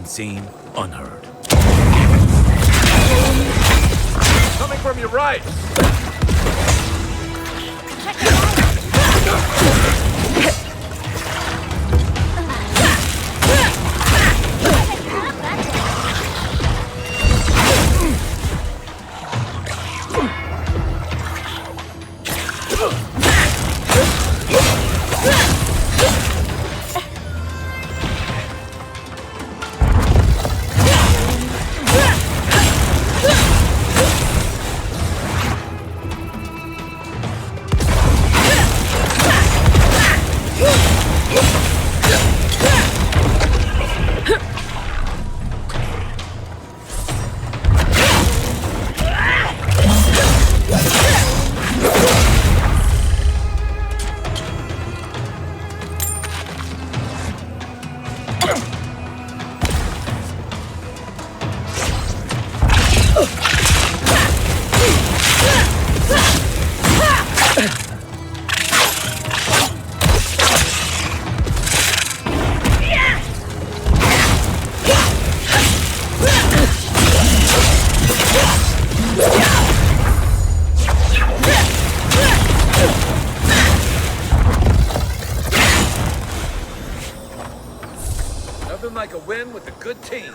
unseen, unheard. Coming from your right! Nothing like a win with a good team.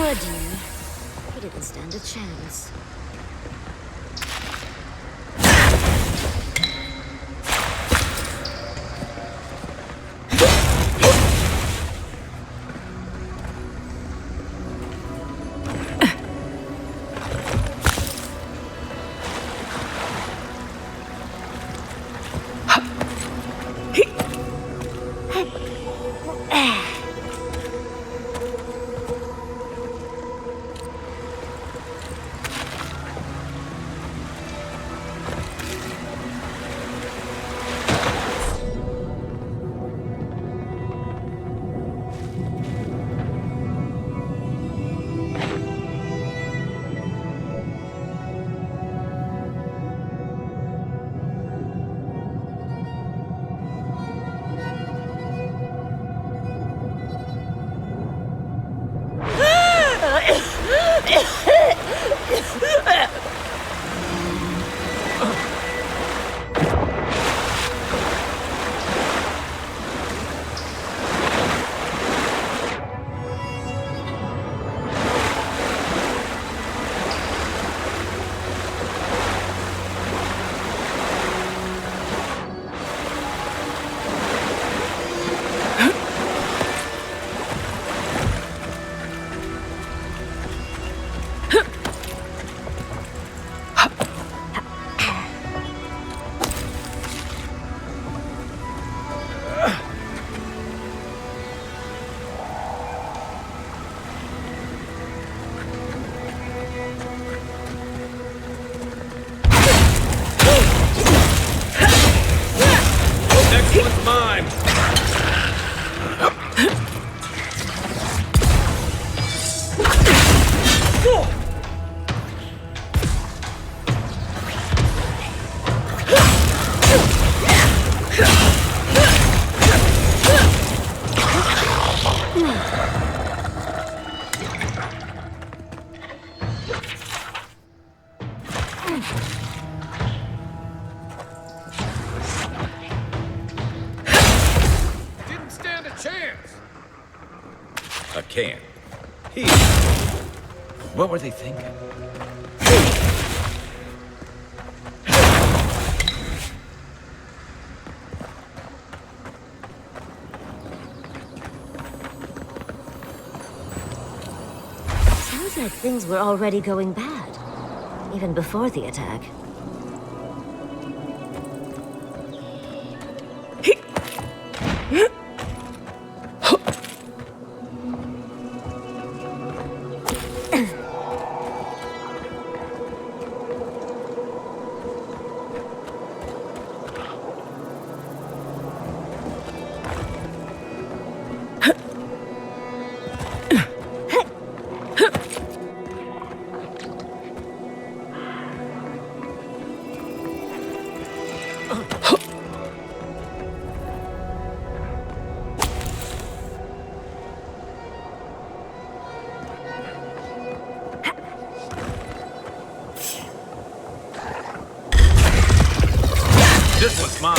Would you? He didn't stand a chance. Didn't stand a chance. A can. What were they thinking? Sounds like things were already going bad, even before the attack. This one's mine.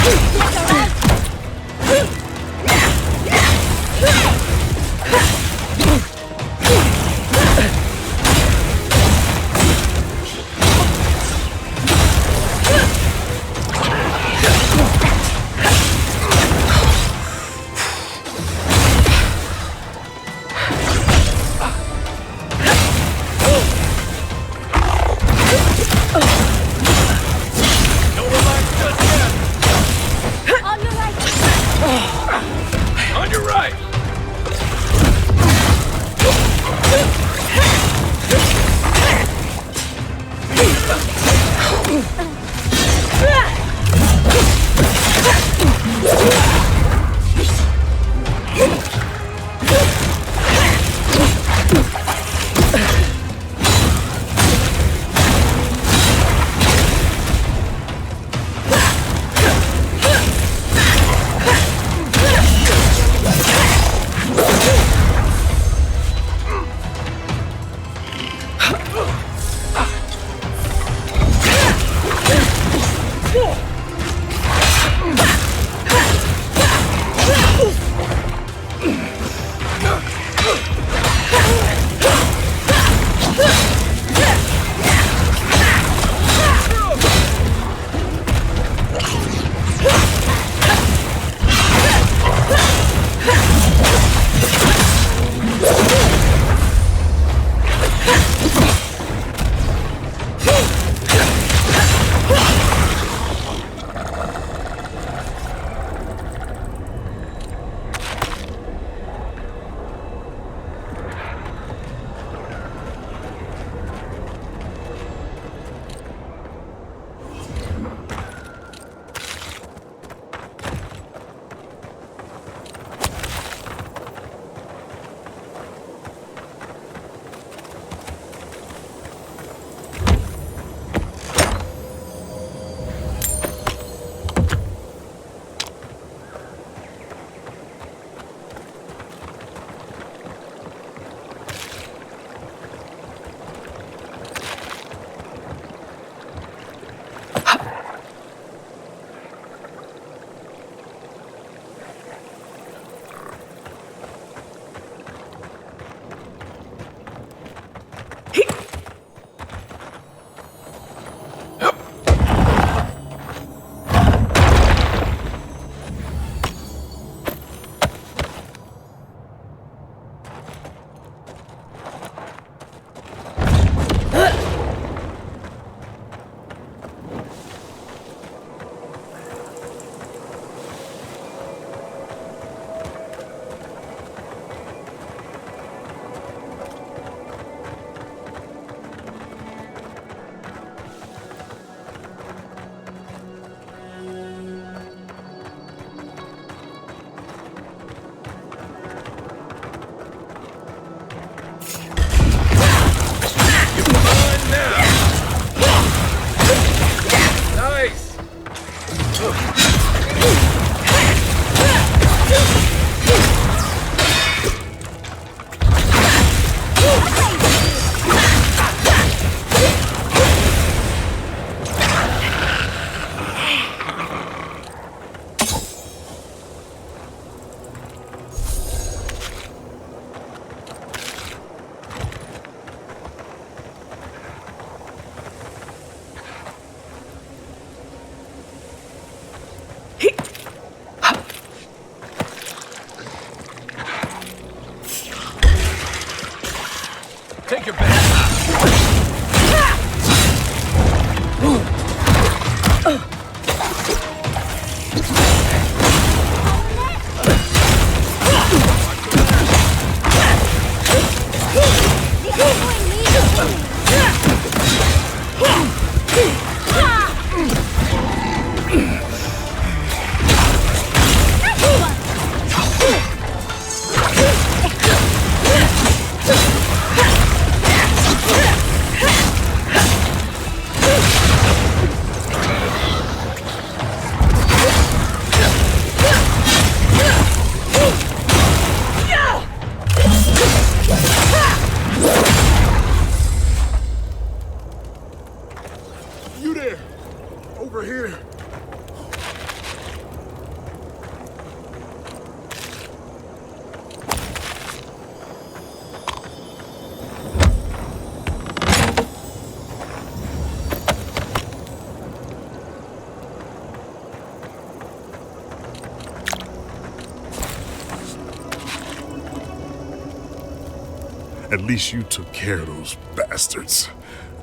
At least you took care of those bastards.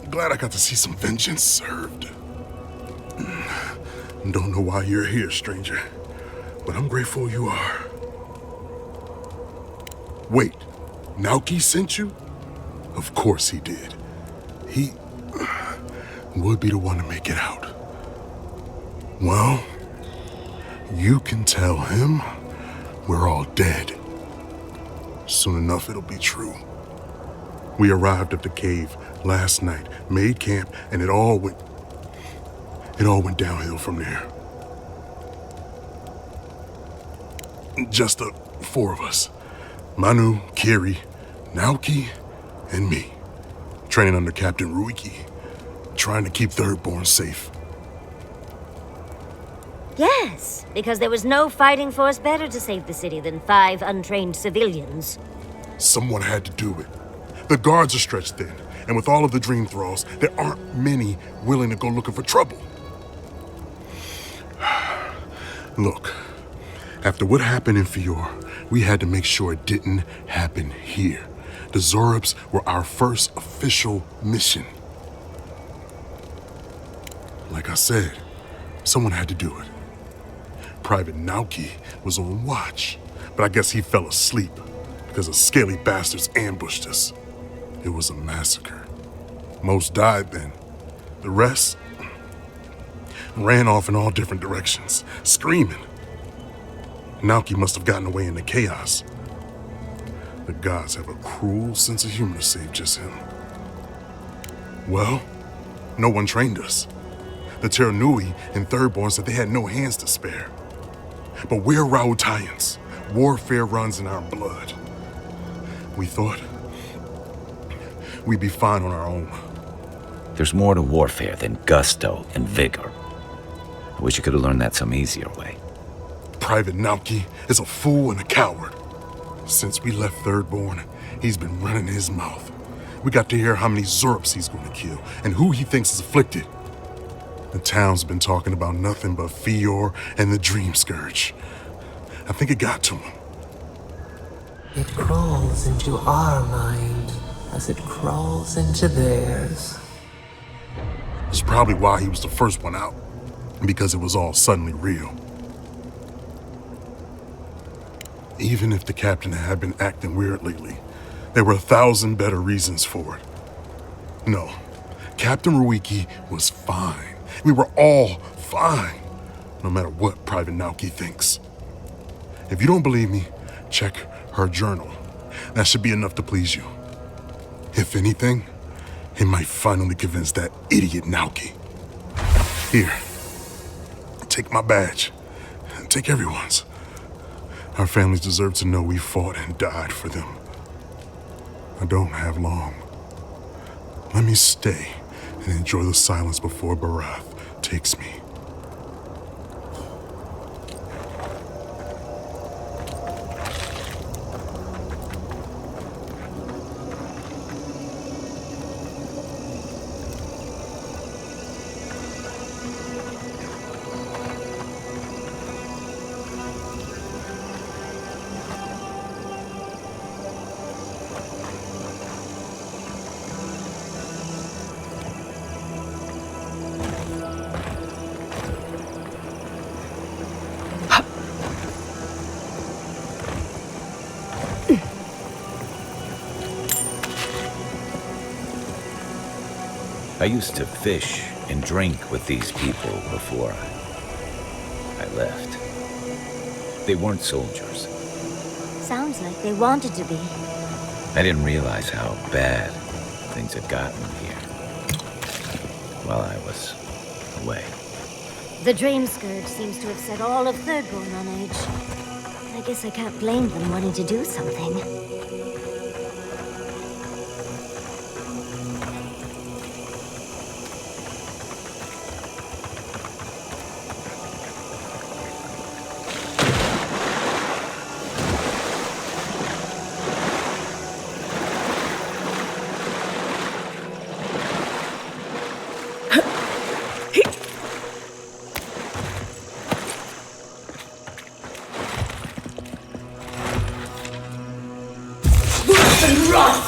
Glad I got to see some vengeance served. Don't know why you're here, stranger, but I'm grateful you are. Wait, Naoki sent you? Of course he did. He would be the one to make it out. Well, you can tell him we're all dead. Soon enough, it'll be true. We arrived at the cave last night, made camp, and it all went downhill from there. Just the four of us. Manu, Kiri, Naoki, and me. Training under Captain Ruiki, trying to keep Thirdborn safe. Yes, because there was no fighting force better to save the city than 5 untrained civilians. Someone had to do it. The guards are stretched thin, and with all of the dream thralls, there aren't many willing to go looking for trouble. Look, after what happened in Fior, we had to make sure it didn't happen here. The Zorubs were our first official mission. Like I said, someone had to do it. Private Naoki was on watch, but I guess he fell asleep because the scaly bastards ambushed us. It was a massacre. Most died then. The rest ran off in all different directions, screaming. Naoki must have gotten away in the chaos. The gods have a cruel sense of humor to save just him. Well, no one trained us. The Terranui and Thirdborn said they had no hands to spare. But we're Rautaians. Warfare runs in our blood. We thought we'd be fine on our own. There's more to warfare than gusto and vigor. I wish you could have learned that some easier way. Private Naoki is a fool and a coward. Since we left Thirdborn, he's been running his mouth. We got to hear how many Zorubs he's going to kill and who he thinks is afflicted. The town's been talking about nothing but Fior and the Dream Scourge. I think it got to him. It crawls into our mind as it crawls into theirs. It's probably why he was the first one out, because it was all suddenly real. Even if the captain had been acting weird lately, there were 1,000 better reasons for it. No, Captain Ruiki was fine. We were all fine, no matter what Private Naoki thinks. If you don't believe me, check her journal. That should be enough to please you. If anything, it might finally convince that idiot Naoki. Here, take my badge. Take everyone's. Our families deserve to know we fought and died for them. I don't have long. Let me stay and enjoy the silence before Barath takes me. I used to fish and drink with these people before I left. They weren't soldiers. Sounds like they wanted to be. I didn't realize how bad things had gotten here while I was away. The Dream Scourge seems to have set all of Thirdborn on edge. I guess I can't blame them wanting to do something. And wrath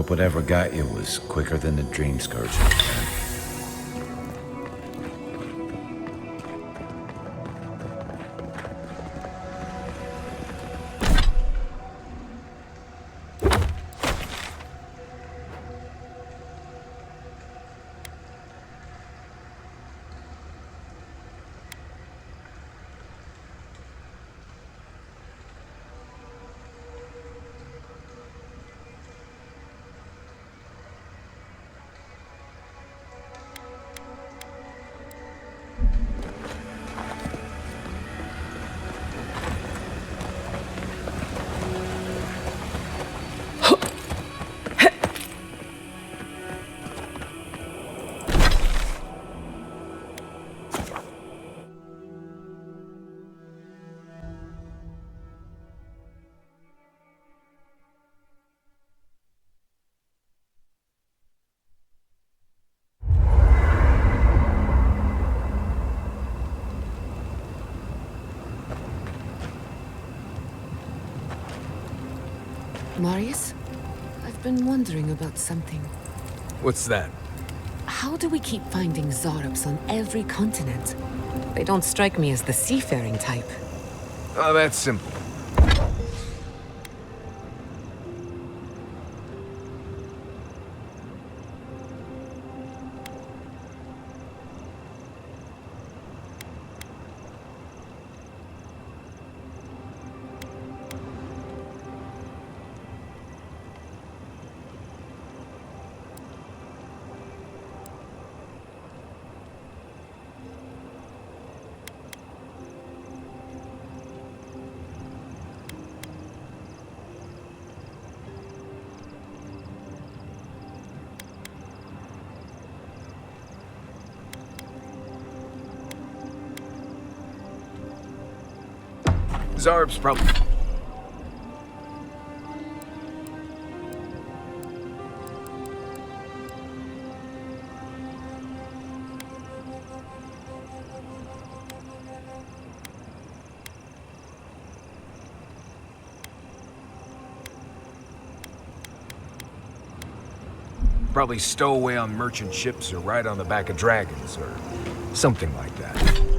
Hope whatever got you was quicker than the dream scourge. Marius? I've been wondering about something. What's that? How do we keep finding Zarubs on every continent? They don't strike me as the seafaring type. Oh, that's simple. Zarub's probably... Probably stow away on merchant ships or ride on the back of dragons or something like that.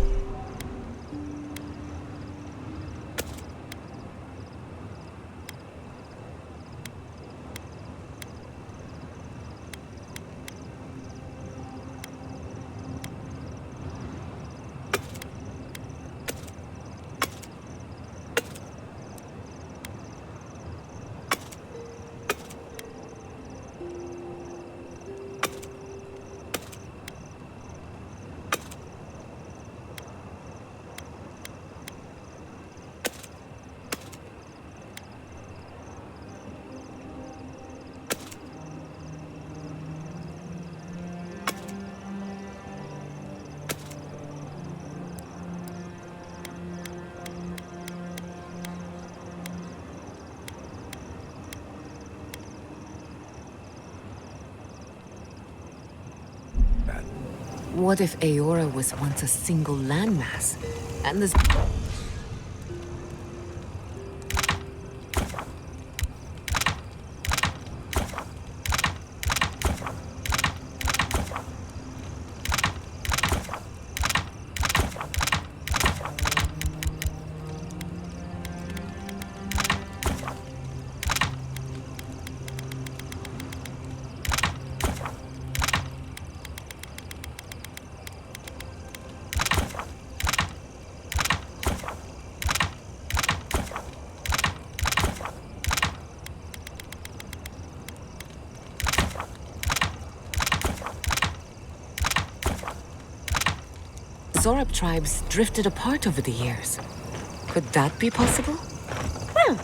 What if Aora was once a single landmass? And this... Zorab tribes drifted apart over the years. Could that be possible? Well,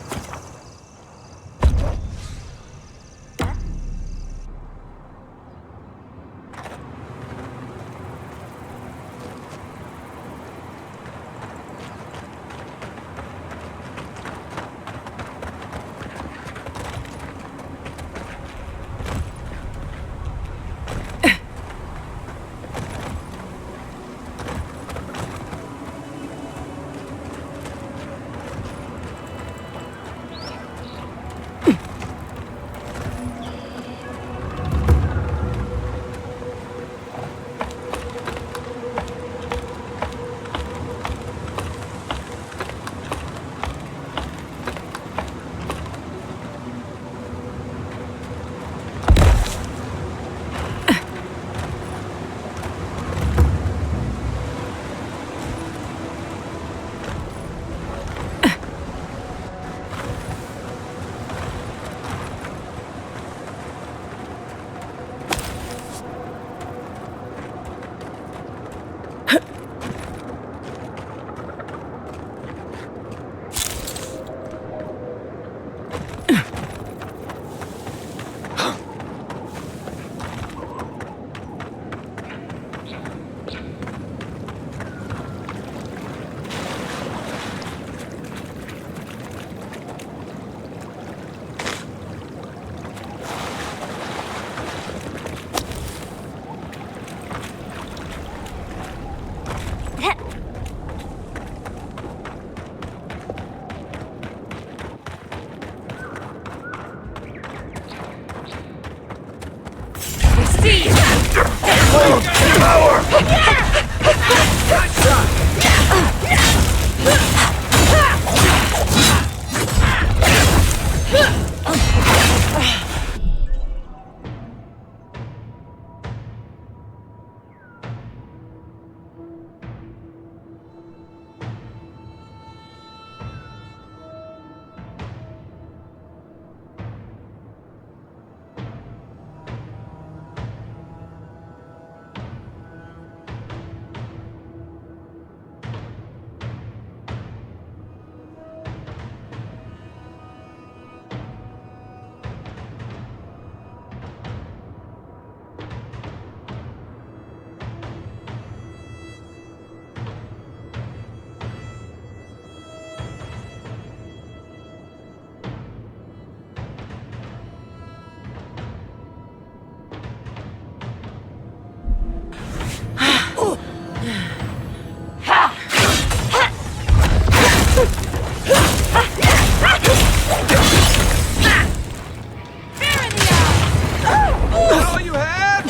All you had?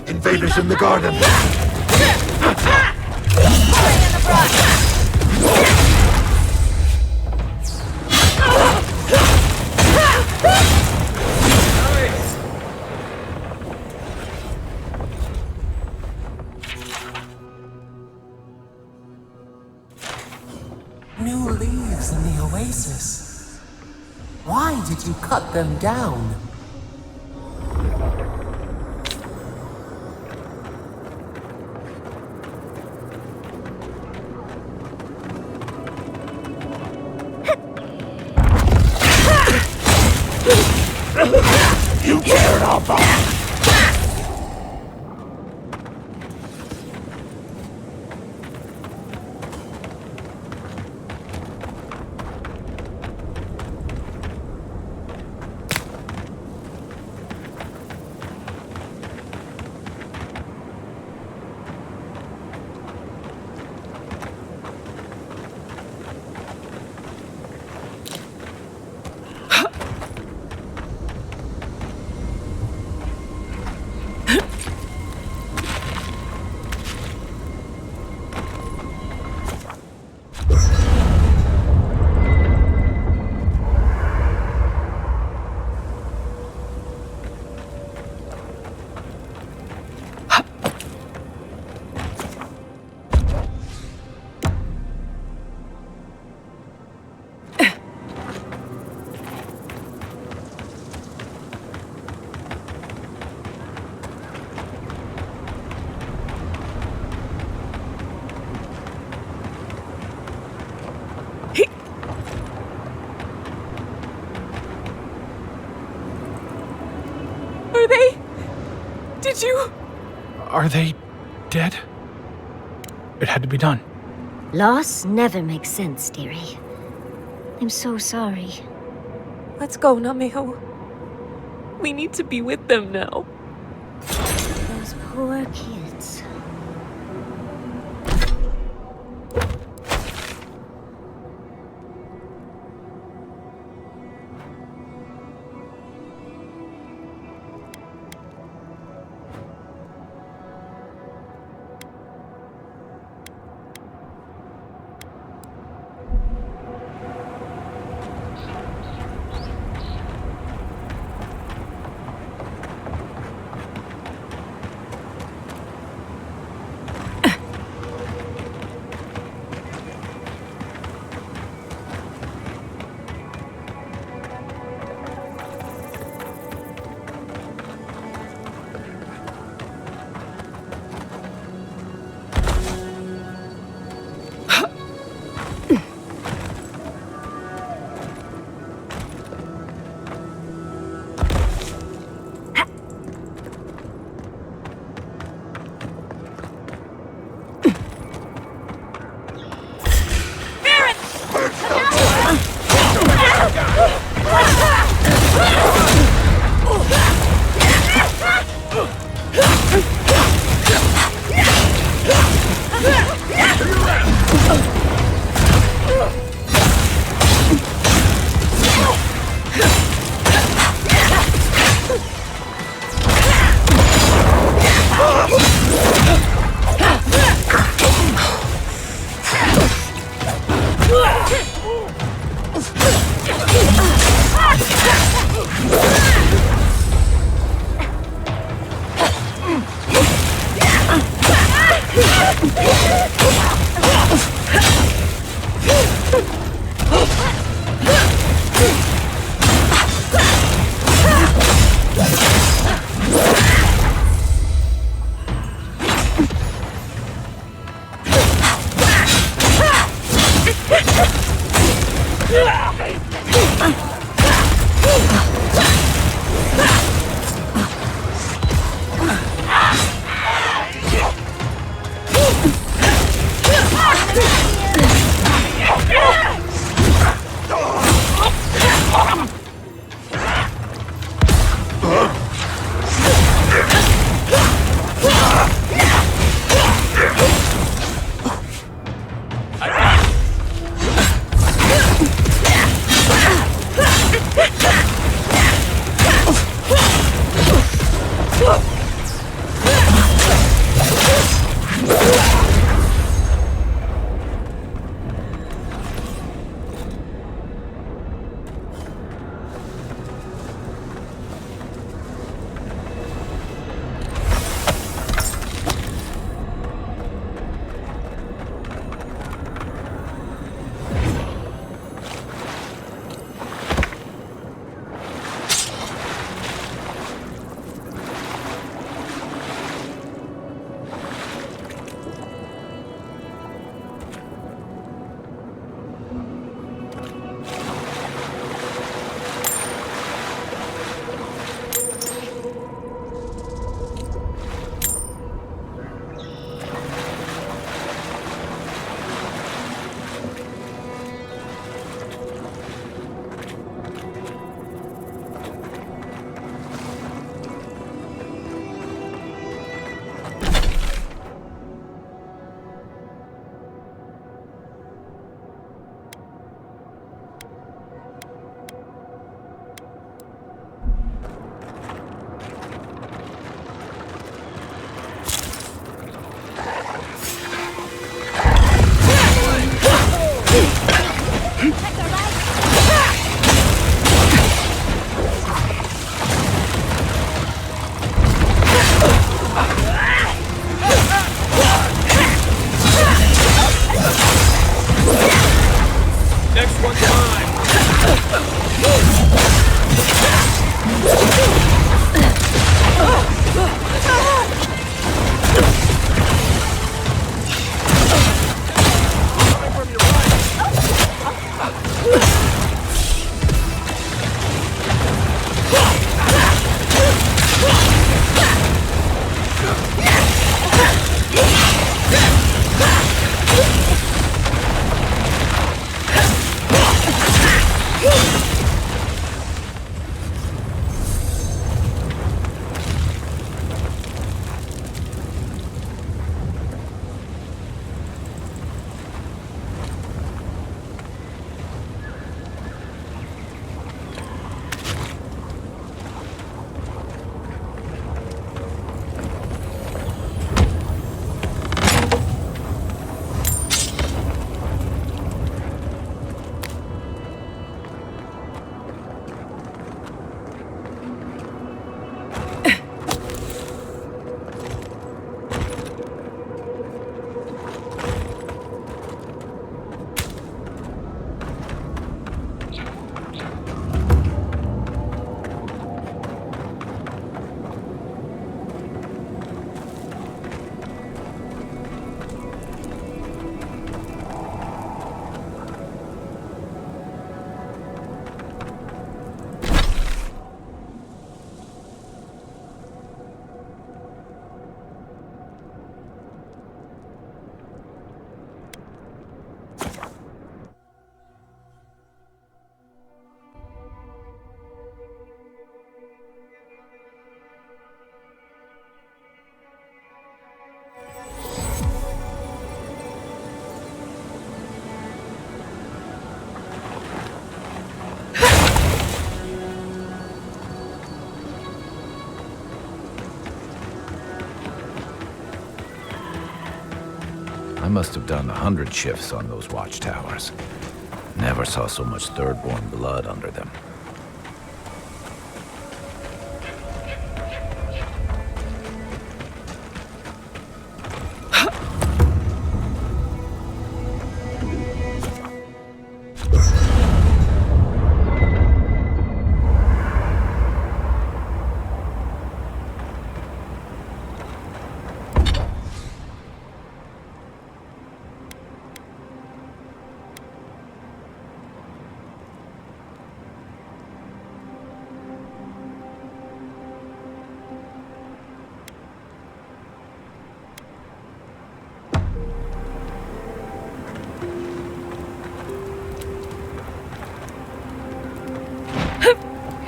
Invaders in the garden! New leaves in the oasis. Why did you cut them down? You tear it off! did you? Are they dead? It had to be done. Loss never makes sense, dearie. I'm so sorry. Let's go, Namio. We need to be with them now. Those poor kids. must have done 100 shifts on those watchtowers. Never saw so much Thirdborn blood under them.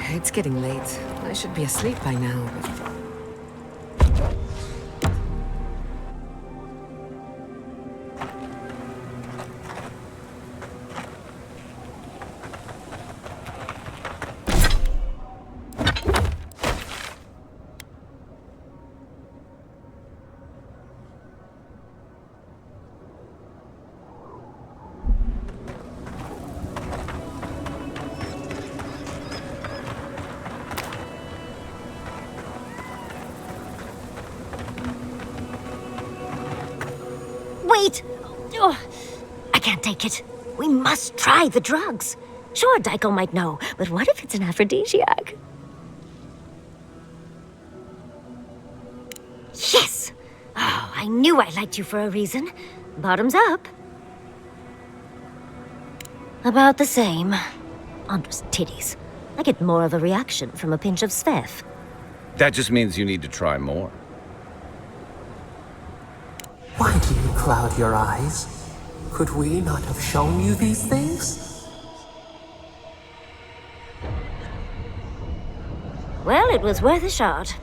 It's getting late. I should be asleep by now, but... Wait! Oh, I can't take it. We must try the drugs. Sure, Dyko might know, but what if it's an aphrodisiac? Yes! Oh, I knew I liked you for a reason. Bottoms up. About the same. Andre's titties. I get more of a reaction from a pinch of Svev. That just means you need to try more. Why do you cloud your eyes? Could we not have shown you these things? Well, it was worth a shot.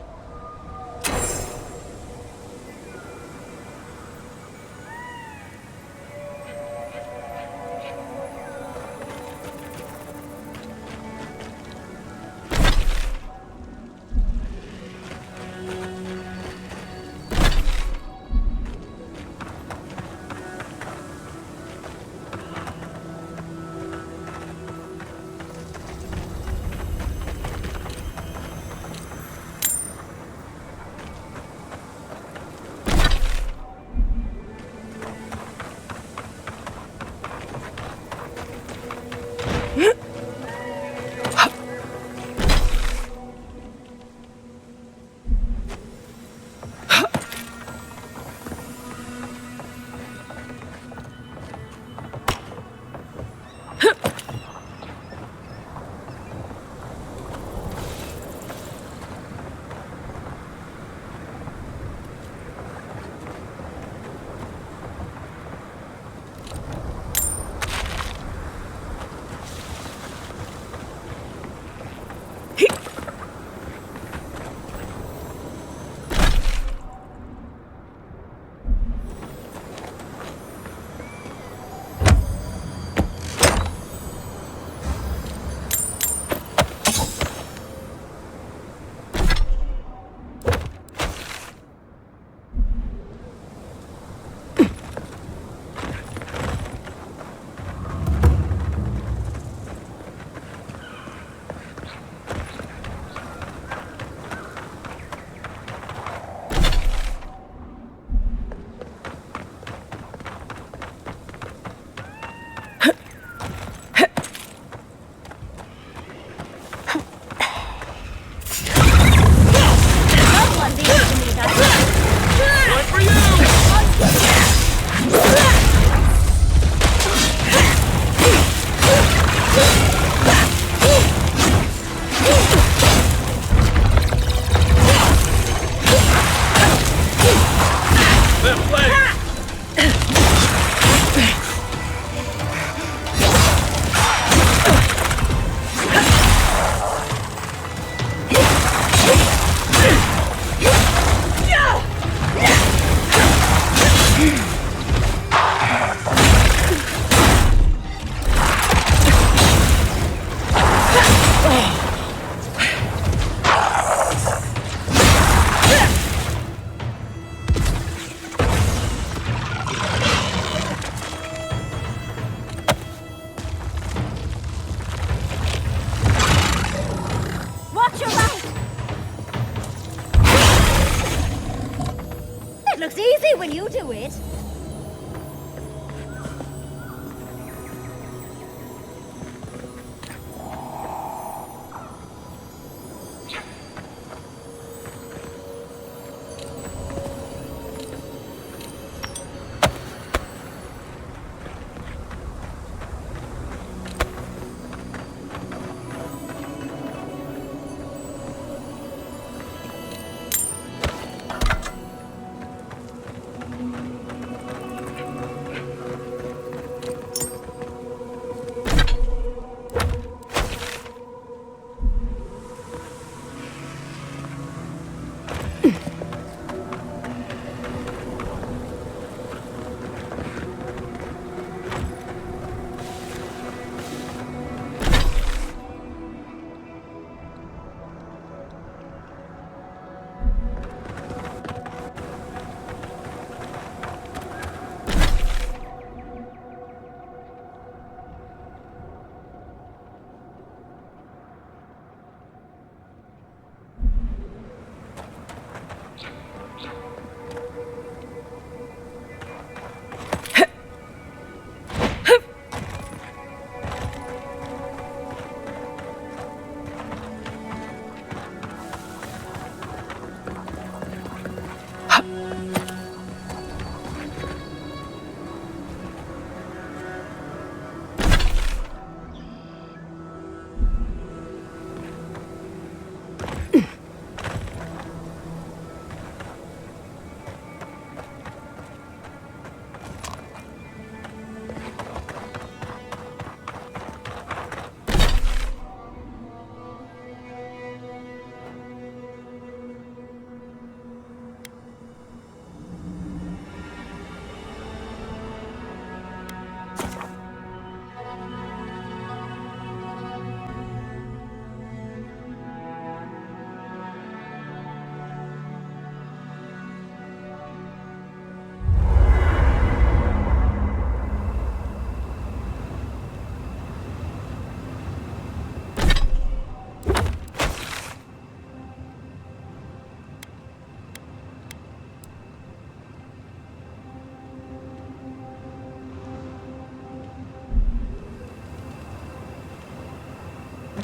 looks easy when you do it.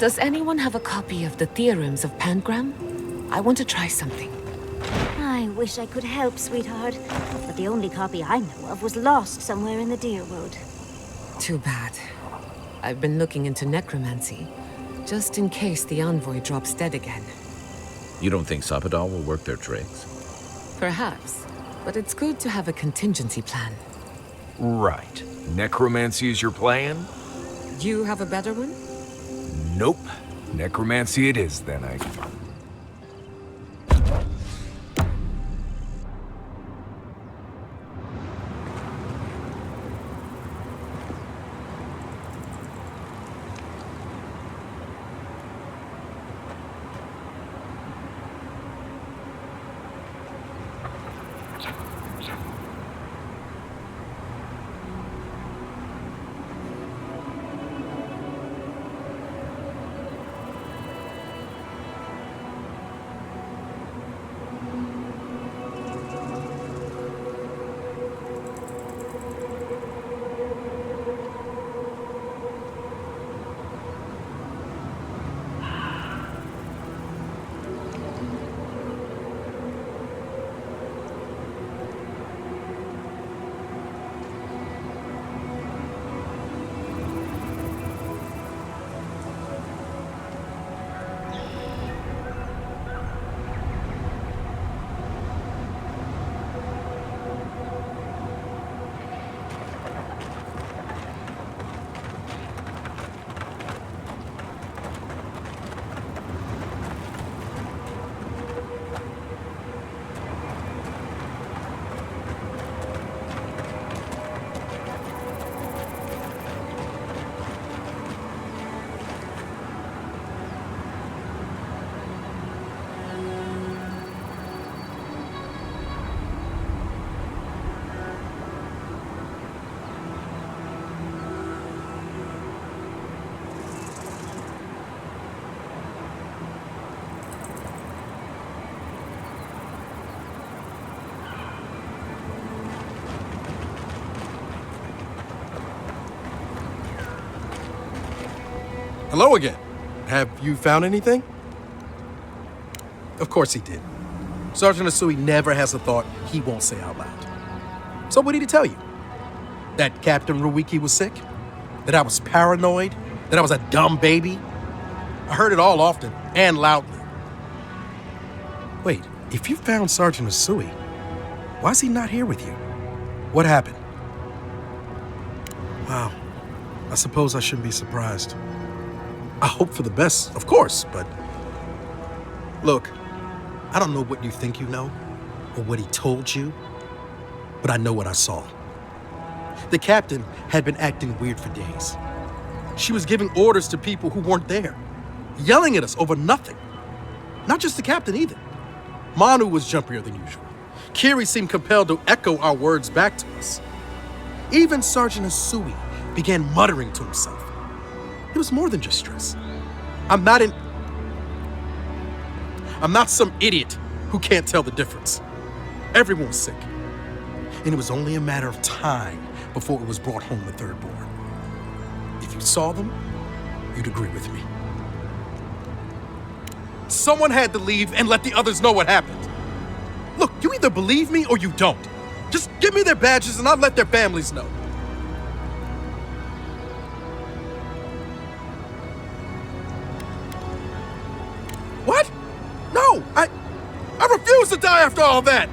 Does anyone have a copy of the Theorems of Pangram? I want to try something. I wish I could help, sweetheart. But the only copy I know of was lost somewhere in the Deerwood. Too bad. I've been looking into necromancy, just in case the envoy drops dead again. You don't think Sapadal will work their tricks? Perhaps, but it's good to have a contingency plan. Right. Necromancy is your plan? You have a better one? Nope. Necromancy it is, then, I... Hello again. Have you found anything? Of course he did. Sergeant Asui never has a thought he won't say out loud. So what did he tell you? That Captain Ruiki was sick? That I was paranoid? That I was a dumb baby? I heard it all often and loudly. Wait, if you found Sergeant Asui, why is he not here with you? What happened? Wow, I suppose I shouldn't be surprised. I hope for the best, of course, but... Look, I don't know what you think you know, or what he told you, but I know what I saw. The captain had been acting weird for days. She was giving orders to people who weren't there, yelling at us over nothing. Not just the captain either. Manu was jumpier than usual. Kiri seemed compelled to echo our words back to us. Even Sergeant Asui began muttering to himself. It was more than just stress. I'm not some idiot who can't tell the difference. Everyone was sick. And it was only a matter of time before it was brought home to Third Board. If you saw them, you'd agree with me. Someone had to leave and let the others know what happened. Look, you either believe me or you don't. Just give me their badges and I'll let their families know. What? No, I refuse to die after all that.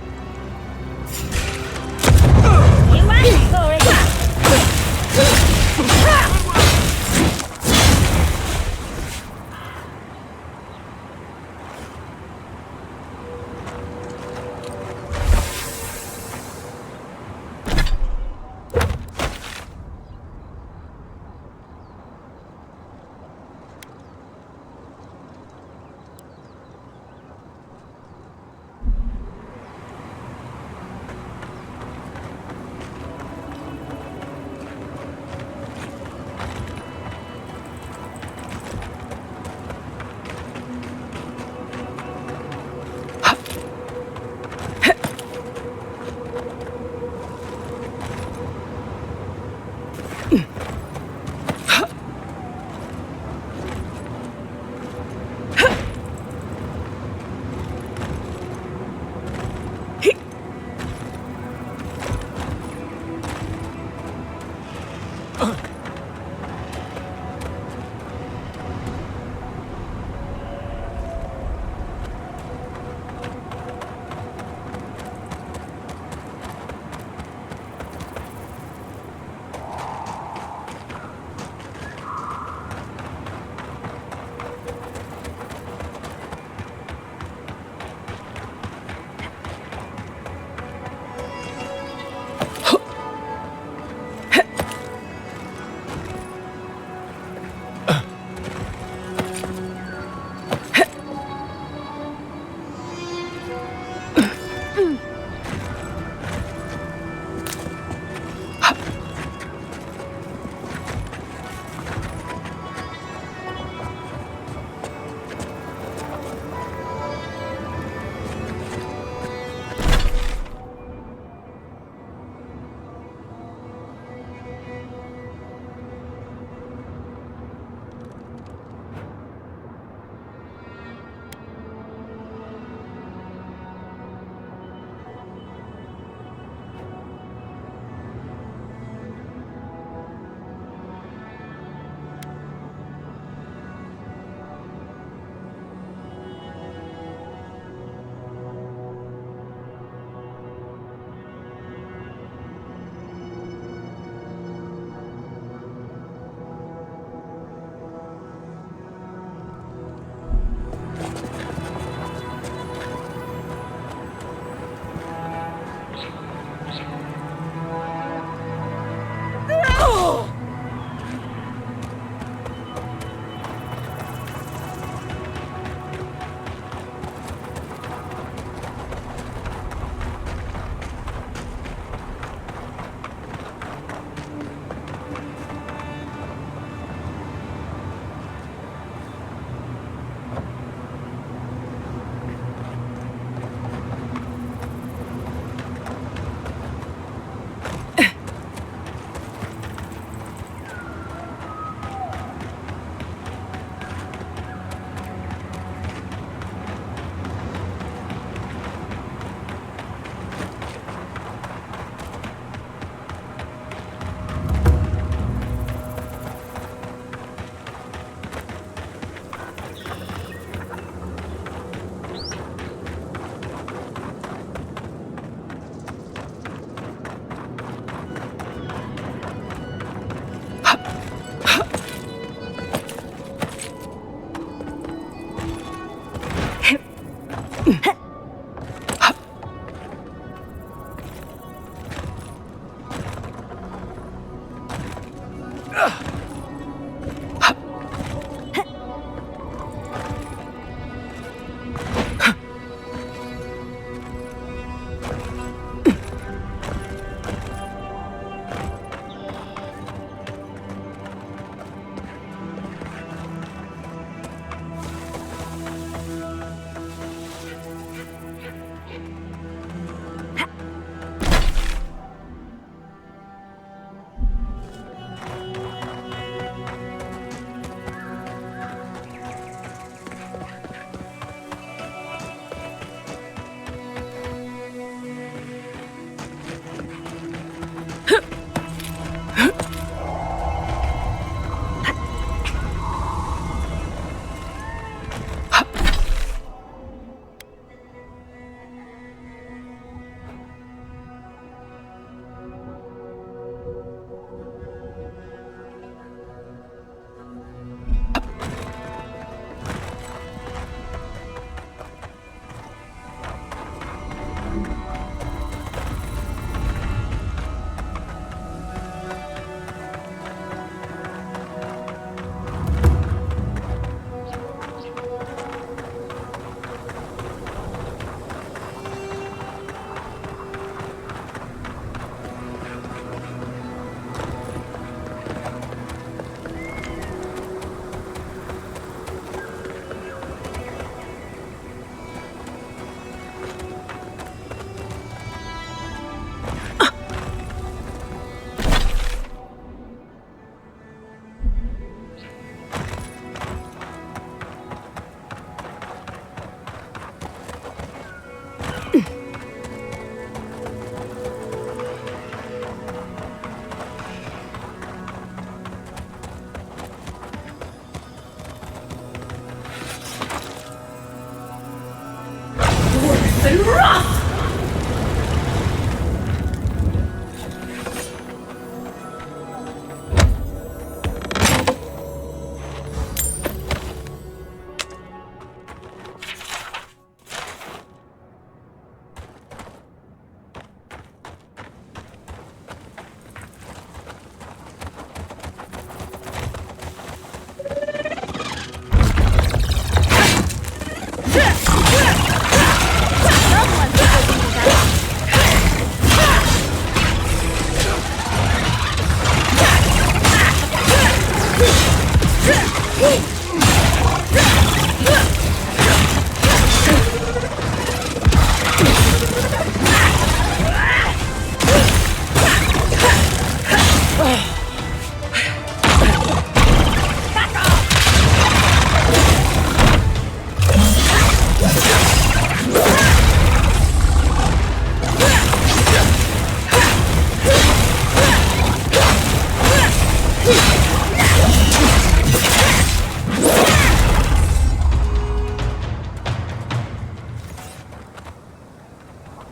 and rough!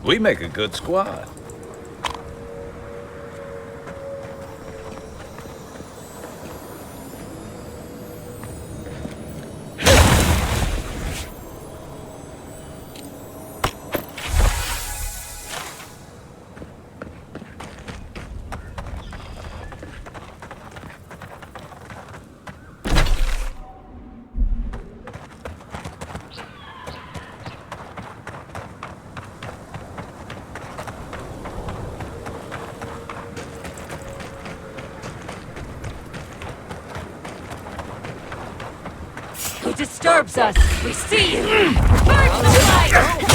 We make a good squad. Who disturbs us? We see you! Burn the light!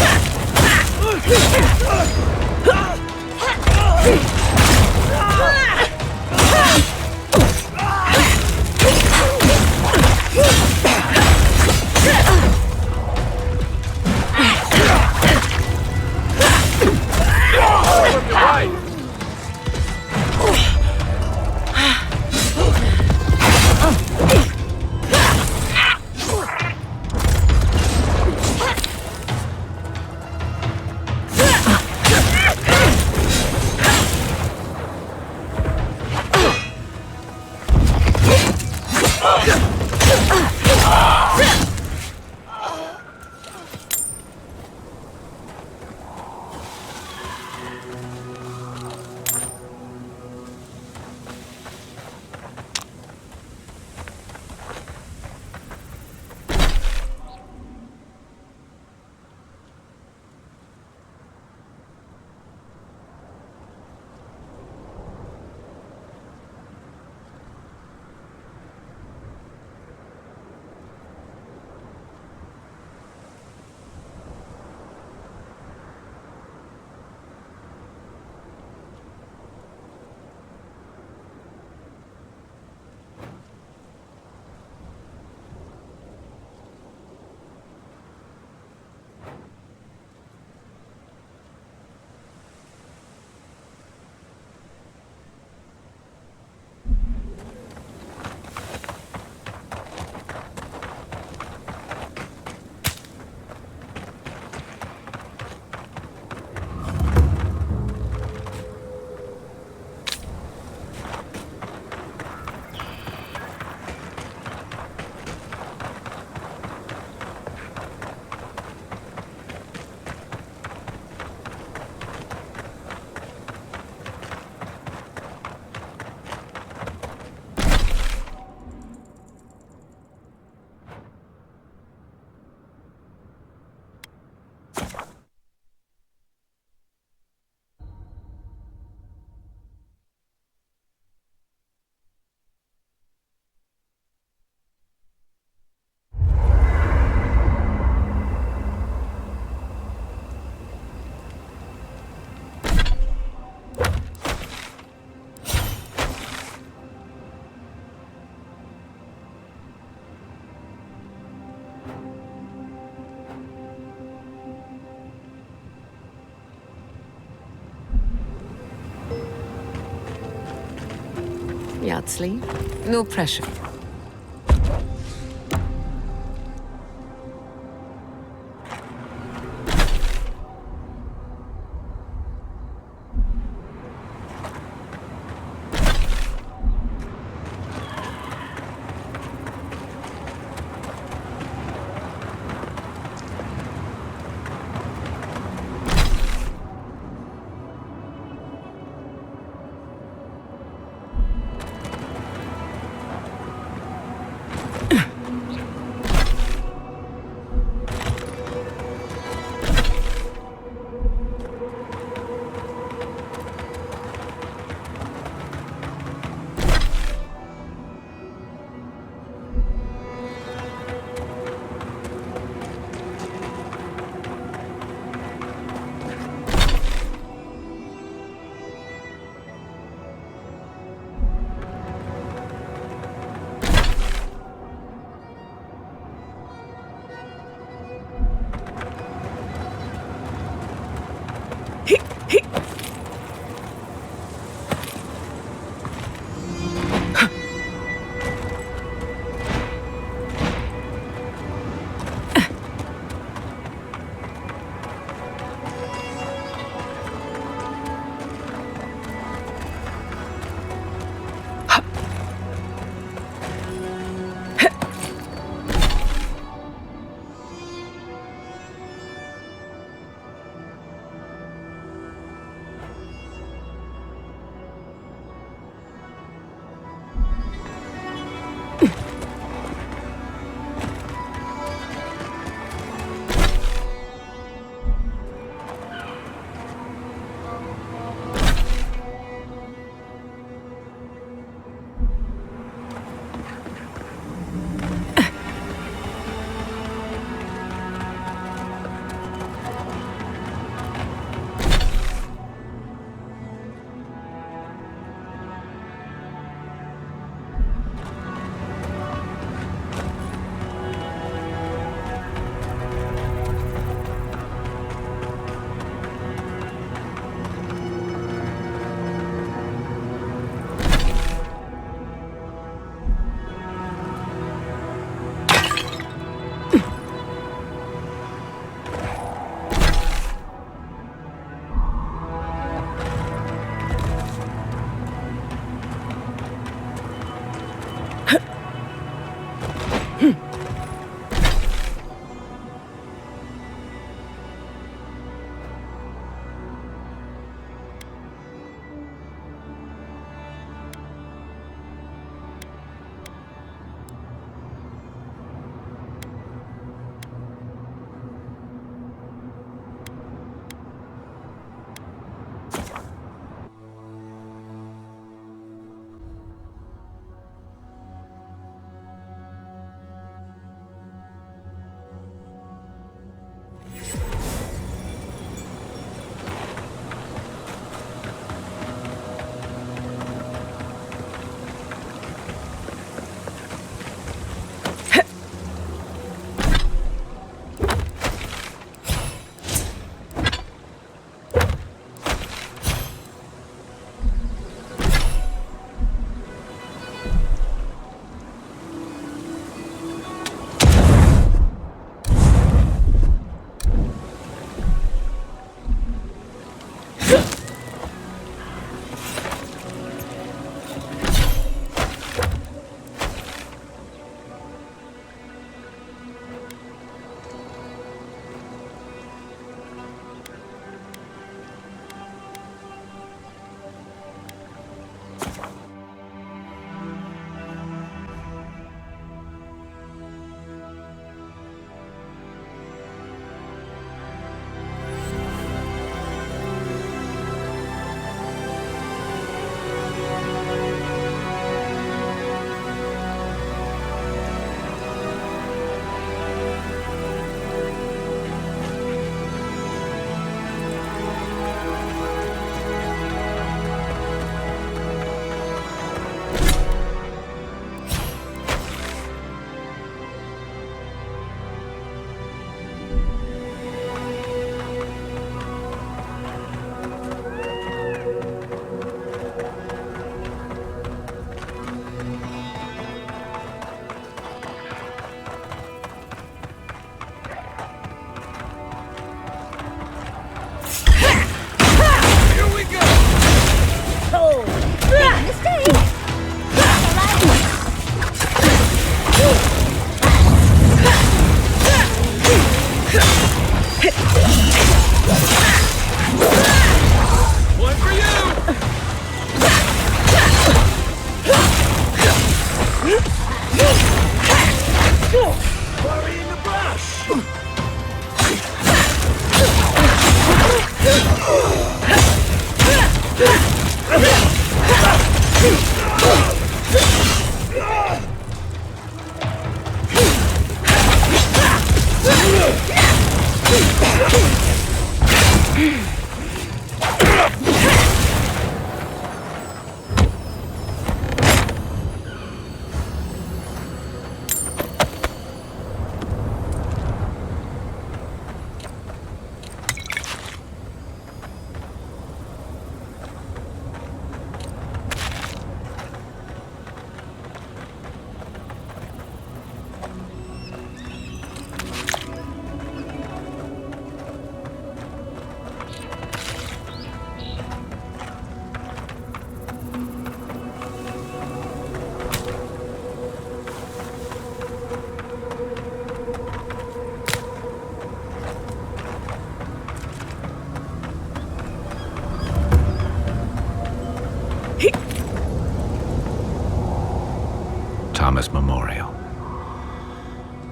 Yardsley, no pressure.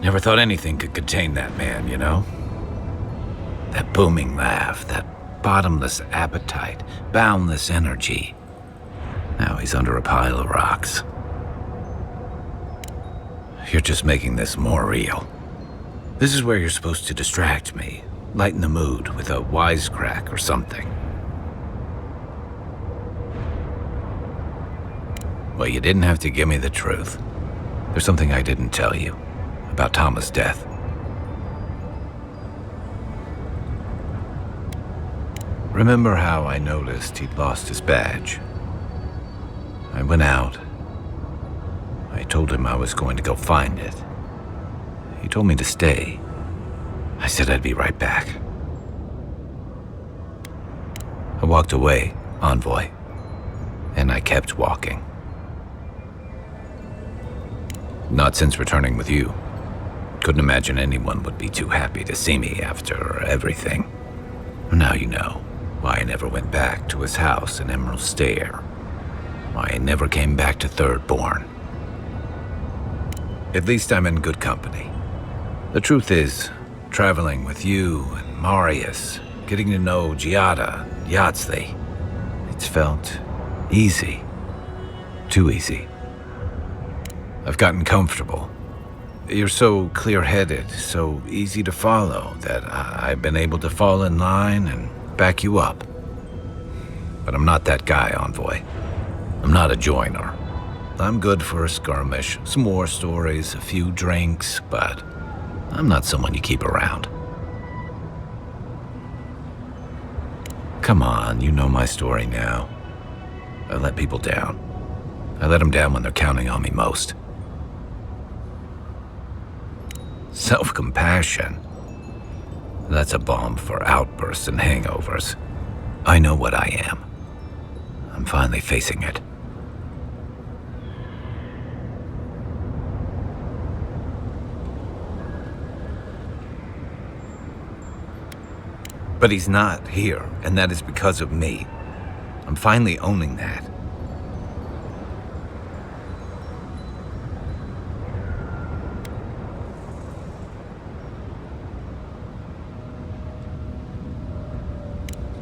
Never thought anything could contain that man, you know? That booming laugh, that bottomless appetite, boundless energy. Now he's under a pile of rocks. You're just making this more real. This is where you're supposed to distract me, lighten the mood with a wisecrack or something. Well, you didn't have to give me the truth. There's something I didn't tell you about Thomas' death. Remember how I noticed he'd lost his badge? I went out. I told him I was going to go find it. He told me to stay. I said I'd be right back. I walked away, Envoy, and I kept walking. Not since returning with you. Couldn't imagine anyone would be too happy to see me after everything. Now you know why I never went back to his house in Emerald Stair. Why I never came back to Thirdborn. At least I'm in good company. The truth is, traveling with you and Marius, getting to know Giada, Yardsley, it's felt easy. Too easy. I've gotten comfortable. You're so clear-headed, so easy to follow, that I've been able to fall in line and back you up. But I'm not that guy, Envoy. I'm not a joiner. I'm good for a skirmish, some war stories, a few drinks, but I'm not someone you keep around. Come on, you know my story now. I let people down. I let them down when they're counting on me most. Self-compassion. That's a balm for outbursts and hangovers. I know what I am. I'm finally facing it. But he's not here, and that is because of me. I'm finally owning that.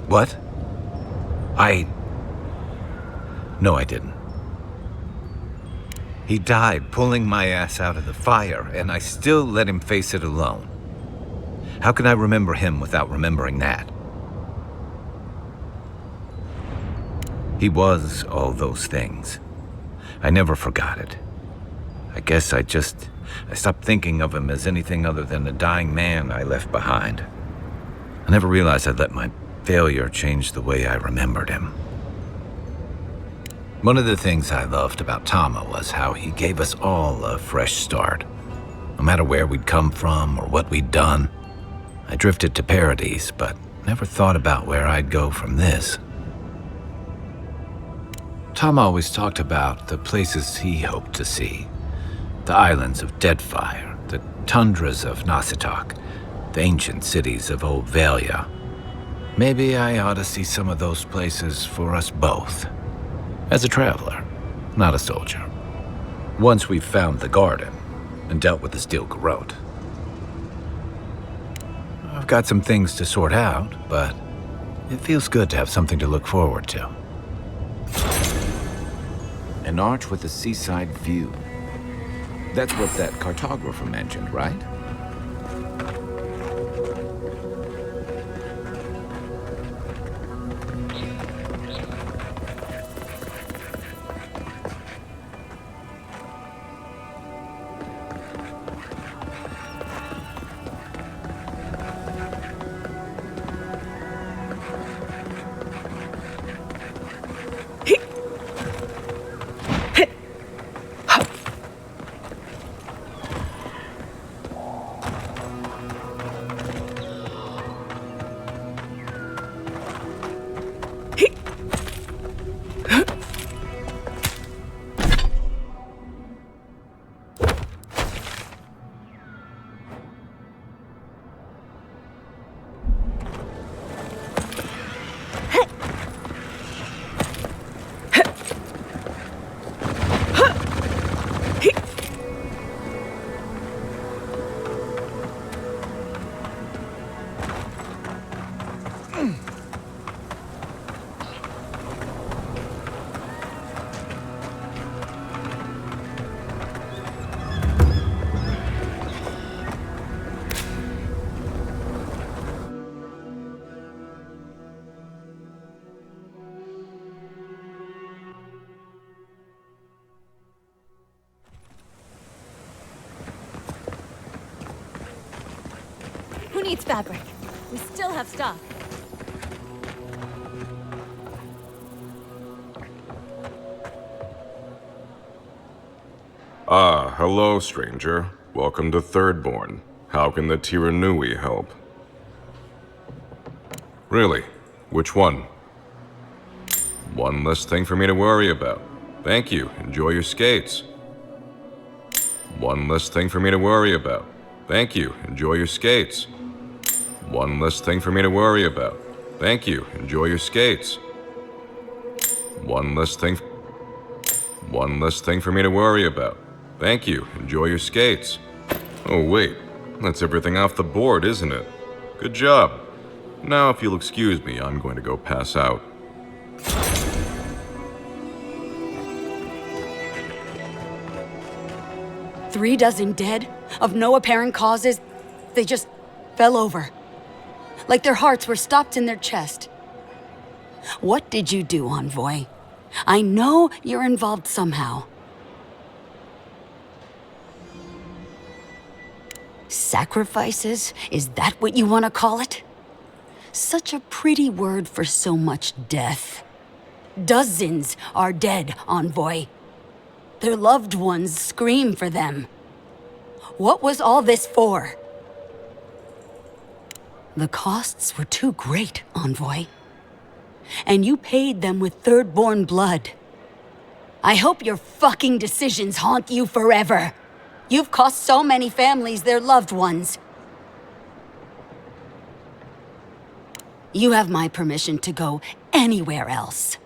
What? No, I didn't. He died pulling my ass out of the fire, and I still let him face it alone. How can I remember him without remembering that? He was all those things. I never forgot it. I guess I stopped thinking of him as anything other than the dying man I left behind. I never realized I'd let my failure changed the way I remembered him. One of the things I loved about Tama was how he gave us all a fresh start. No matter where we'd come from or what we'd done, I drifted to Paradise, but never thought about where I'd go from this. Tama always talked about the places he hoped to see. The islands of Deadfire, the tundras of Nasitok, the ancient cities of Old Valia. Maybe I ought to see some of those places for us both. As a traveler, not a soldier. Once we've found the garden and dealt with the steel garrote. I've got some things to sort out, but it feels good to have something to look forward to. An arch with a seaside view. That's what that cartographer mentioned, right? Who needs fabric? We still have stock. Ah, hello, stranger. Welcome to Thirdborn. How can the Tiranui help? Really? Which one? One less thing for me to worry about. Thank you. Enjoy your skates. One less thing for me to worry about. Thank you. Enjoy your skates. One less thing for me to worry about. Thank you. Enjoy your skates. One less thing for me to worry about. Thank you. Enjoy your skates. Oh, wait. That's everything off the board, isn't it? Good job. Now, if you'll excuse me, I'm going to go pass out. Three dozen dead, of no apparent causes. They just fell over. Like their hearts were stopped in their chest. What did you do, Envoy? I know you're involved somehow. Sacrifices? Is that what you want to call it? Such a pretty word for so much death. Dozens are dead, Envoy. Their loved ones scream for them. What was all this for? The costs were too great, Envoy. And you paid them with Thirdborn blood. I hope your fucking decisions haunt you forever. You've cost so many families their loved ones. You have my permission to go anywhere else.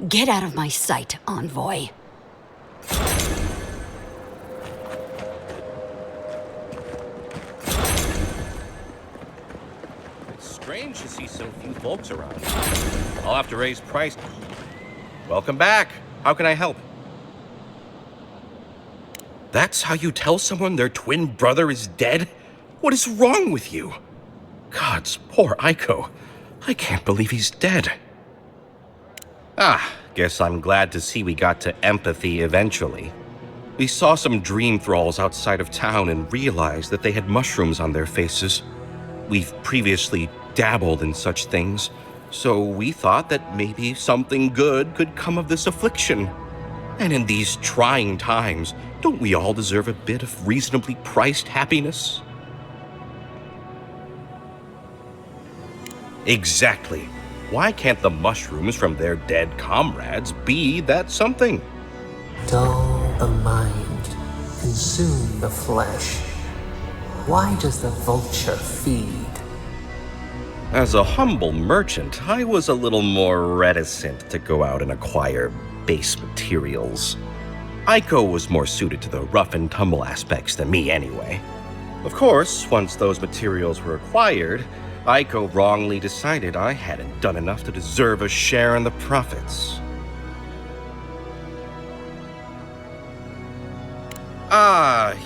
Get out of my sight, Envoy. It's strange to see so few folks around. I'll have to raise price. Welcome back. How can I help? That's how you tell someone their twin brother is dead? What is wrong with you? Gods, poor Aiko. I can't believe he's dead. Ah, guess I'm glad to see we got to empathy eventually. We saw some dream thralls outside of town and realized that they had mushrooms on their faces. We've previously dabbled in such things, so we thought that maybe something good could come of this affliction. And in these trying times, don't we all deserve a bit of reasonably priced happiness? Exactly. Why can't the mushrooms from their dead comrades be that something? Dull the mind, consume the flesh. Why does the vulture feed? As a humble merchant, I was a little more reticent to go out and acquire base materials. Aiko was more suited to the rough and tumble aspects than me anyway. Of course, once those materials were acquired, Aiko wrongly decided I hadn't done enough to deserve a share in the profits.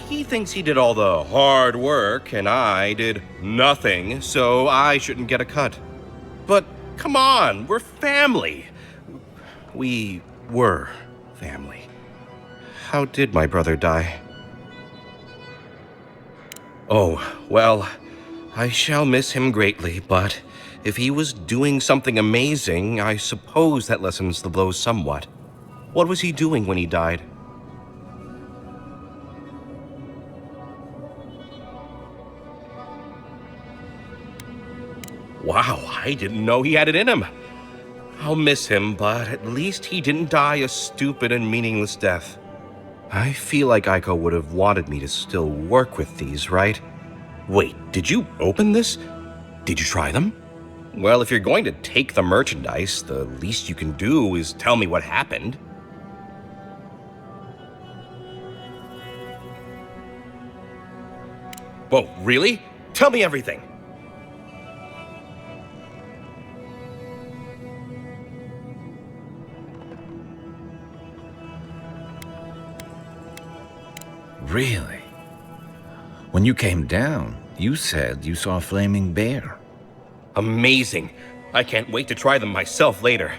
He thinks he did all the hard work and I did nothing, so I shouldn't get a cut. But come on, we're family. We were family. How did my brother die? Oh, well, I shall miss him greatly, but if he was doing something amazing, I suppose that lessens the blow somewhat. What was he doing when he died? Wow, I didn't know he had it in him. I'll miss him, but at least he didn't die a stupid and meaningless death. I feel like Aiko would have wanted me to still work with these, right? Wait, did you open this? Did you try them? Well, if you're going to take the merchandise, the least you can do is tell me what happened. Whoa, really? Tell me everything! Really? When you came down, you said you saw a flaming bear. Amazing. I can't wait to try them myself later.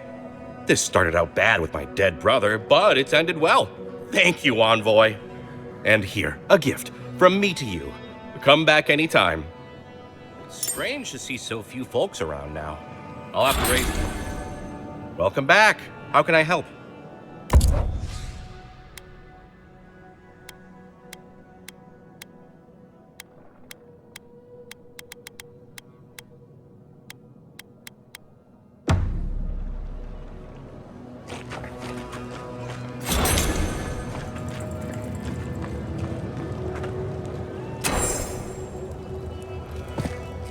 This started out bad with my dead brother, but it's ended well. Thank you, Envoy. And here, a gift from me to you. Come back anytime. Strange to see so few folks around now. I'll have to raise... Welcome back. How can I help?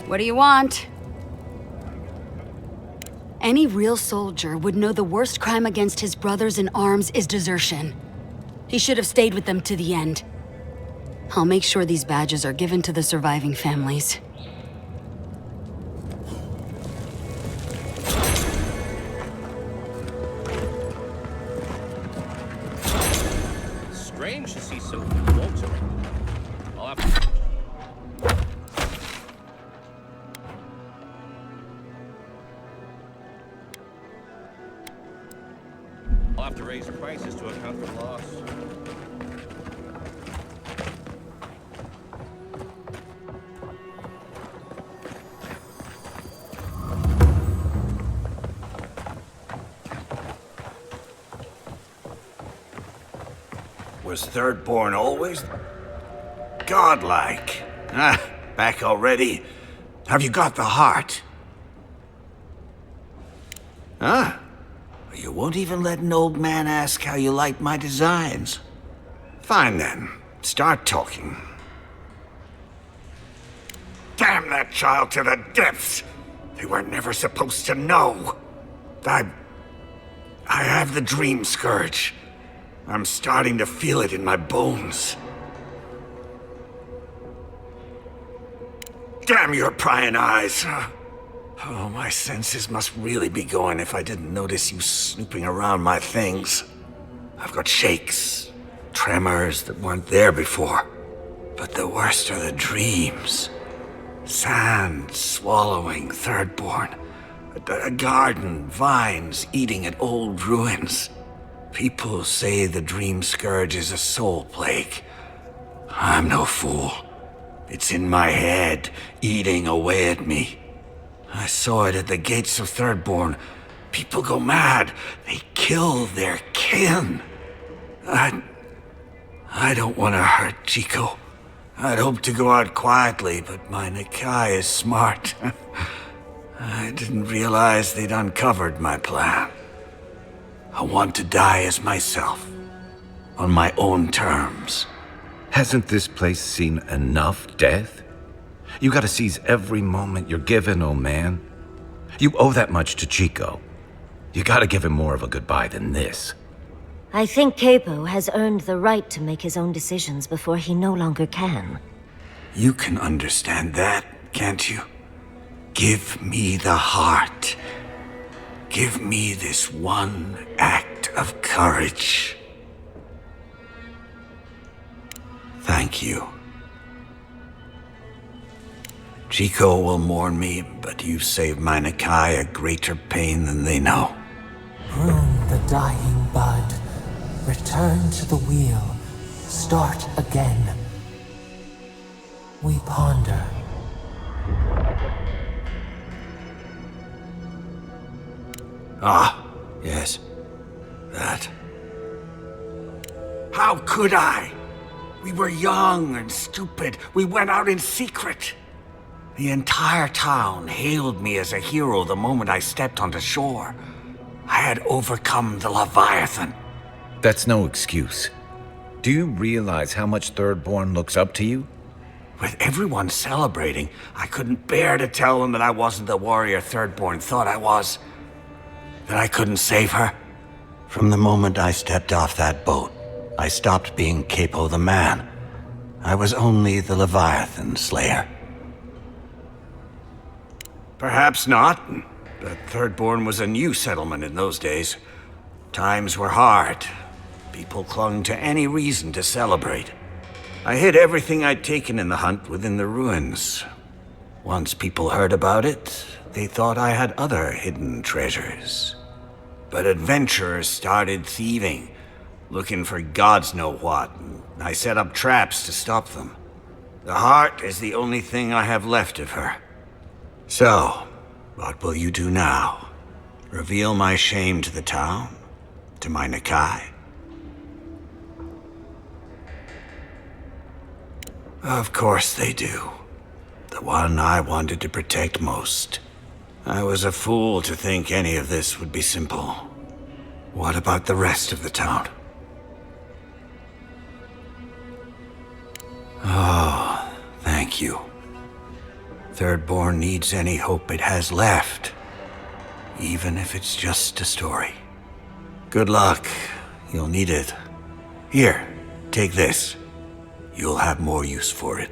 What do you want? Any real soldier would know the worst crime against his brothers in arms is desertion. He should have stayed with them to the end. I'll make sure these badges are given to the surviving families. Strange to see so few folks around. I'll have to... I'll have to raise prices to account for loss. Was Thirdborn always godlike? Ah, back already. Have you got the heart? Huh? You won't even let an old man ask how you like my designs. Fine then. Start talking. Damn that child to the depths! They were never supposed to know. I have the dream scourge. I'm starting to feel it in my bones. Damn your prying eyes! Oh, my senses must really be going if I didn't notice you snooping around my things. I've got shakes, tremors that weren't there before. But the worst are the dreams. Sand swallowing Thirdborn. A garden, vines eating at old ruins. People say the dream scourge is a soul plague. I'm no fool. It's in my head, eating away at me. I saw it at the gates of Thirdborn. People go mad. They kill their kin. I don't want to hurt Chico. I'd hope to go out quietly, but my Nikai is smart. I didn't realize they'd uncovered my plan. I want to die as myself, on my own terms. Hasn't this place seen enough death? You gotta seize every moment you're given, old man. You owe that much to Chico. You gotta give him more of a goodbye than this. I think Capo has earned the right to make his own decisions before he no longer can. You can understand that, can't you? Give me the heart. Give me this one act of courage. Thank you. Chico will mourn me, but you saved my Nikai a greater pain than they know. Prune the dying bud. Return to the wheel. Start again. We ponder. Ah, yes. That. How could I? We were young and stupid. We went out in secret. The entire town hailed me as a hero the moment I stepped onto shore. I had overcome the Leviathan. That's no excuse. Do you realize how much Thirdborn looks up to you? With everyone celebrating, I couldn't bear to tell them that I wasn't the warrior Thirdborn thought I was. That I couldn't save her. From the moment I stepped off that boat, I stopped being Capo the man. I was only the Leviathan Slayer. Perhaps not, but Thirdborn was a new settlement in those days. Times were hard. People clung to any reason to celebrate. I hid everything I'd taken in the hunt within the ruins. Once people heard about it, they thought I had other hidden treasures. But adventurers started thieving, looking for gods know what, and I set up traps to stop them. The heart is the only thing I have left of her. So, what will you do now? Reveal my shame to the town? To my Nakai? Of course they do. The one I wanted to protect most. I was a fool to think any of this would be simple. What about the rest of the town? Oh, thank you. Thirdborn needs any hope it has left, even if it's just a story. Good luck. You'll need it. Here, take this. You'll have more use for it.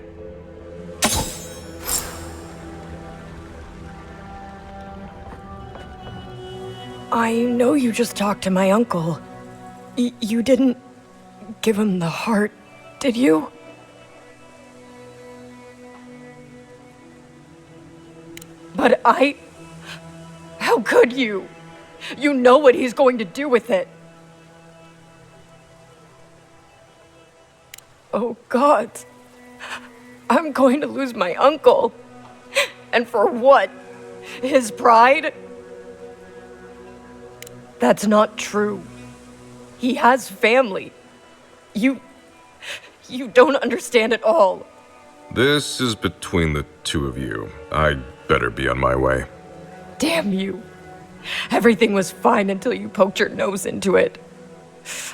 I know you just talked to my uncle. You didn't give him the heart, did you? But how could you? You know what he's going to do with it. Oh, God. I'm going to lose my uncle. And for what? His pride? That's not true. He has family. You don't understand at all. This is between the two of you. I'd better be on my way. Damn you. Everything was fine until you poked your nose into it.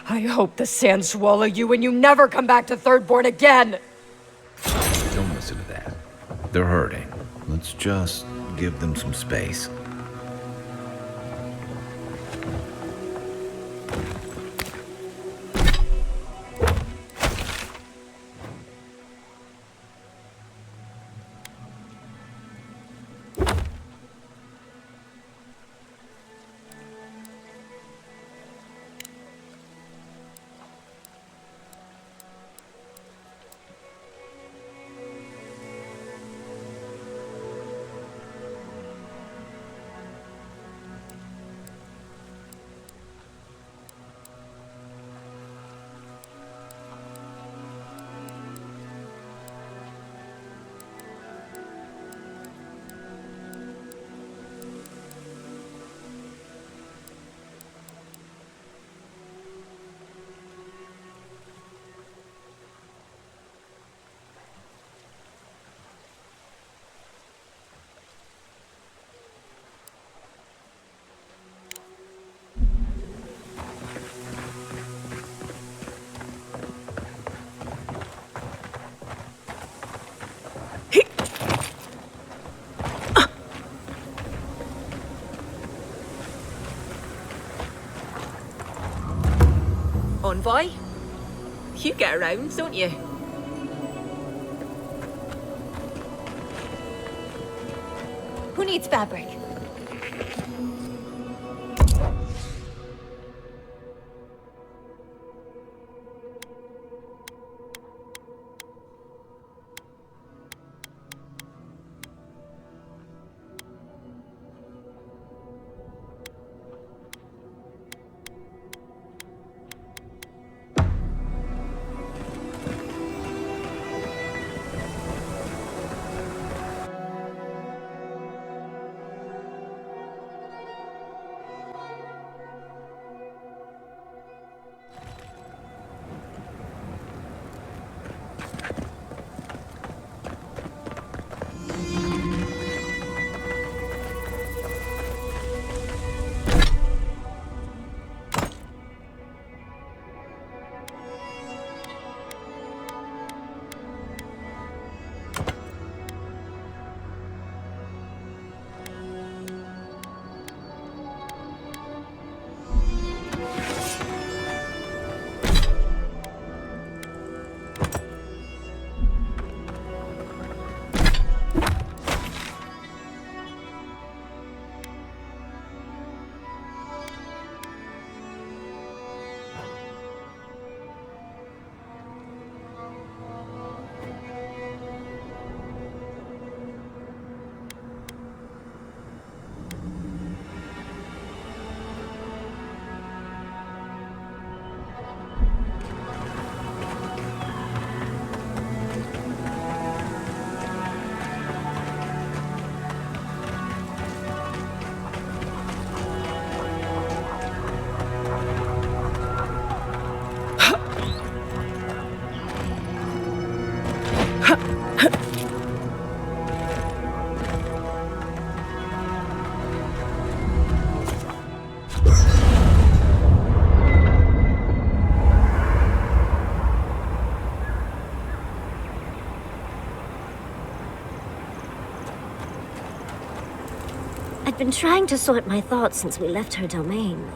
I hope the sand swallow you and you never come back to Thirdborn again! Don't listen to that. They're hurting. Let's just give them some space. Envoy? You get around, don't you? Who needs fabric? I've been trying to sort my thoughts since we left her domain.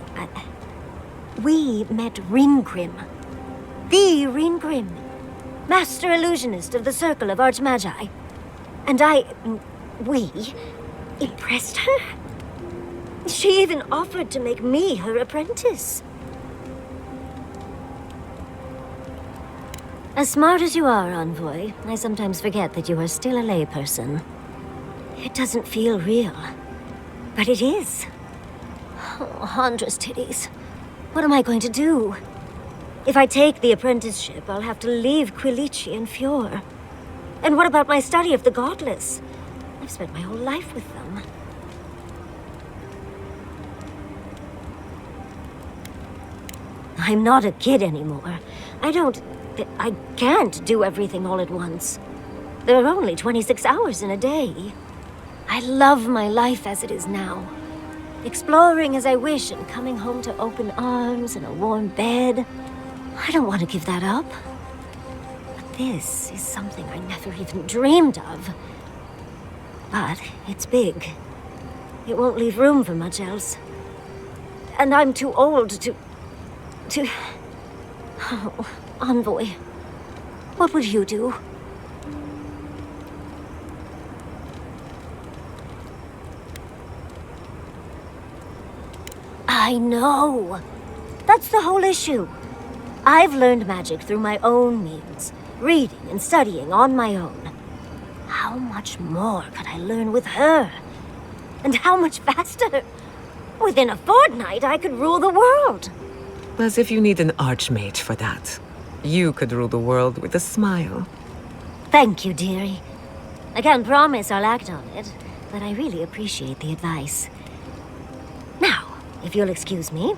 We met Ringrim. The Ringrim. Master illusionist of the Circle of Archmagi. And we impressed her. She even offered to make me her apprentice. As smart as you are, Envoy, I sometimes forget that you are still a layperson. It doesn't feel real, but it is. Oh, Handra's titties. What am I going to do? If I take the apprenticeship, I'll have to leave Quilici and Fjord. And what about my study of the Godless? I've spent my whole life with them. I'm not a kid anymore. I can't do everything all at once. There are only 26 hours in a day. I love my life as it is now. Exploring as I wish and coming home to open arms and a warm bed. I don't want to give that up. But this is something I never even dreamed of. But it's big. It won't leave room for much else. And I'm too old to... Oh, Envoy, what would you do? I know. That's the whole issue. I've learned magic through my own means, reading and studying on my own. How much more could I learn with her? And how much faster? Within a fortnight, I could rule the world. As if you need an archmage for that. You could rule the world with a smile. Thank you, dearie. I can't promise I'll act on it, but I really appreciate the advice. Now, if you'll excuse me,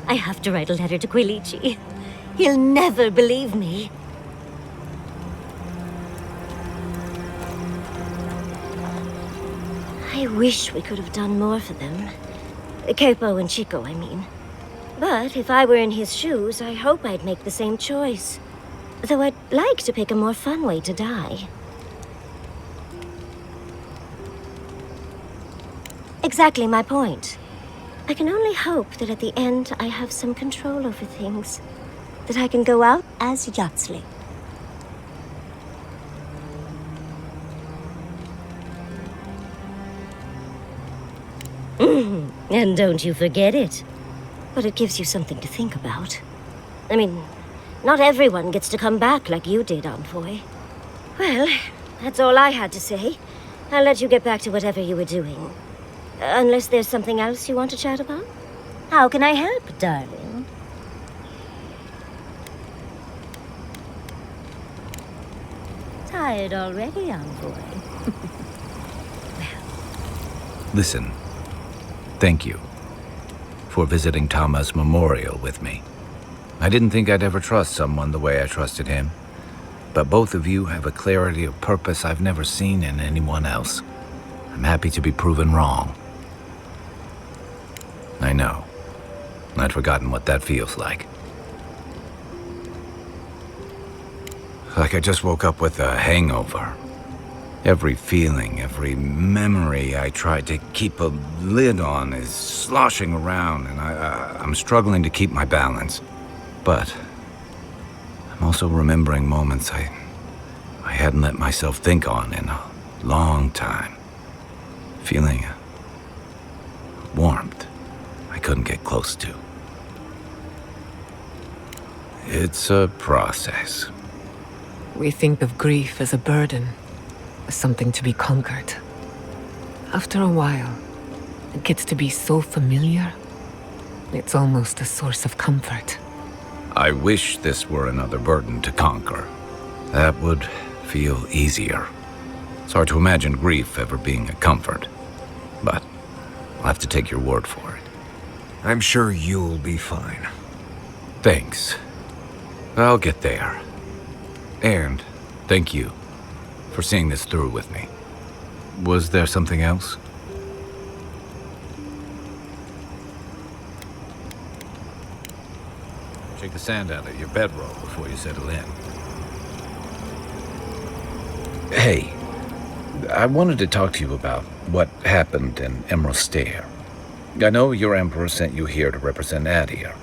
I have to write a letter to Quilici. He'll never believe me. I wish we could have done more for them. Capo and Chico, I mean. But if I were in his shoes, I hope I'd make the same choice. Though I'd like to pick a more fun way to die. Exactly my point. I can only hope that at the end I have some control over things. That I can go out as Yatsley. And don't you forget it. But it gives you something to think about. I mean, not everyone gets to come back like you did, Envoy. Well, that's all I had to say. I'll let you get back to whatever you were doing. Unless there's something else you want to chat about? How can I help, darling? Tired already, Envoy? Listen, thank you for visiting Tama's memorial with me. I didn't think I'd ever trust someone the way I trusted him, but both of you have a clarity of purpose I've never seen in anyone else. I'm happy to be proven wrong. I know. I'd forgotten what that feels like. Like I just woke up with a hangover. Every feeling, every memory I tried to keep a lid on is sloshing around, and I'm struggling to keep my balance. But I'm also remembering moments I hadn't let myself think on in a long time. Feeling warmth I couldn't get close to. It's a process. We think of grief as a burden, as something to be conquered. After a while, it gets to be so familiar, it's almost a source of comfort. I wish this were another burden to conquer. That would feel easier. It's hard to imagine grief ever being a comfort, but I'll have to take your word for it. I'm sure you'll be fine. Thanks. I'll get there. And thank you for seeing this through with me. Was there something else? Shake the sand out of your bedroll before you settle in. Hey, I wanted to talk to you about what happened in Emerald Stair. I know your Emperor sent you here to represent Adir,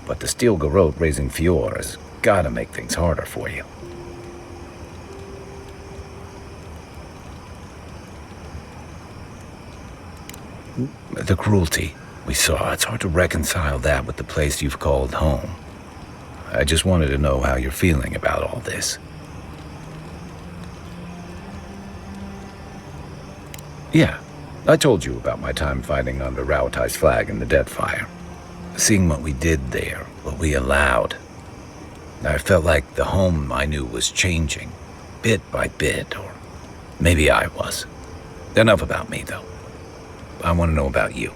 but the Steel Garrote raising Fior has gotta make things harder for you. The cruelty we saw, it's hard to reconcile that with the place you've called home. I just wanted to know how you're feeling about all this. Yeah, I told you about my time fighting under Raotai's flag in the Deadfire. Seeing what we did there, what we allowed. I felt like the home I knew was changing, bit by bit, or maybe I was. Enough about me, though. I want to know about you.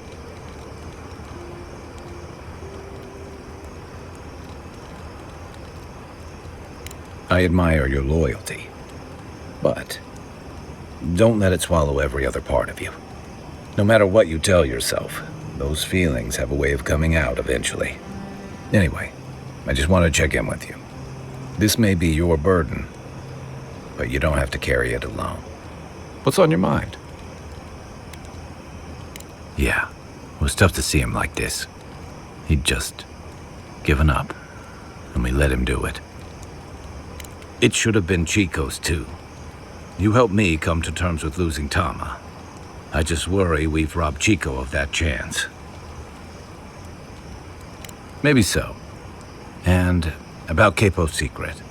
I admire your loyalty, but don't let it swallow every other part of you. No matter what you tell yourself, those feelings have a way of coming out eventually. Anyway, I just want to check in with you. This may be your burden, but you don't have to carry it alone. What's on your mind? Yeah, it was tough to see him like this. He'd just given up, and we let him do it. It should have been Chico's too. You helped me come to terms with losing Tama. I just worry we've robbed Chico of that chance. Maybe so. And about Capo's secret.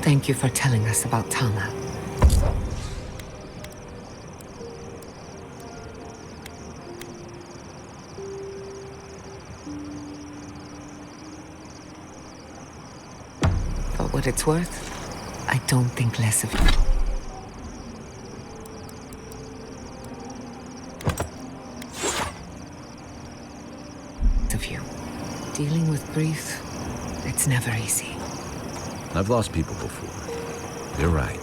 Thank you for telling us about Tama. For what it's worth, I don't think less of you. Dealing with grief, it's never easy. I've lost people before. You're right.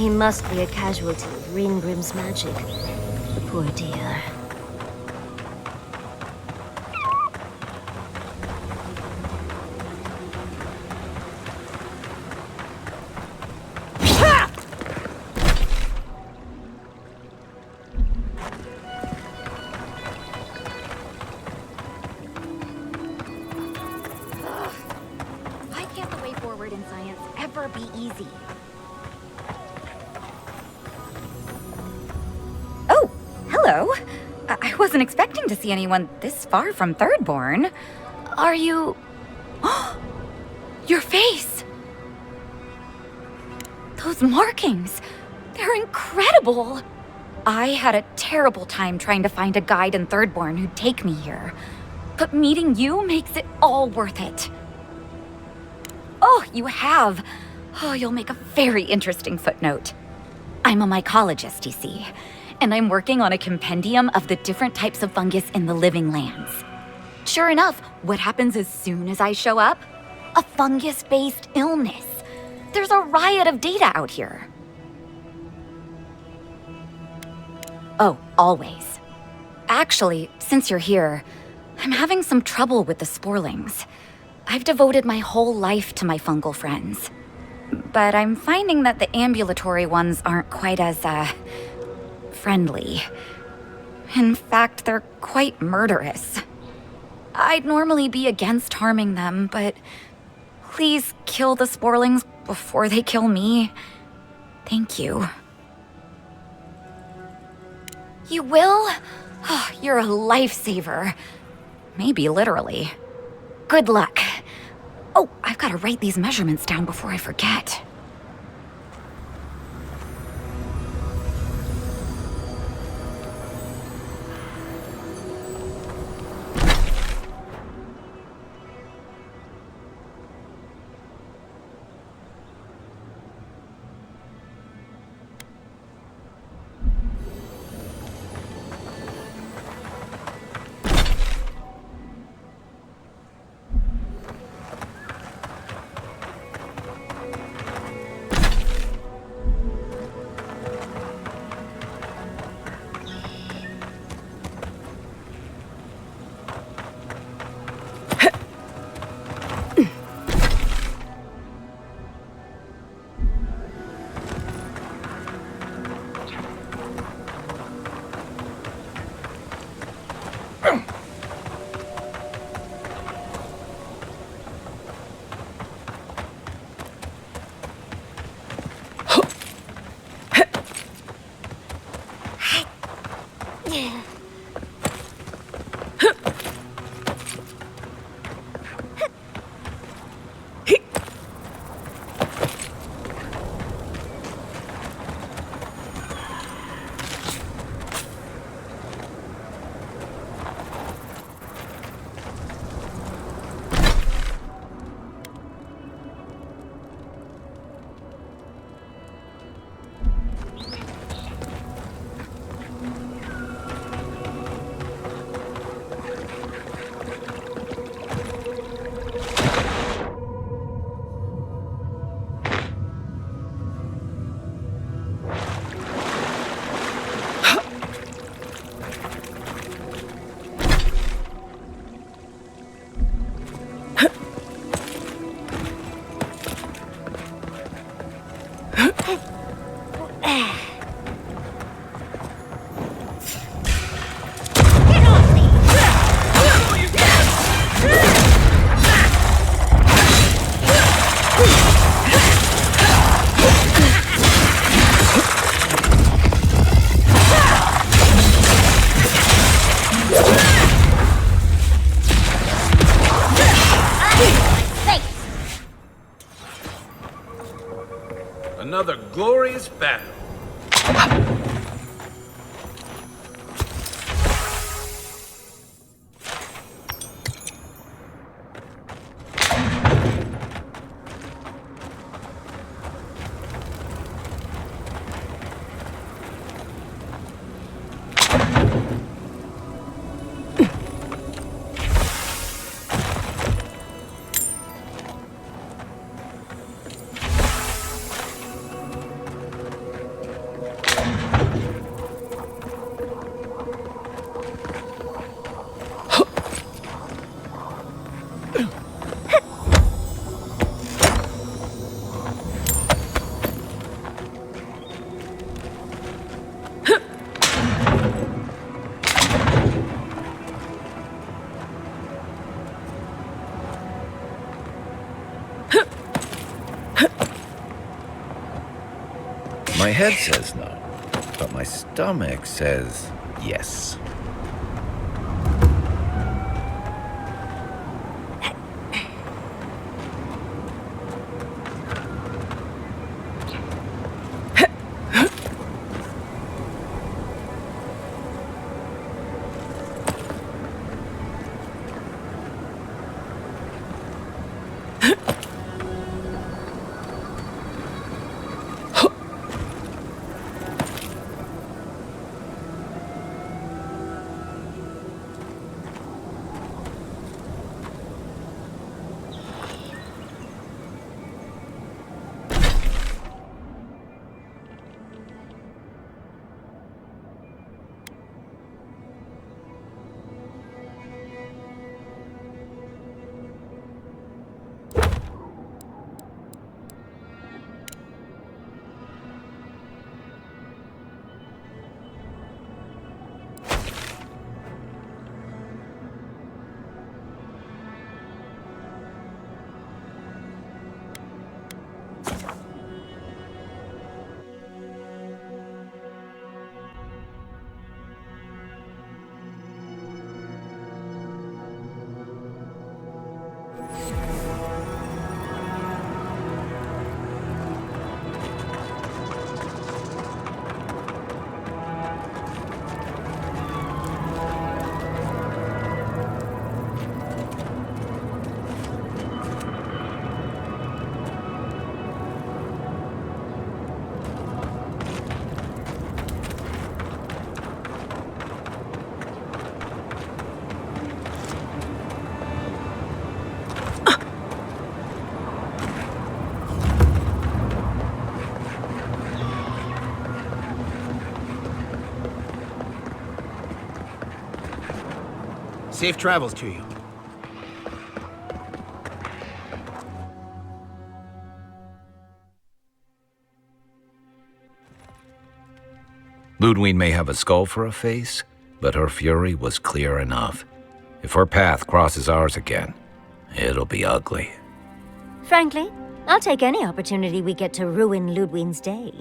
He must be a casualty of Reengrim's magic. The poor dear. Why can't the way forward in science ever be easy? Oh, hello. I wasn't expecting to see anyone this far from Thirdborn. Are you... Your face! Those markings! They're incredible! I had a terrible time trying to find a guide in Thirdborn who'd take me here. But meeting you makes it all worth it. Oh, you have. Oh, you'll make a very interesting footnote. I'm a mycologist, you see, and I'm working on a compendium of the different types of fungus in the living lands. Sure enough, what happens as soon as I show up? A fungus-based illness. There's a riot of data out here. Oh, always. Actually, since you're here, I'm having some trouble with the sporlings. I've devoted my whole life to my fungal friends. But I'm finding that the ambulatory ones aren't quite as, friendly. In fact, they're quite murderous. I'd normally be against harming them, but please kill the sporlings before they kill me. Thank you. You will? Oh, you're a lifesaver. Maybe literally. Good luck. Oh, I've got to write these measurements down before I forget. Another glorious battle. My head says no, but my stomach says yes. Safe travels to you. Ludwig may have a skull for a face, but her fury was clear enough. If her path crosses ours again, it'll be ugly. Frankly, I'll take any opportunity we get to ruin Ludwig's day.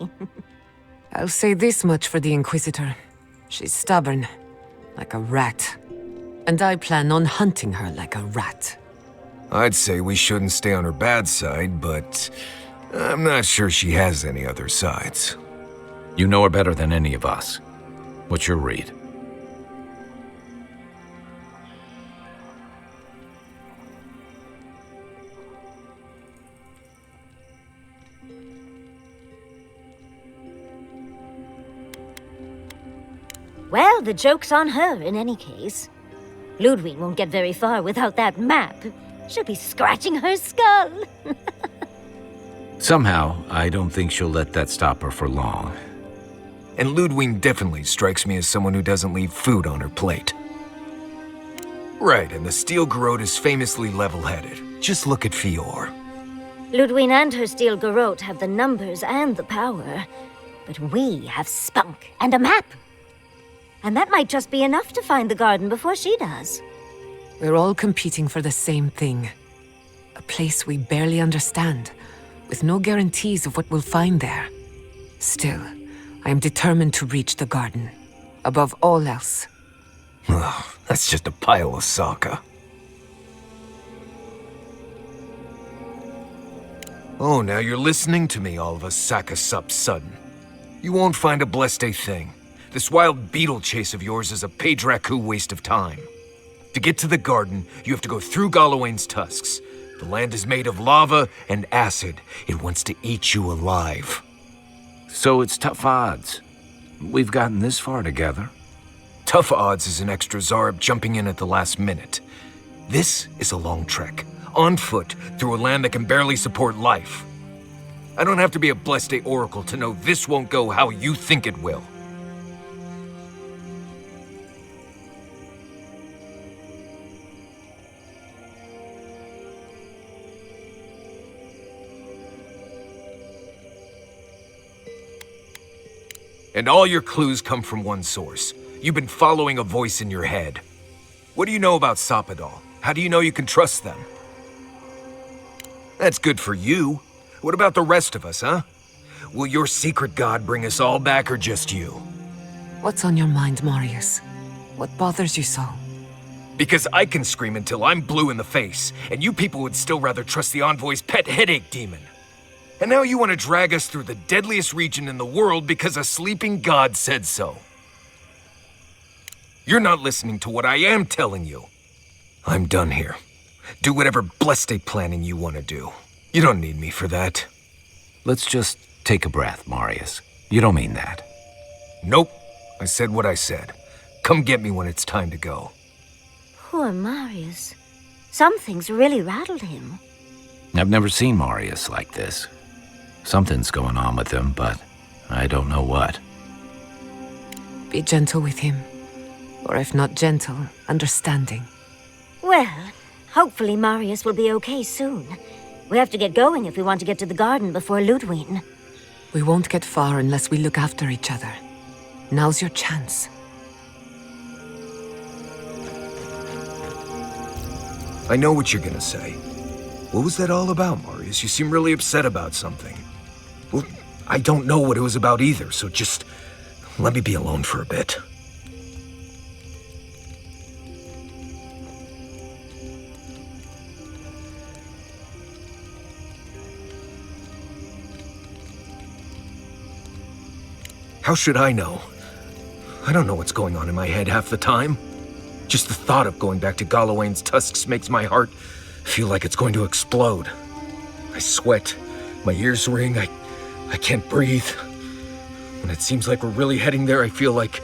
I'll say this much for the Inquisitor. She's stubborn, like a rat. And I plan on hunting her like a rat. I'd say we shouldn't stay on her bad side, but I'm not sure she has any other sides. You know her better than any of us. What's your read? Well, the joke's on her in any case. Ludwig won't get very far without that map. She'll be scratching her skull. Somehow, I don't think she'll let that stop her for long. And Ludwig definitely strikes me as someone who doesn't leave food on her plate. Right, and the Steel Garrote is famously level-headed. Just look at Fior. Ludwig and her Steel Garrote have the numbers and the power. But we have spunk and a map. And that might just be enough to find the garden before she does. We're all competing for the same thing. A place we barely understand, with no guarantees of what we'll find there. Still, I am determined to reach the garden, above all else. Ugh, that's just a pile of Sokka. Oh, now you're listening to me, all of a sack of sup sudden. You won't find a blessed thing. This wild beetle chase of yours is a Padraku waste of time. To get to the garden, you have to go through Galawain's tusks. The land is made of lava and acid. It wants to eat you alive. So it's tough odds. We've gotten this far together. Tough odds is an extra Zarb jumping in at the last minute. This is a long trek, on foot, through a land that can barely support life. I don't have to be a Blessed Oracle to know this won't go how you think it will. And all your clues come from one source. You've been following a voice in your head. What do you know about Soppadal? How do you know you can trust them? That's good for you. What about the rest of us, huh? Will your secret god bring us all back or just you? What's on your mind, Marius? What bothers you so? Because I can scream until I'm blue in the face, and you people would still rather trust the Envoy's pet headache demon. And now you want to drag us through the deadliest region in the world because a sleeping god said so. You're not listening to what I am telling you. I'm done here. Do whatever blessed planning you want to do. You don't need me for that. Let's just take a breath, Marius. You don't mean that. Nope. I said what I said. Come get me when it's time to go. Poor Marius. Something's really rattled him. I've never seen Marius like this. Something's going on with him, but I don't know what. Be gentle with him. Or if not gentle, understanding. Well, hopefully Marius will be okay soon. We have to get going if we want to get to the garden before Ludwig. We won't get far unless we look after each other. Now's your chance. I know what you're gonna say. What was that all about, Marius? You seem really upset about something. Well, I don't know what it was about either, so just let me be alone for a bit. How should I know? I don't know what's going on in my head half the time. Just the thought of going back to Galawain's tusks makes my heart feel like it's going to explode. I sweat, my ears ring, I can't breathe. When it seems like we're really heading there, I feel like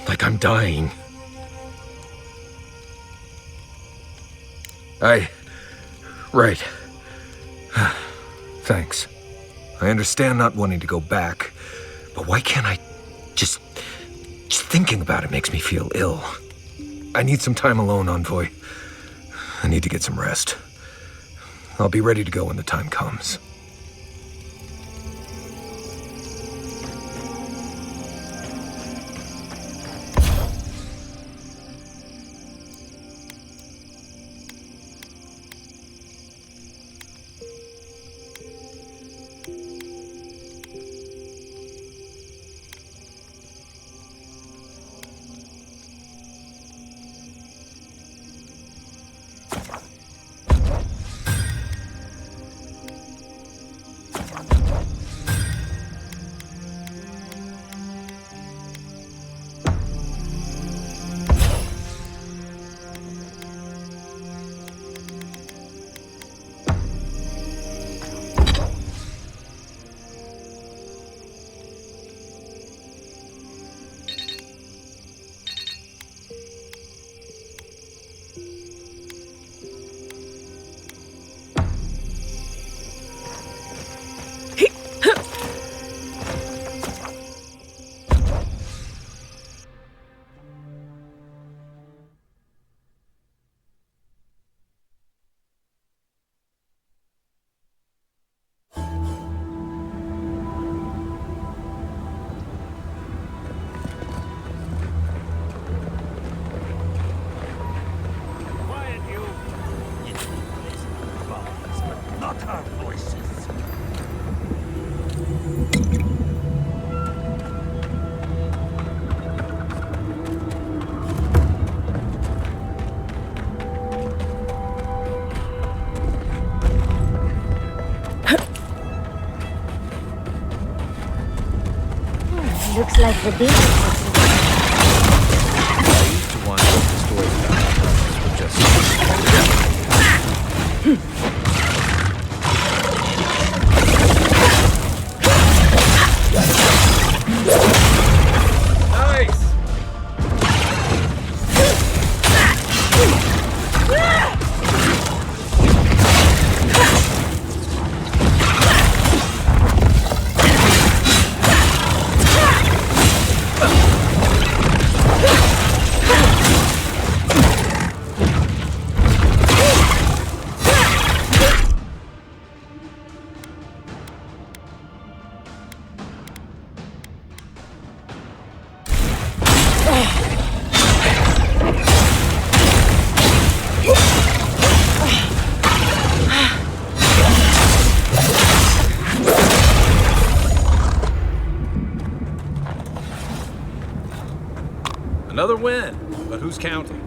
I'm dying. Right. Thanks. I understand not wanting to go back, but why can't I just thinking about it makes me feel ill. I need some time alone, Envoy. I need to get some rest. I'll be ready to go when the time comes. Looks like the beach. I used to want to tell stories about but Nice! Who's counting?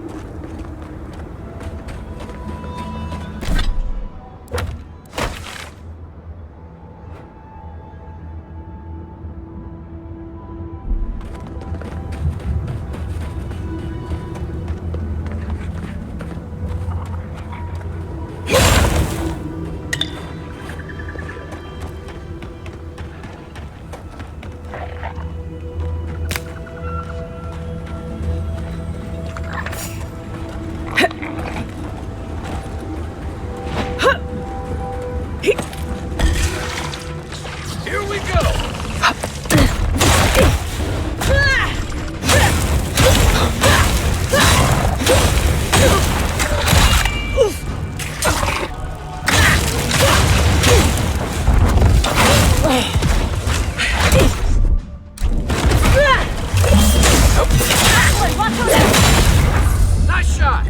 Nice shot!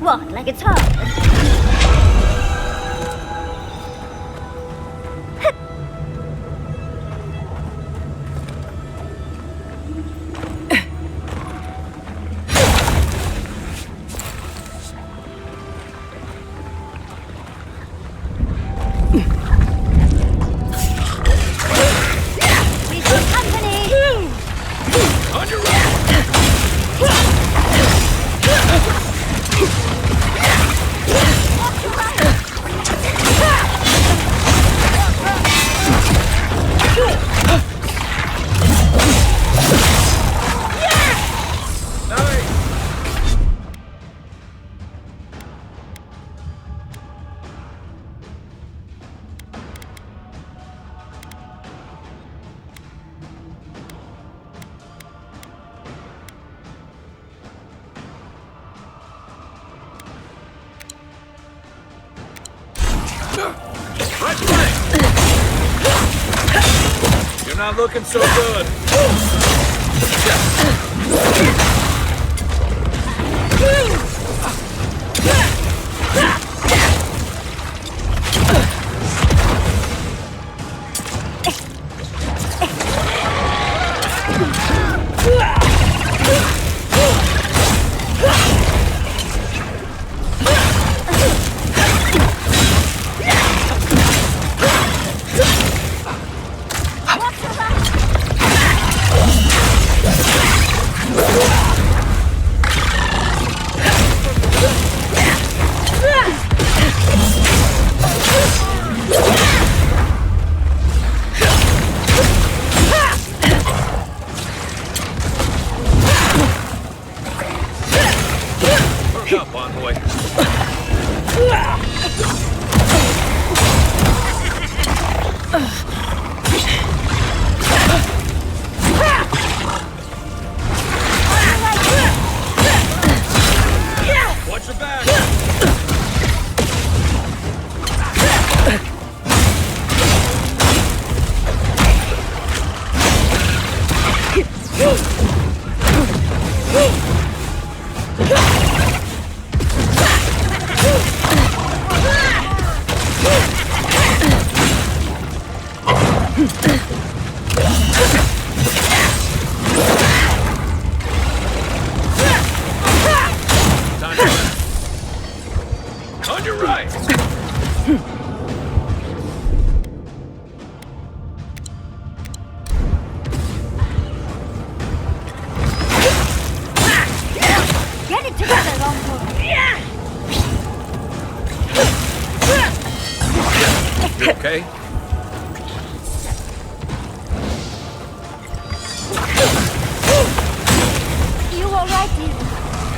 What, like it's hard? We keep company! On your right! Right flank! You're not looking so good. Work up, envoy. Watch your back.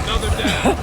Another down.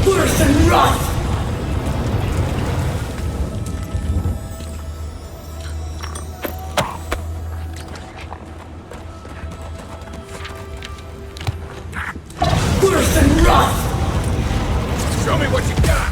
Worse than rot! Worse than rot! Show me what you got!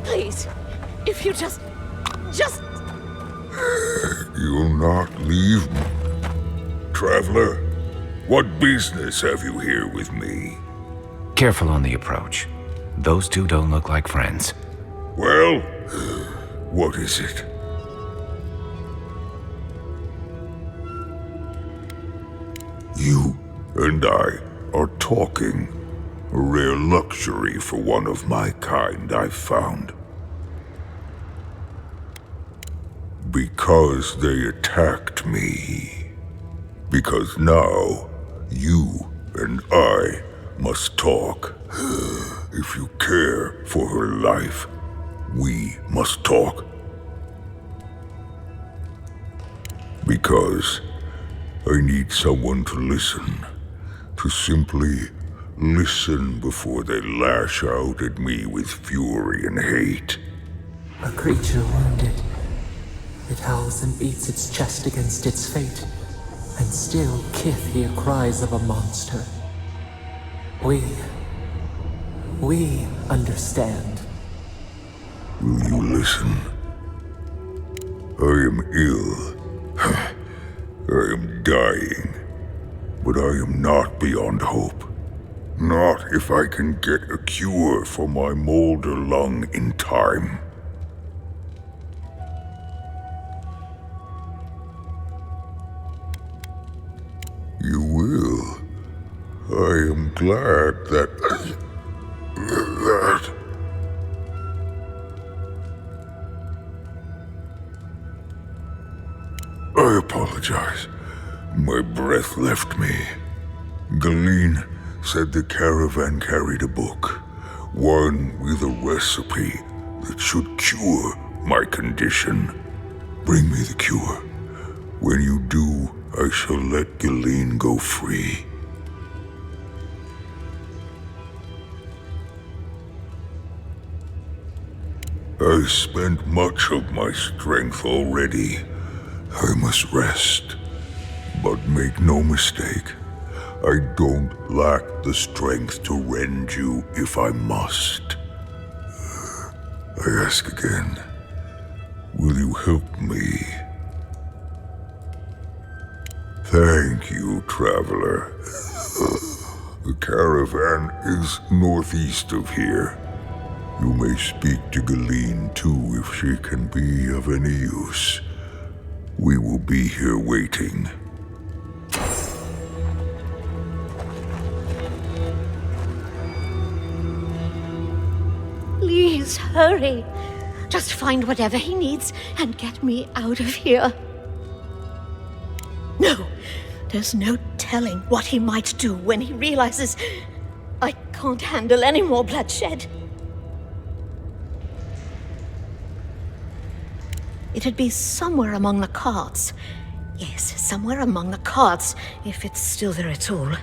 Please, if you just... You'll not leave me. Traveler, what business have you here with me? Careful on the approach. Those two don't look like friends. Well, what is it? You and I are talking. A rare luxury for one of my kind, I've found. Because they attacked me. Because now, you and I must talk. If you care for her life, we must talk. Because I need someone to listen. To simply listen before they lash out at me with fury and hate. A creature wounded. It howls and beats its chest against its fate, and still Kith hear cries of a monster. We understand. Will you listen? I am ill. I am dying. But I am not beyond hope. Not if I can get a cure for my molder lung in time. You will. I am glad that... I apologize. My breath left me. Galeen said the caravan carried a book. One with a recipe that should cure my condition. Bring me the cure. When you do, I shall let Galeen go free. I spent much of my strength already. I must rest. But make no mistake, I don't lack the strength to rend you if I must. I ask again, will you help me? Thank you, traveler. The caravan is northeast of here. You may speak to Galeen too if she can be of any use. We will be here waiting. Please hurry. Just find whatever he needs and get me out of here. No, there's no telling what he might do when he realizes I can't handle any more bloodshed. It'd be somewhere among the carts. Yes, somewhere among the carts, if it's still there at all.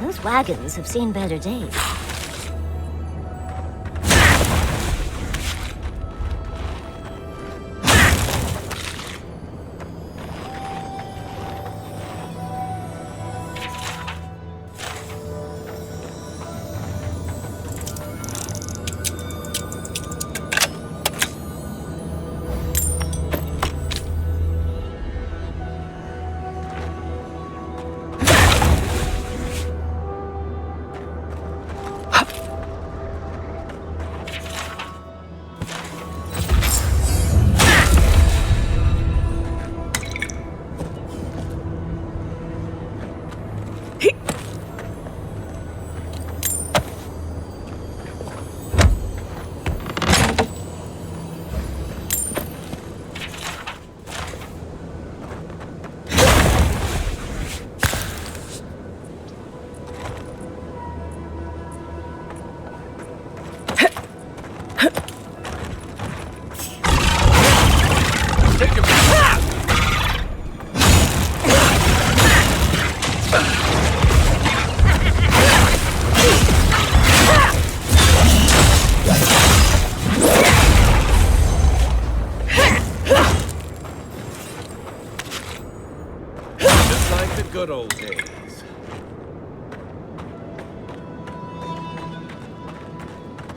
Those wagons have seen better days. Just like the good old days.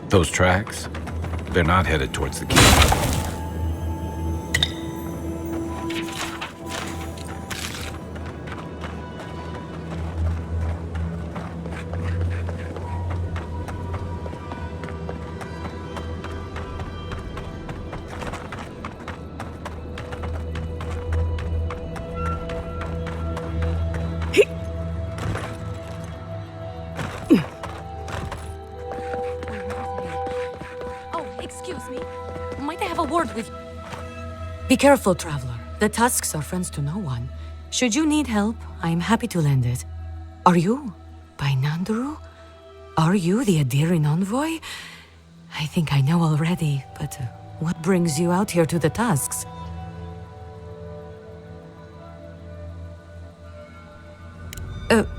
Those tracks, they're not headed towards the keep. Excuse me. Might I have a word with you? Be careful, traveler. The Tusks are friends to no one. Should you need help, I'm happy to lend it. Are you by Nandru? Are you the Adiran envoy? I think I know already, but what brings you out here to the Tusks?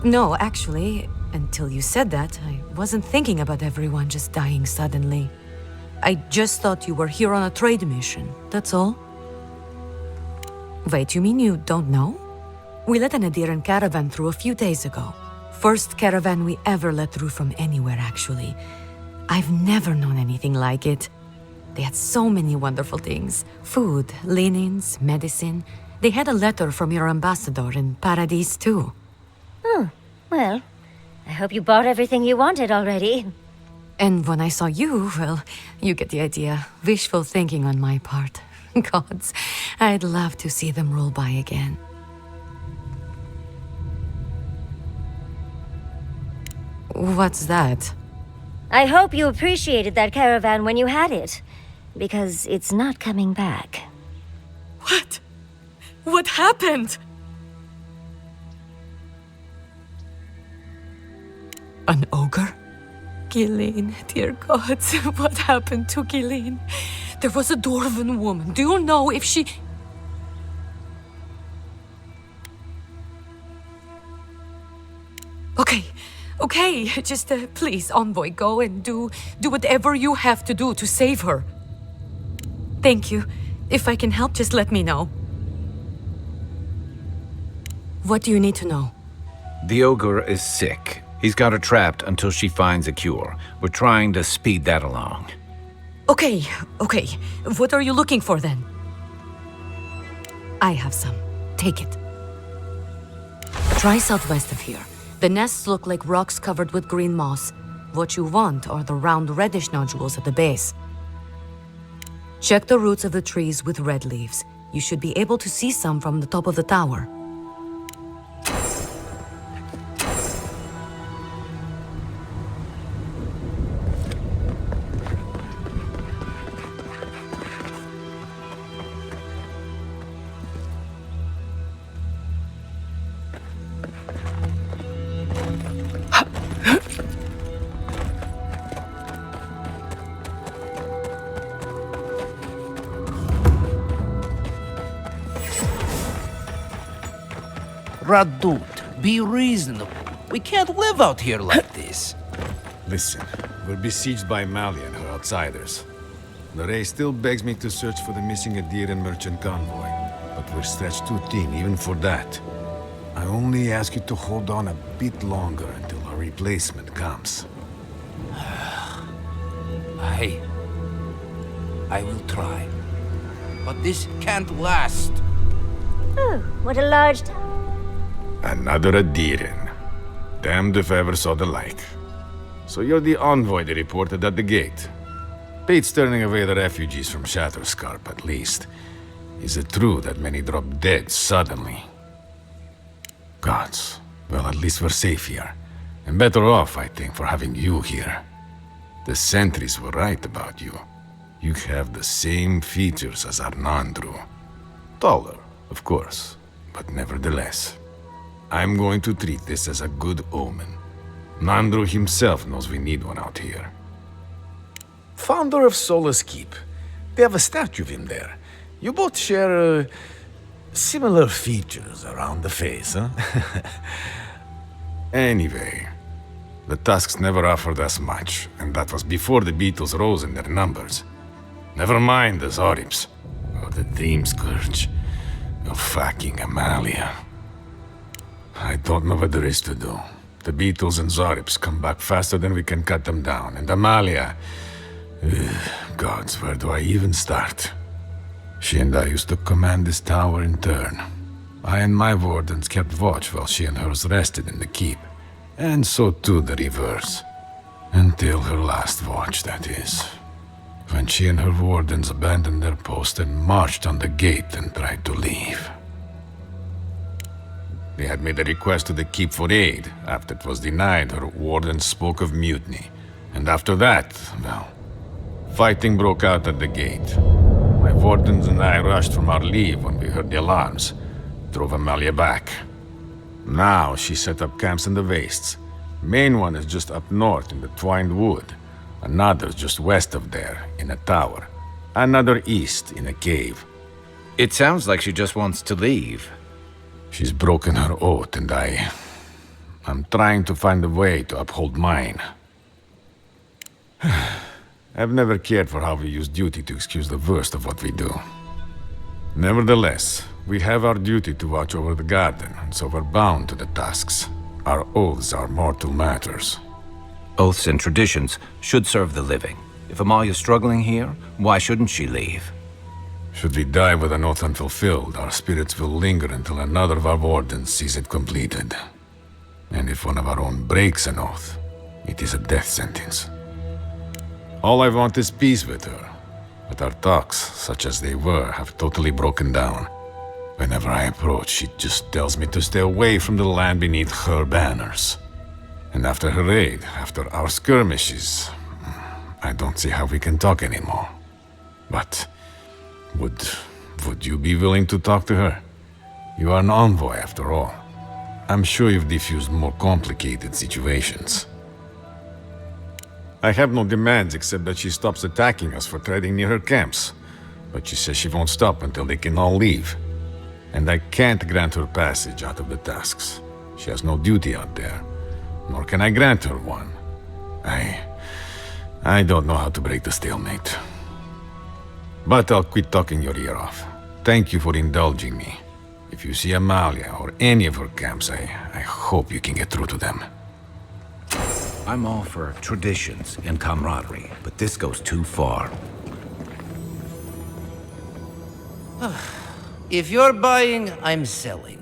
No, actually, until you said that, I wasn't thinking about everyone just dying suddenly. I just thought you were here on a trade mission, that's all. Wait, you mean you don't know? We let an Adiran caravan through a few days ago. First caravan we ever let through from anywhere, actually. I've never known anything like it. They had so many wonderful things. Food, linens, medicine. They had a letter from your ambassador in Paradise, too. Oh, well, I hope you bought everything you wanted already. And when I saw you, well, you get the idea. Wishful thinking on my part. Gods, I'd love to see them roll by again. What's that? I hope you appreciated that caravan when you had it, because it's not coming back. What? What happened? An ogre? Ghislaine, dear gods, what happened to Ghislaine? There was a dwarven woman. Do you know if she... Okay, just please, envoy, go and do whatever you have to do to save her. Thank you. If I can help, just let me know. What do you need to know? The ogre is sick. He's got her trapped until she finds a cure. We're trying to speed that along. Okay. What are you looking for then? I have some. Take it. Try southwest of here. The nests look like rocks covered with green moss. What you want are the round reddish nodules at the base. Check the roots of the trees with red leaves. You should be able to see some from the top of the tower. Radut, be reasonable. We can't live out here like this. Listen, we're besieged by Mali and her outsiders. Lorraine still begs me to search for the missing Adiran merchant convoy, but we're stretched too thin even for that. I only ask you to hold on a bit longer until our replacement comes. I will try. But this can't last. Oh, what a large town. Another Adiran. Damned if I ever saw the like. So you're the envoy they reported at the gate. Beats turning away the refugees from Shatterscarp, at least. Is it true that many drop dead suddenly? Gods. Well, at least we're safe here. And better off, I think, for having you here. The sentries were right about you. You have the same features as Arnandru. Taller, of course, but nevertheless. I'm going to treat this as a good omen. Nandru himself knows we need one out here. founder of Solace Keep. They have a statue of him there. You both share similar features around the face, huh? Anyway, the Tusks never offered us much, and that was before the Beatles rose in their numbers. Never mind the Zorips, or the Dream Scourge, or fucking Amalia. I don't know what there is to do. The Beatles and Zorips come back faster than we can cut them down, and Amalia... gods, where do I even start? She and I used to command this tower in turn. I and my wardens kept watch while she and hers rested in the keep. And so too the reverse. Until her last watch, that is. When she and her wardens abandoned their post and marched on the gate and tried to leave. They had made a request to the keep for aid. After it was denied, her wardens spoke of mutiny. And after that, well, fighting broke out at the gate. My wardens and I rushed from our leave when we heard the alarms. Drove Amalia back. Now she set up camps in the wastes. Main one is just up north in the Twined Wood. Another's just west of there, in a tower. Another east, in a cave. It sounds like she just wants to leave. She's broken her oath, and I'm trying to find a way to uphold mine. I've never cared for how we use duty to excuse the worst of what we do. Nevertheless, we have our duty to watch over the garden, and so we're bound to the tasks. Our oaths are mortal matters. Oaths and traditions should serve the living. If Amalia's struggling here, why shouldn't she leave? Should we die with an oath unfulfilled, our spirits will linger until another of our wardens sees it completed. And if one of our own breaks an oath, it is a death sentence. All I want is peace with her. But our talks, such as they were, have totally broken down. Whenever I approach, she just tells me to stay away from the land beneath her banners. And after her raid, after our skirmishes, I don't see how we can talk anymore. But would you be willing to talk to her? You are an envoy, after all. I'm sure you've diffused more complicated situations. I have no demands except that she stops attacking us for treading near her camps. But she says she won't stop until they can all leave. And I can't grant her passage out of the tasks. She has no duty out there. Nor can I grant her one. I don't know how to break the stalemate. But I'll quit talking your ear off. Thank you for indulging me. If you see Amalia or any of her camps, I hope you can get through to them. I'm all for traditions and camaraderie, but this goes too far. If you're buying, I'm selling.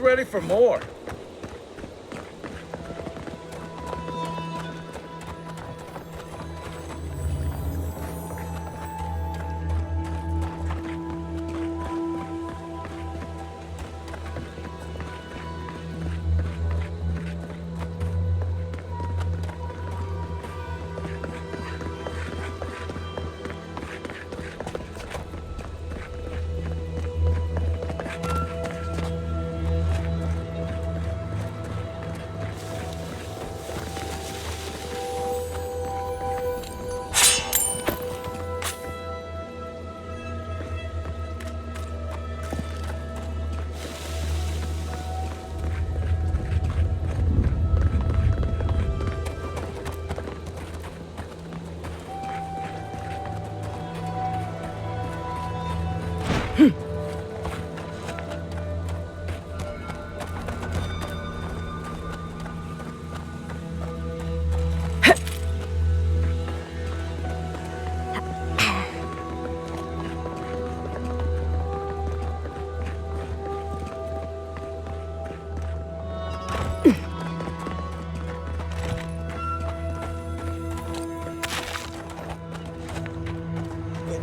ready for more.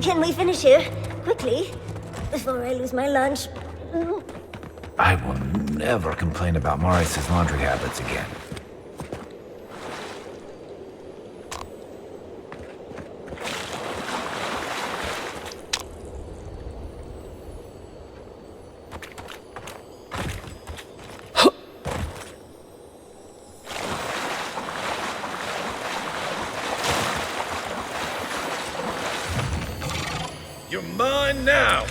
Can we finish here? Quickly. Before I lose my lunch. I will never complain about Marius' laundry habits again. You're mine now!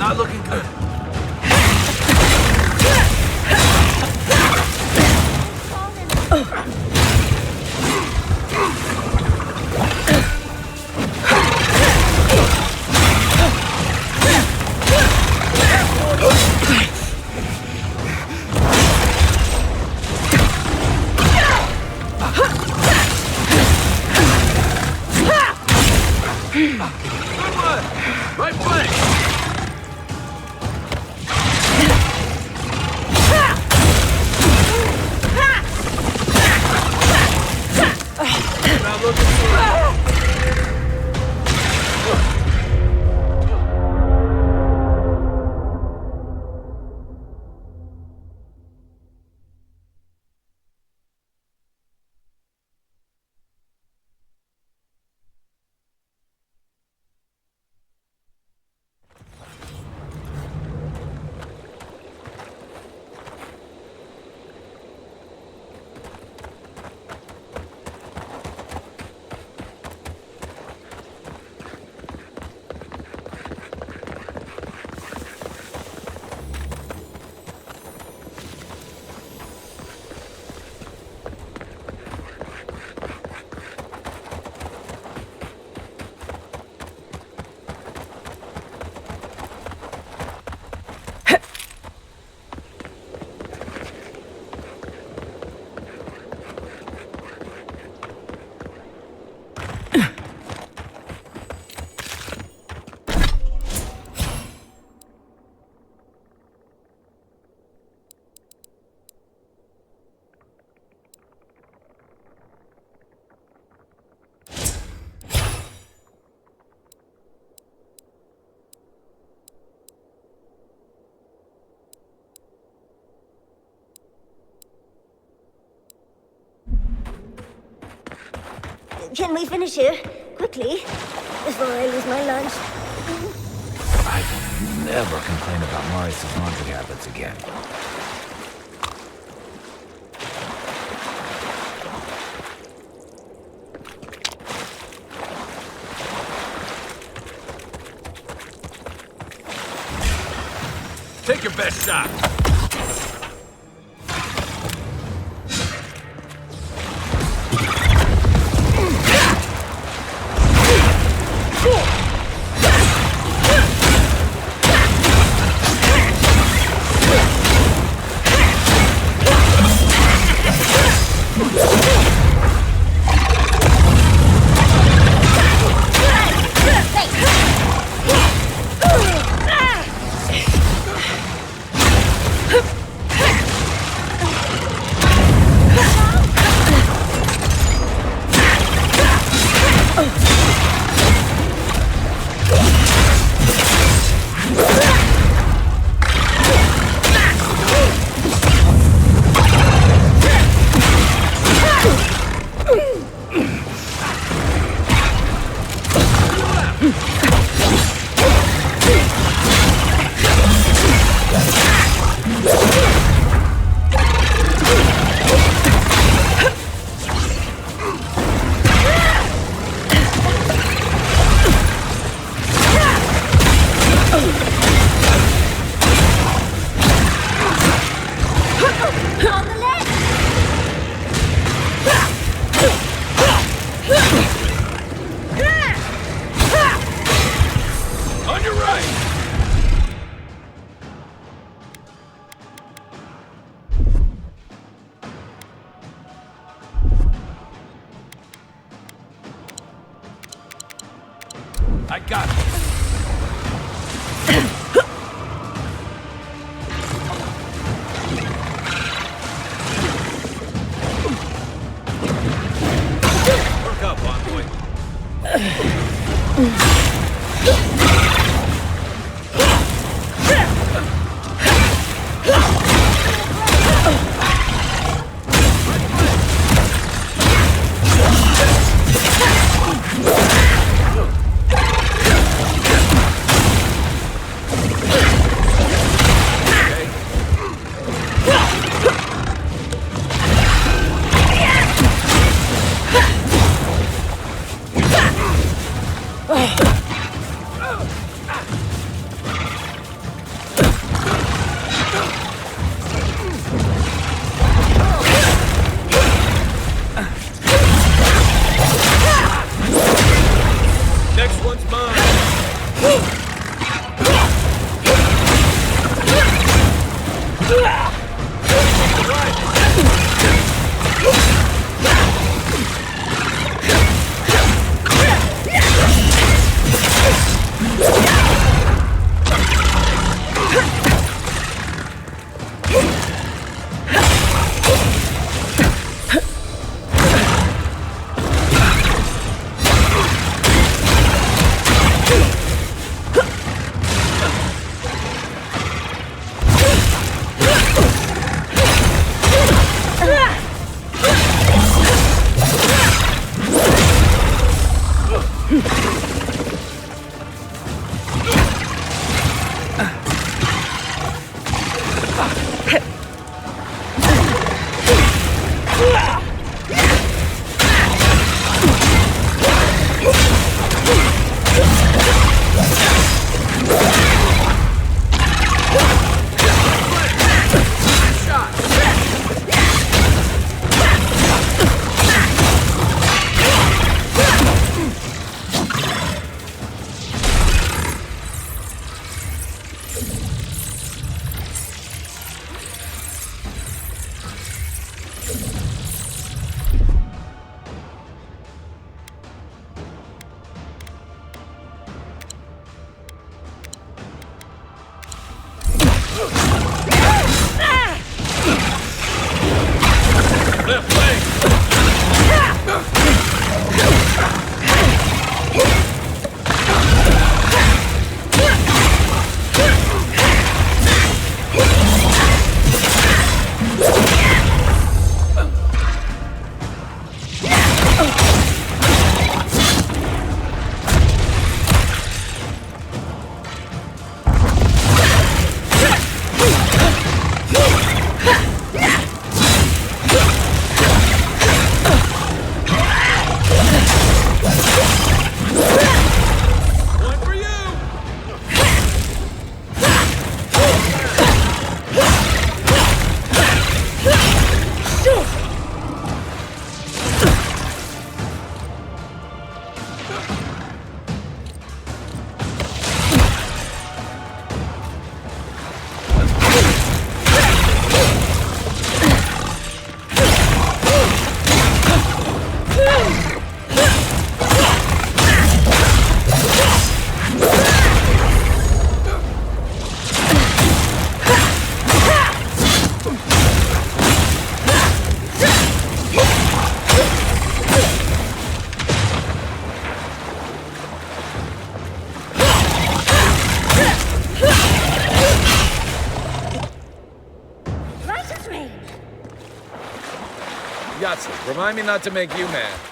Not looking good. Can we finish here? Quickly. Before I lose my lunch. I'd never complain about Marius' laundry habits again. Take your best shot. I got it. Work up, envoy. Next one's mine. Left leg! Remind me not to make you mad.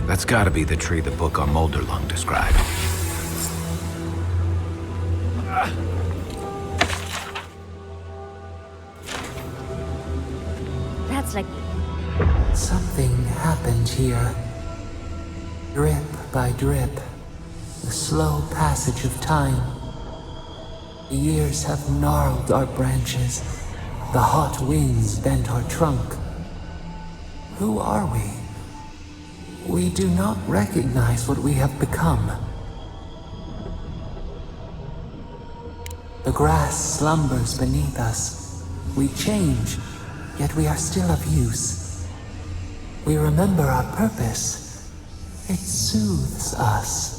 That's gotta be the tree the book on Molderlung described. That's like... Something happened here. Drip by drip. The slow passage of time. The years have gnarled our branches. The hot winds bent our trunk. Who are we? We do not recognize what we have become. The grass slumbers beneath us. We change, yet we are still of use. We remember our purpose. It soothes us.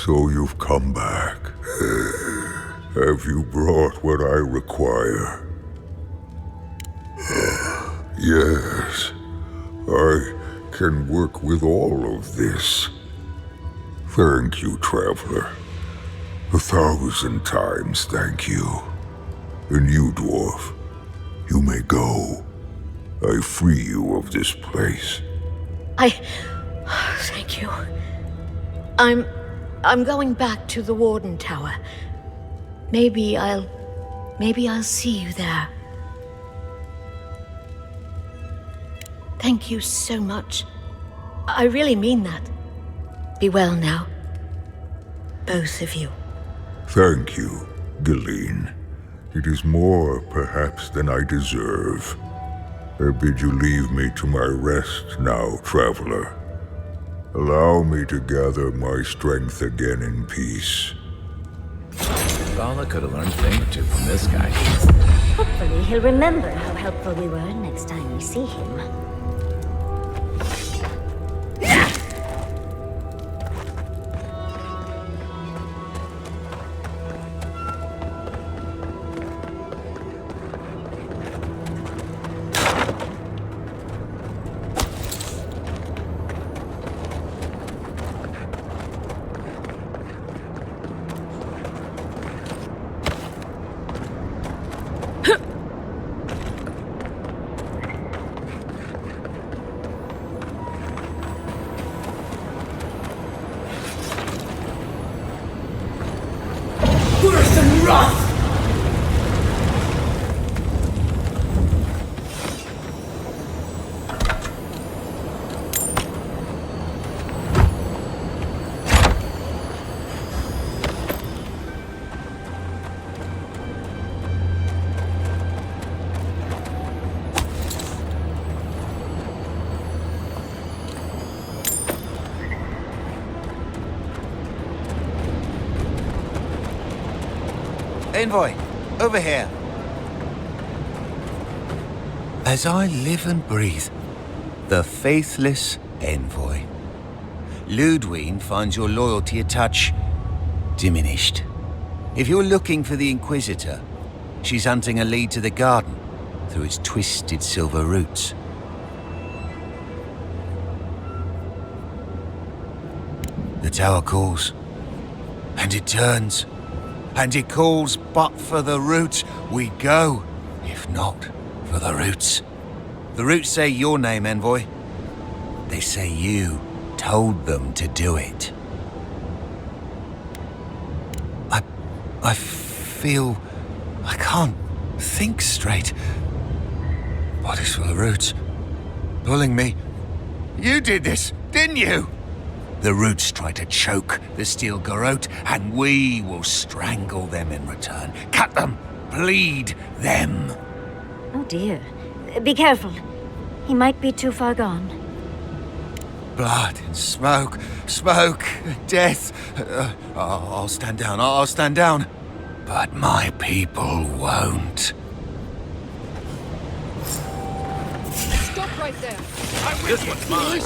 So you've come back. Have you brought what I require? Yes, I can work with all of this. Thank you, traveler. 1,000 times thank you. And you, dwarf, you may go. I free you of this place. Thank you. I'm going back to the Warden Tower. Maybe I'll see you there. Thank you so much. I really mean that. Be well now. Both of you. Thank you, Galeen. It is more, perhaps, than I deserve. I bid you leave me to my rest now, traveler. Allow me to gather my strength again in peace. Vala could have learned a thing or two from this guy. Hopefully he'll remember how helpful we were next time we see him. Envoy, over here. As I live and breathe, the faithless Envoy. Ludwine finds your loyalty a touch diminished. If you're looking for the Inquisitor, she's hunting a lead to the garden through its twisted silver roots. The tower calls, and it turns. And it calls, but for the roots we go, if not for the roots. The roots say your name, Envoy. They say you told them to do it. I feel I can't think straight. Body's full of roots, pulling me. You did this, didn't you? The roots try to choke the steel garrote, and we will strangle them in return. Cut them, bleed them. Oh dear. Be careful. He might be too far gone. blood and smoke, smoke, death. I'll stand down, I'll stand down. But my people won't. Stop right there. This one's mine.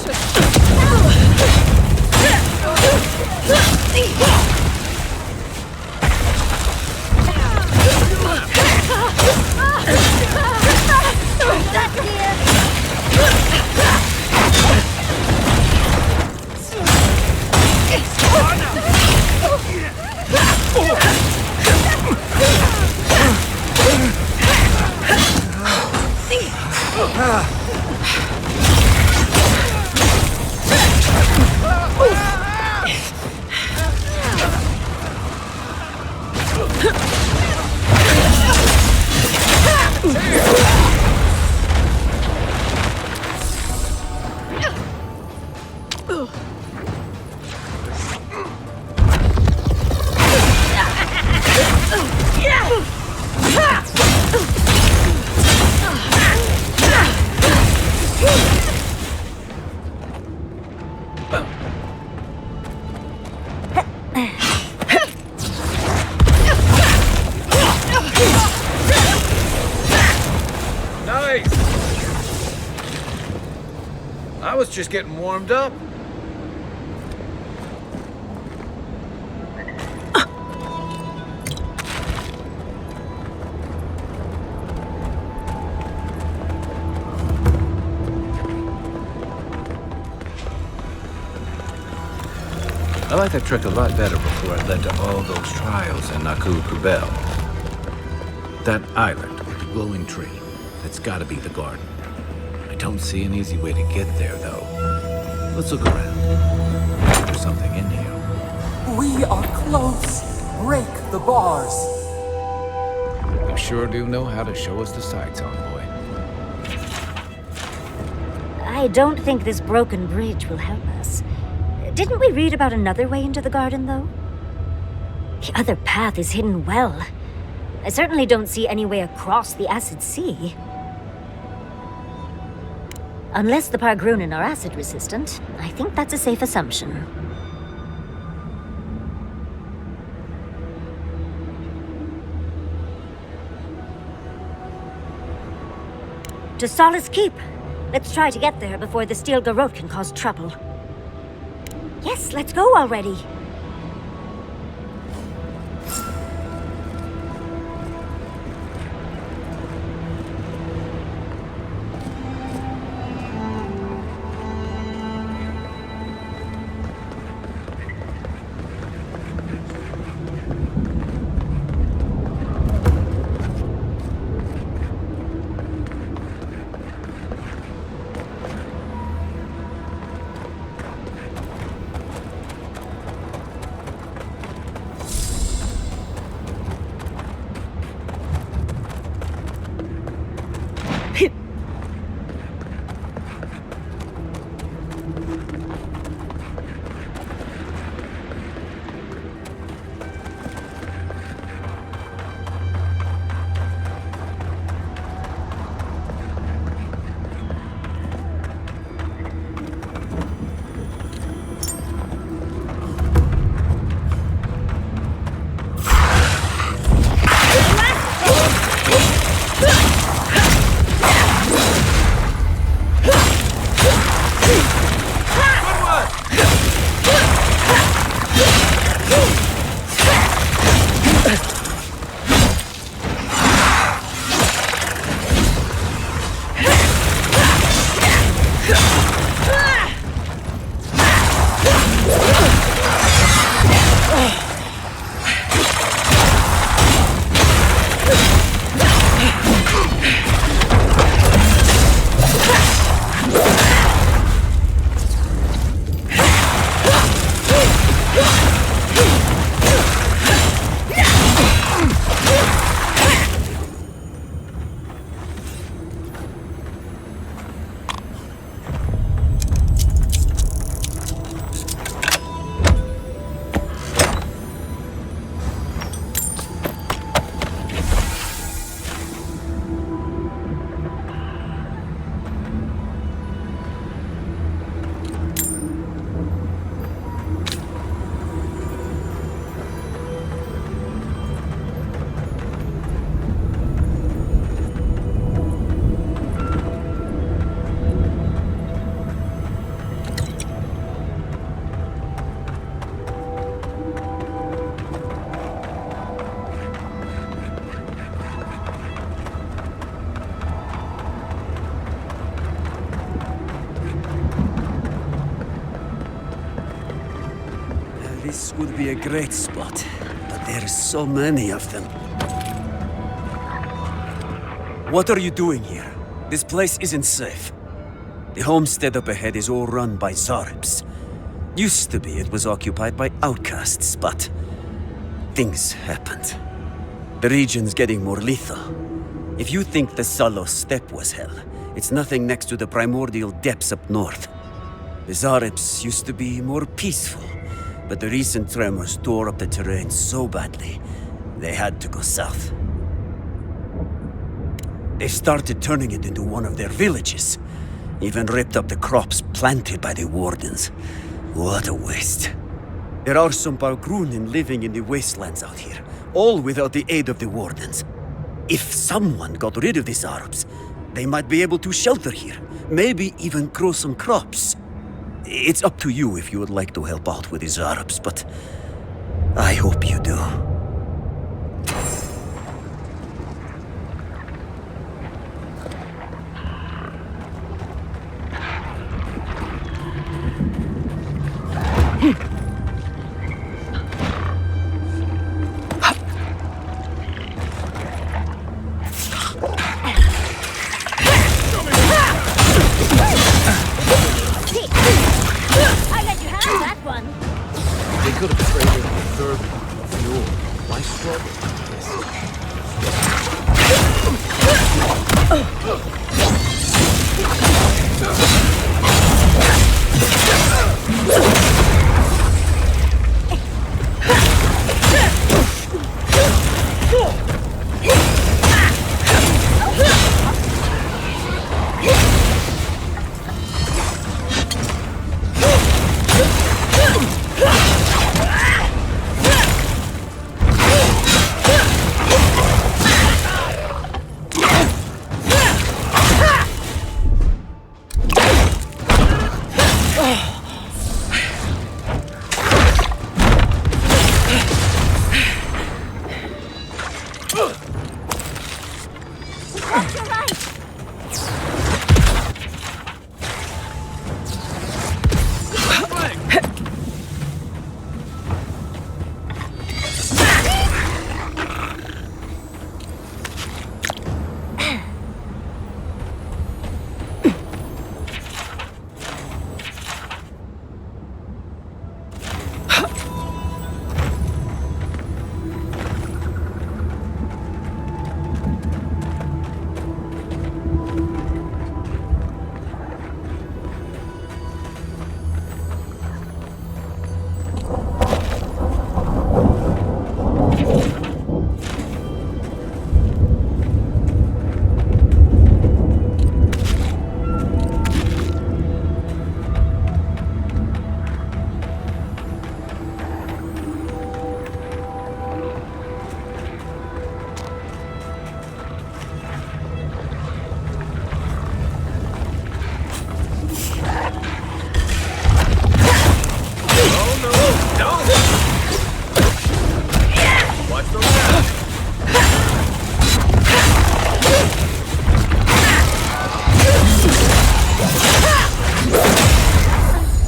Nice! I was just getting warmed up. I liked that trick a lot better before it led to all those trials in Naku Kubel. That island with the glowing tree, that's gotta be the garden. I don't see an easy way to get there, though. Let's look around. Maybe there's something in here. We are close. Break the bars. You sure do know how to show us the sights, envoy. I don't think this broken bridge will help us. Didn't we read about another way into the garden, though? The other path is hidden well. I certainly don't see any way across the acid sea. Unless the Pargrunen are acid resistant, I think that's a safe assumption. To Solace Keep! Let's try to get there before the Steel Garrote can cause trouble. Yes, let's go already! This would be a great spot, but there's so many of them. What are you doing here? This place isn't safe. The homestead up ahead is all run by Zaribs. Used to be it was occupied by outcasts, but things happened. The region's getting more lethal. If you think the Salo Steppe was hell, it's nothing next to the primordial depths up north. The Zaribs used to be more peaceful, but the recent tremors tore up the terrain so badly, they had to go south. They started turning it into one of their villages. Even ripped up the crops planted by the wardens. What a waste. There are some Balgrunin living in the wastelands out here, all without the aid of the wardens. If someone got rid of these Arabs, they might be able to shelter here, maybe even grow some crops. It's up to you if you would like to help out with these Arabs, but I hope you do. I let you have that one. They could have traded the third one for fuel. Why struggle?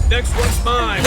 Next one's mine.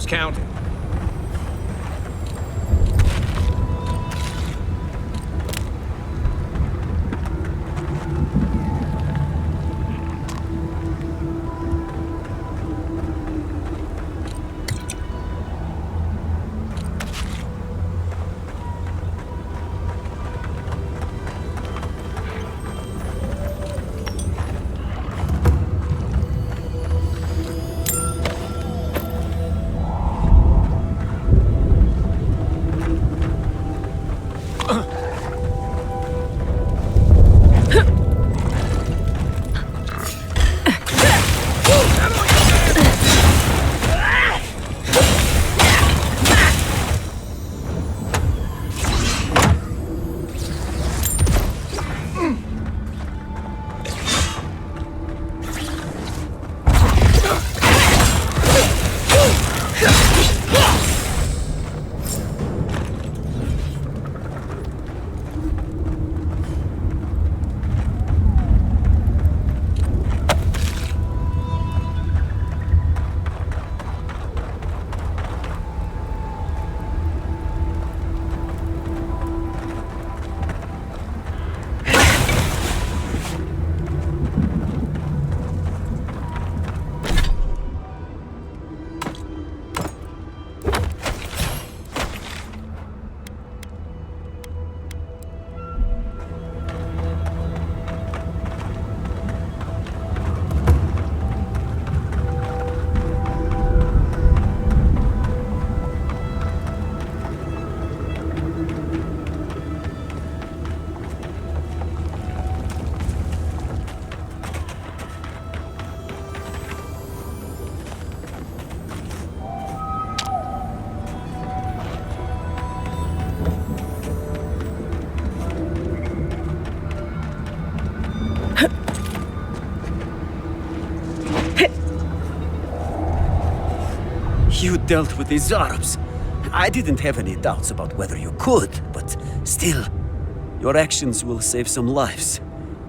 Lost count. You dealt with the Zarabs. I didn't have any doubts about whether you could, but still, your actions will save some lives,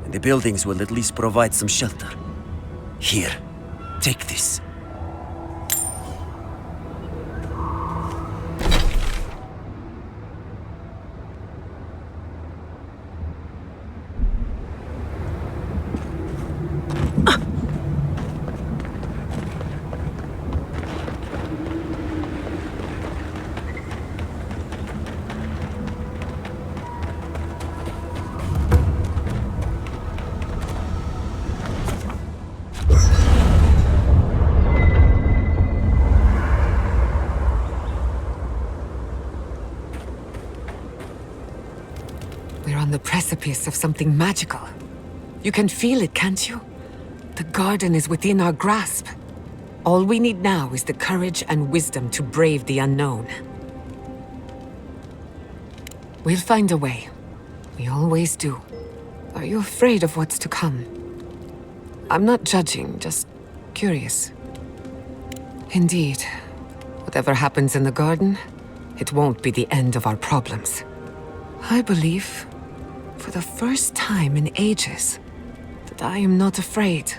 and the buildings will at least provide some shelter. Here, take this. We're on the precipice of something magical. You can feel it, can't you? The garden is within our grasp. All we need now is the courage and wisdom to brave the unknown. We'll find a way. We always do. Are you afraid of what's to come? I'm not judging, just curious. Indeed. Whatever happens in the garden, it won't be the end of our problems. I believe, for the first time in ages, that I am not afraid.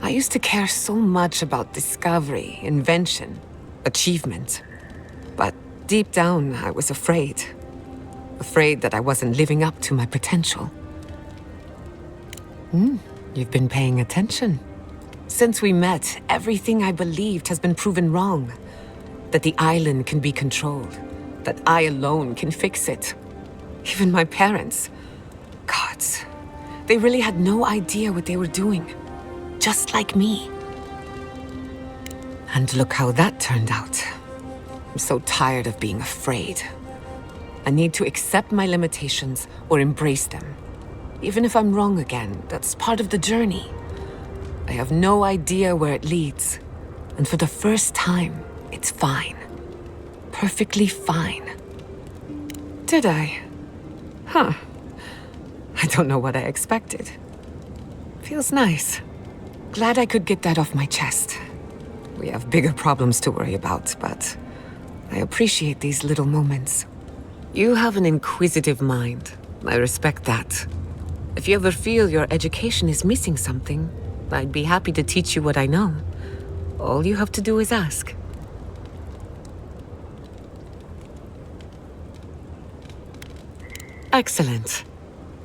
I used to care so much about discovery, invention, achievement. But deep down, I was afraid. Afraid that I wasn't living up to my potential. You've been paying attention. Since we met, everything I believed has been proven wrong. That the island can be controlled. That I alone can fix it. Even my parents. Gods. They really had no idea what they were doing. Just like me. And look how that turned out. I'm so tired of being afraid. I need to accept my limitations or embrace them. Even if I'm wrong again, that's part of the journey. I have no idea where it leads. And for the first time, it's fine. Perfectly fine. Did I? Huh. I don't know what I expected. Feels nice. Glad I could get that off my chest. We have bigger problems to worry about, but I appreciate these little moments. You have an inquisitive mind. I respect that. If you ever feel your education is missing something, I'd be happy to teach you what I know. All you have to do is ask. Excellent.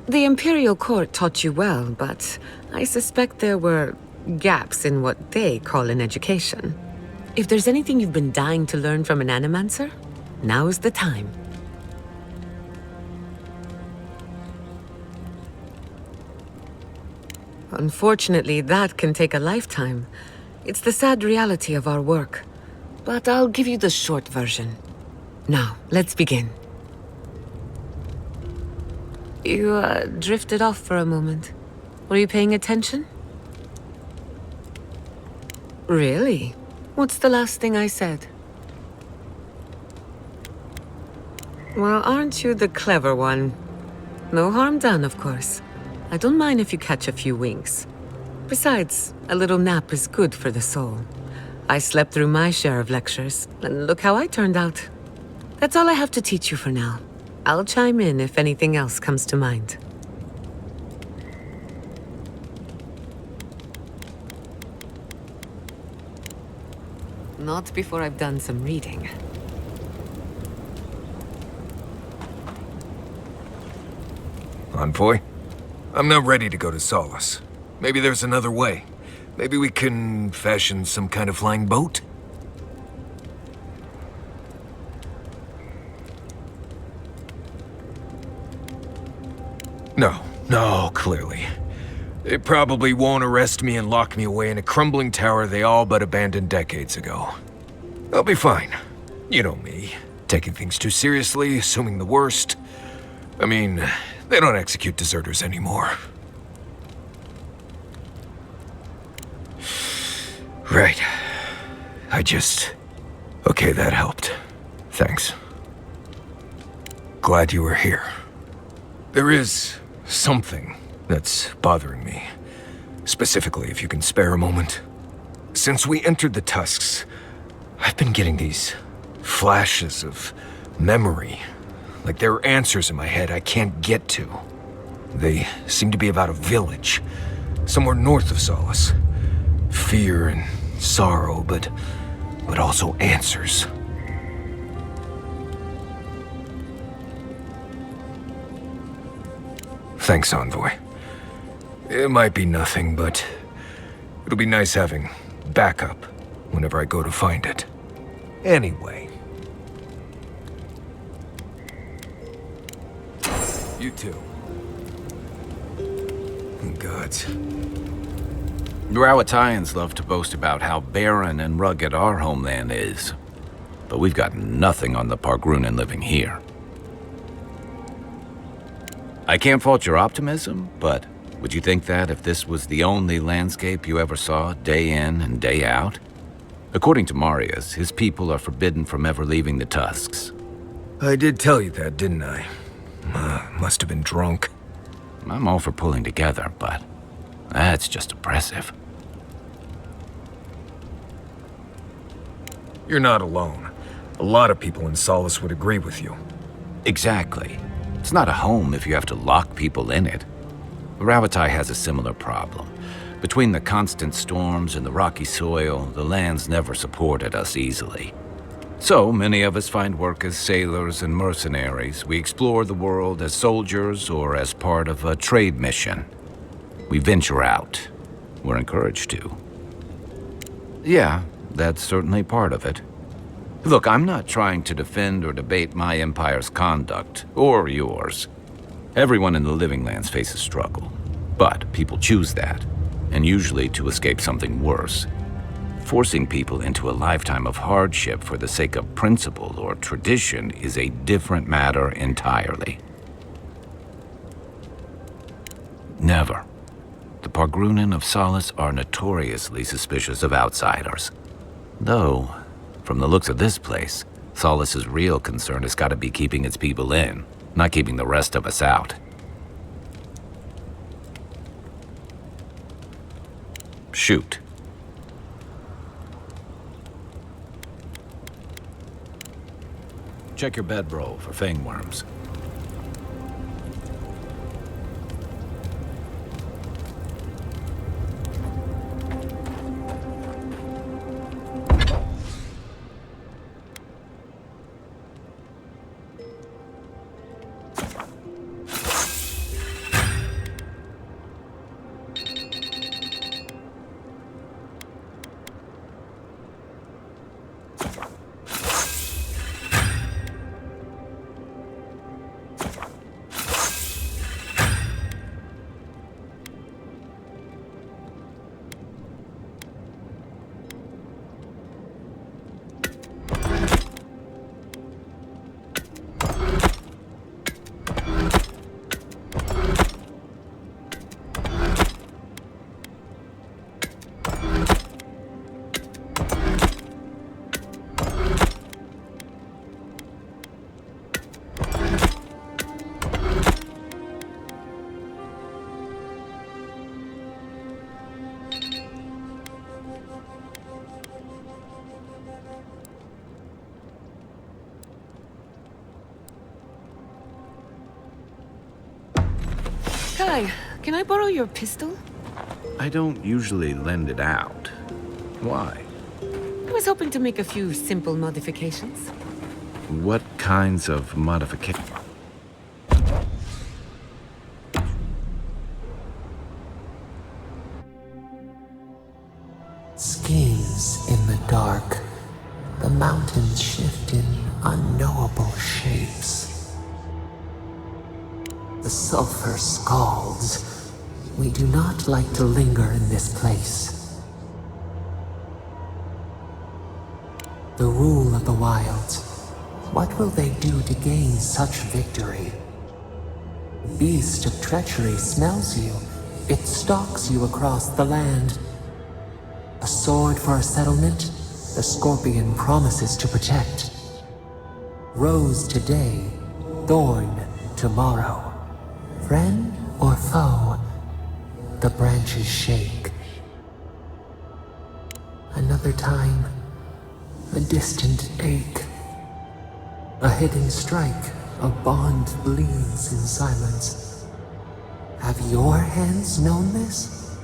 The Imperial Court taught you well, but I suspect there were gaps in what they call an education. If there's anything you've been dying to learn from an Animancer, now is the time. Unfortunately, that can take a lifetime. It's the sad reality of our work. But I'll give you the short version. Now, let's begin. You, drifted off for a moment. Were you paying attention? Really? What's the last thing I said? Well, aren't you the clever one? No harm done, of course. I don't mind if you catch a few winks. Besides, a little nap is good for the soul. I slept through my share of lectures, and look how I turned out. That's all I have to teach you for now. I'll chime in if anything else comes to mind. Not before I've done some reading. Envoy? I'm not ready to go to Solace. Maybe there's another way. Maybe we can fashion some kind of flying boat? No, clearly. They probably won't arrest me and lock me away in a crumbling tower they all but abandoned decades ago. I'll be fine. You know me. Taking things too seriously, assuming the worst. I mean, they don't execute deserters anymore. Right. Okay, that helped. Thanks. Glad you were here. There is something that's bothering me. Specifically, if you can spare a moment. Since we entered the Tusks, I've been getting these flashes of memory. Like there are answers in my head I can't get to. They seem to be about a village, somewhere north of Solace. Fear and sorrow, but also answers. Thanks, Envoy. It might be nothing, but it'll be nice having backup whenever I go to find it. Anyway. You too. Gods. Rawatayans love to boast about how barren and rugged our homeland is. But we've got nothing on the Pargrunan living here. I can't fault your optimism, but would you think that if this was the only landscape you ever saw, day in and day out? According to Marius, his people are forbidden from ever leaving the Tusks. I did tell you that, didn't I? Must have been drunk. I'm all for pulling together, but that's just oppressive. You're not alone. A lot of people in Solace would agree with you. Exactly. It's not a home if you have to lock people in it. Ravatai has a similar problem. Between the constant storms and the rocky soil, the lands never supported us easily. So many of us find work as sailors and mercenaries. We explore the world as soldiers or as part of a trade mission. We venture out. We're encouraged to. Yeah, that's certainly part of it. Look, I'm not trying to defend or debate my empire's conduct, or yours. Everyone in the Living Lands faces struggle. But people choose that, and usually to escape something worse. Forcing people into a lifetime of hardship for the sake of principle or tradition is a different matter entirely. Never. The Pargrunan of Solace are notoriously suspicious of outsiders. Though, from the looks of this place, Solace's real concern has got to be keeping its people in, not keeping the rest of us out. Shoot. Check your bedroll for fangworms. Kai, can I borrow your pistol? I don't usually lend it out. Why? I was hoping to make a few simple modifications. What kinds of modifications? Schemes in the dark. The mountains shift in unknowable shapes. The sulfur scalds. We do not like to linger in this place. The rule of the wilds. What will they do to gain such victory? Beast of treachery smells you. It stalks you across the land. A sword for a settlement, the scorpion promises to protect. Rose today, thorn tomorrow. Friend or foe, the branches shake. Another time, a distant ache. A hidden strike, a bond bleeds in silence. Have your hands known this?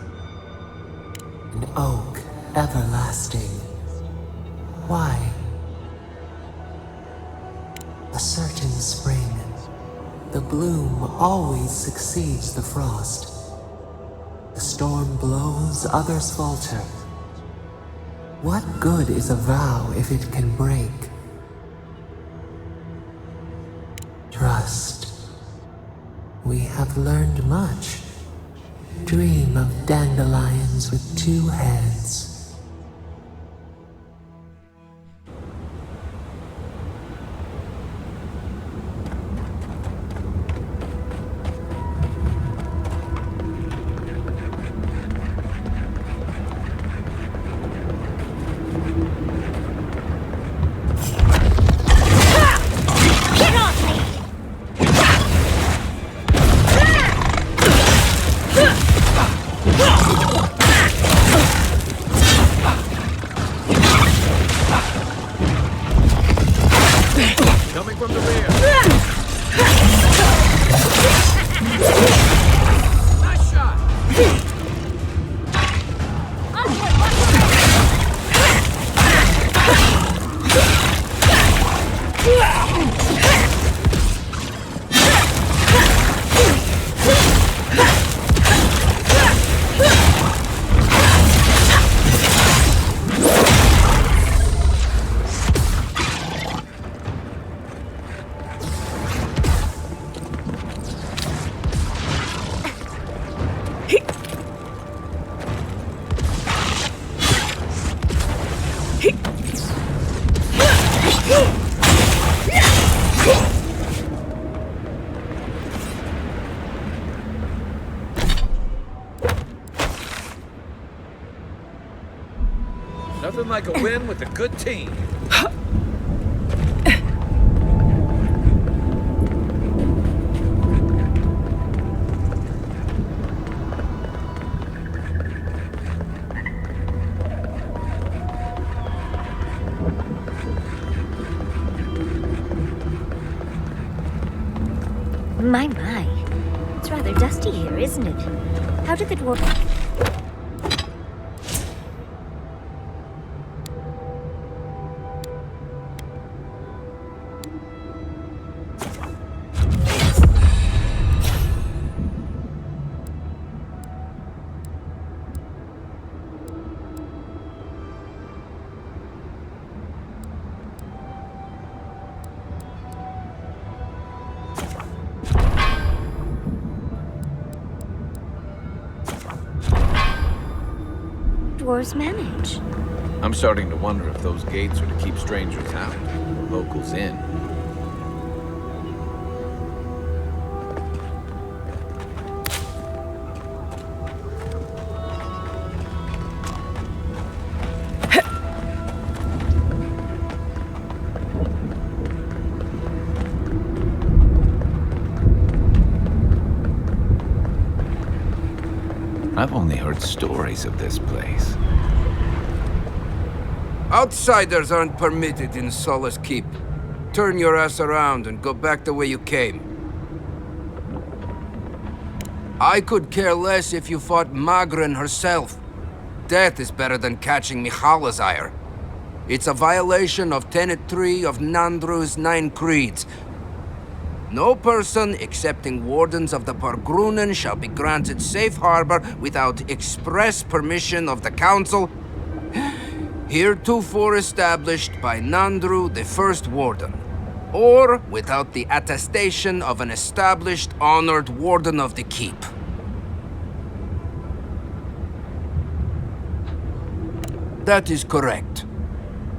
An oak everlasting. Why? A certain spring. The bloom always succeeds the frost. The storm blows, others falter. What good is a vow if it can break? Trust. We have learned much. Dream of dandelions with two heads. Coming from the rear. Nice shot. Nothing like a win with a good team. My. It's rather dusty here, isn't it? How did the dwarf... dwarves manage? I'm starting to wonder if those gates are to keep strangers out, or locals in. I've only heard stories of this place. Outsiders aren't permitted in Solace Keep. Turn your ass around and go back the way you came. I could care less if you fought Magrin herself. Death is better than catching Michala's ire. It's a violation of Tenet 3 of Nandru's 9 creeds. No person excepting wardens of the Pargrunen shall be granted safe harbor without express permission of the council, heretofore established by Nandru, the first warden, or without the attestation of an established, honored warden of the keep. That is correct.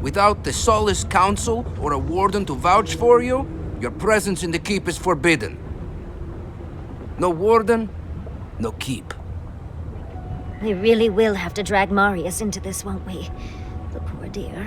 Without the Solace Council or a warden to vouch for you, your presence in the keep is forbidden. No warden, no keep. We really will have to drag Marius into this, won't we? The poor dear.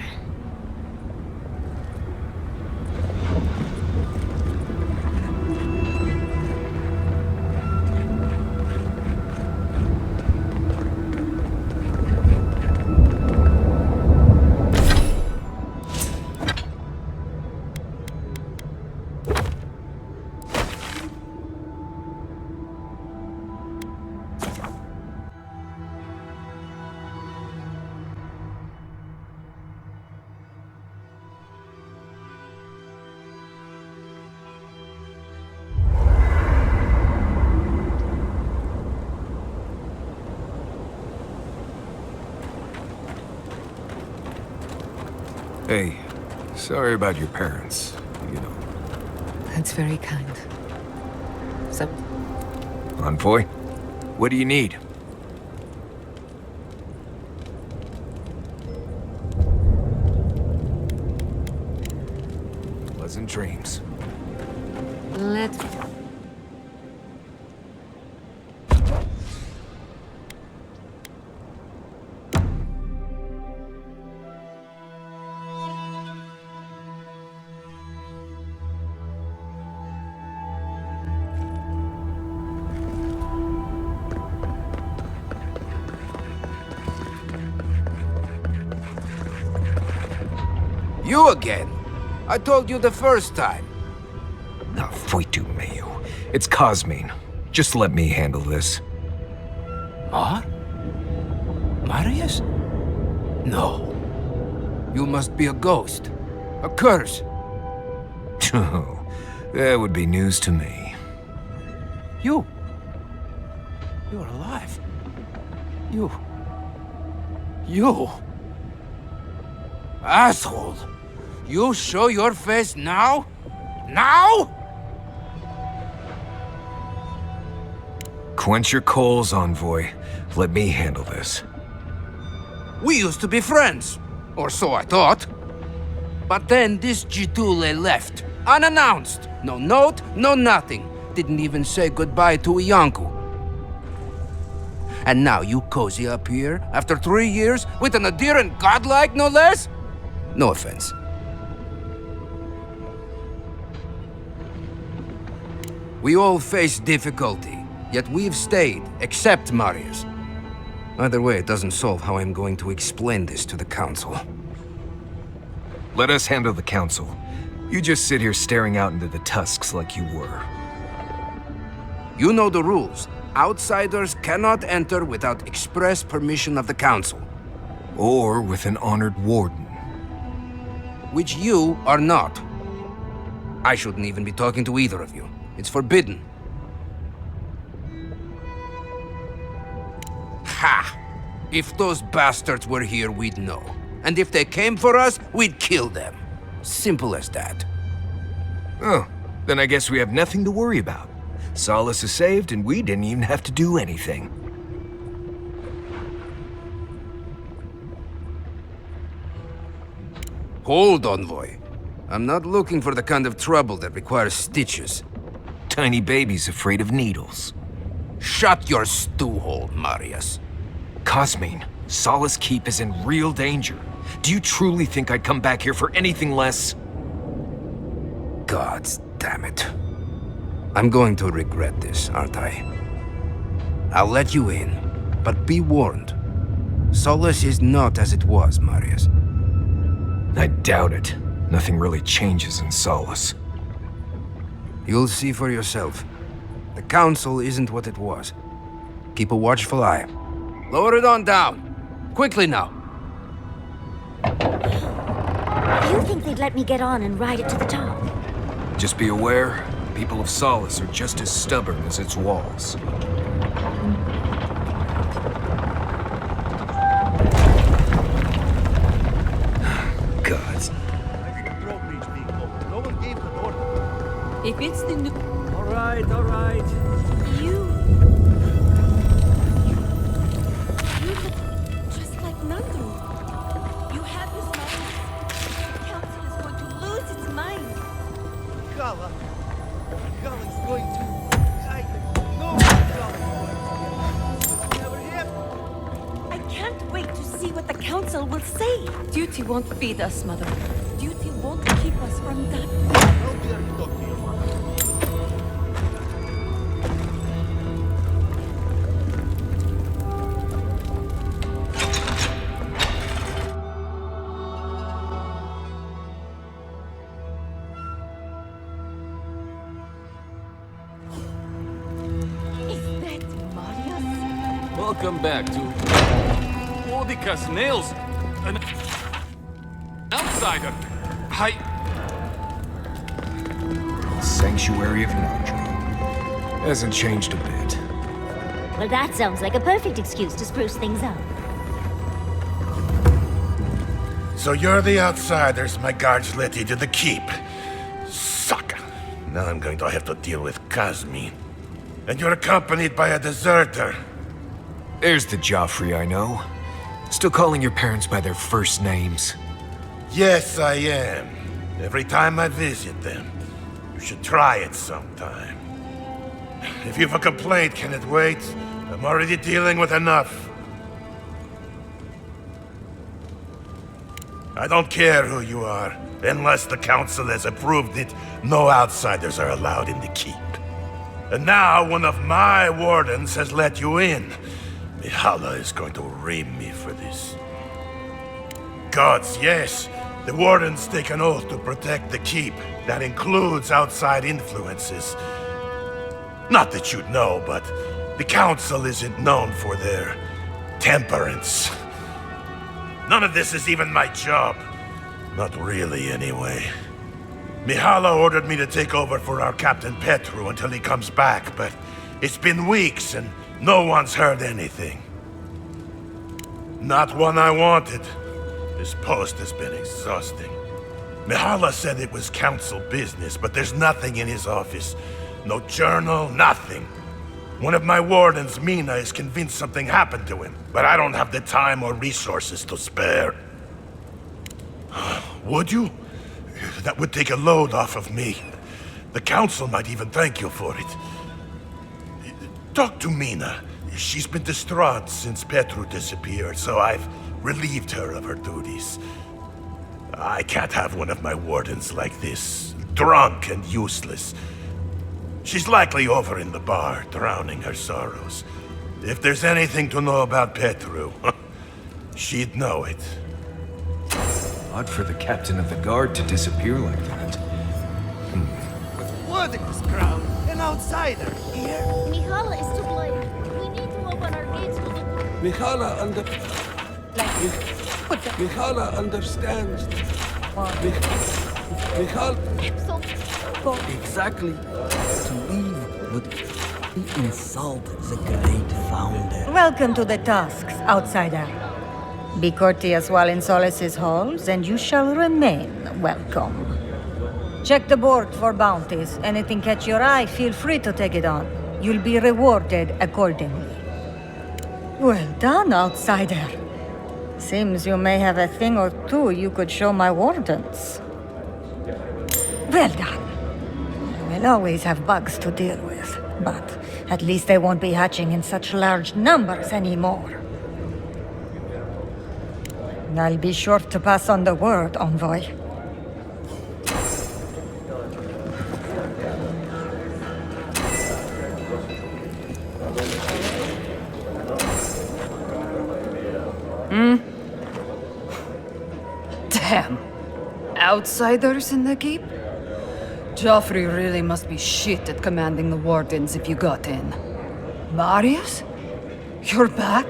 Hey, sorry about your parents, you know. That's very kind. Envoy, what do you need? Pleasant dreams. Let's... You again? I told you the first time. Ah, Foitu Mayu. It's Cosmine. Just let me handle this. Marius? No. You must be a ghost. A curse. Oh, that would be news to me. You're alive. You... Asshole! You show your face now? Now? Quench your coals, Envoy. Let me handle this. We used to be friends. Or so I thought. But then this Jitule left. Unannounced. No note, no nothing. Didn't even say goodbye to Iancu. And now you cozy up here, after 3 years, with an adherent godlike, no less? No offense. We all face difficulty, yet we've stayed, except Marius. Either way, it doesn't solve how I'm going to explain this to the council. Let us handle the council. You just sit here staring out into the tusks like you were. You know the rules. Outsiders cannot enter without express permission of the council. Or with an honored warden. Which you are not. I shouldn't even be talking to either of you. It's forbidden. Ha! If those bastards were here, we'd know. And if they came for us, we'd kill them. Simple as that. Oh, then I guess we have nothing to worry about. Solace is saved, and we didn't even have to do anything. Hold, Envoy. I'm not looking for the kind of trouble that requires stitches. Tiny babies afraid of needles. Shut your stew hole, Marius. Cosmine, Solace Keep is in real danger. Do you truly think I'd come back here for anything less? Gods damn it. I'm going to regret this, aren't I? I'll let you in, but be warned. Solace is not as it was, Marius. I doubt it. Nothing really changes in Solace. You'll see for yourself. The Council isn't what it was. Keep a watchful eye. Lower it on down. Quickly now. You think they'd let me get on and ride it to the top? Just be aware, people of Solace are just as stubborn as its walls. Gods. If it's the new... All right. You look just like Nandru. You have his mind. The council is going to lose its mind. Kala is going to... I can't wait to see what the council will say. Duty won't feed us, Mother. Duty won't keep us from that. Welcome back to Odika's nails. An outsider. Sanctuary of Nandru. Hasn't changed a bit. Well, that sounds like a perfect excuse to spruce things up. So you're the outsiders my guards let you to the keep. Sucker. Now I'm going to have to deal with Cosmine. And you're accompanied by a deserter. There's the Joffrey I know. Still calling your parents by their first names. Yes, I am. Every time I visit them. You should try it sometime. If you've a complaint, can it wait? I'm already dealing with enough. I don't care who you are. Unless the council has approved it, no outsiders are allowed in the keep. And now one of my wardens has let you in. Mihala is going to ream me for this. Gods, yes. The wardens take an oath to protect the keep. That includes outside influences. Not that you'd know, but the council isn't known for their temperance. None of this is even my job. Not really, anyway. Mihala ordered me to take over for our Captain Petru until he comes back, but it's been weeks and no one's heard anything. Not one I wanted. This post has been exhausting. Mihala said it was council business, but there's nothing in his office. No journal, nothing. One of my wardens, Mina, is convinced something happened to him, but I don't have the time or resources to spare. Would you? That would take a load off of me. The council might even thank you for it. Talk to Mina. She's been distraught since Petru disappeared, so I've relieved her of her duties. I can't have one of my wardens like this, drunk and useless. She's likely over in the bar, drowning her sorrows. If there's anything to know about Petru, she'd know it. Odd for the captain of the guard to disappear like that. With blood in this crowd, an outsider here. Mihala is to blame. We need to open our gates to the... Mihala understands. Exactly. To leave would insult the great founder. Welcome to the tasks, outsider. Be courteous while in Solace's halls, and you shall remain welcome. Check the board for bounties. Anything catch your eye, feel free to take it on. You'll be rewarded accordingly. Well done, outsider. Seems you may have a thing or two you could show my wardens. Well done. We'll always have bugs to deal with, but at least they won't be hatching in such large numbers anymore. I'll be sure to pass on the word, Envoy. Damn. Outsiders in the keep? Joffrey really must be shit at commanding the wardens if you got in. Marius? You're back?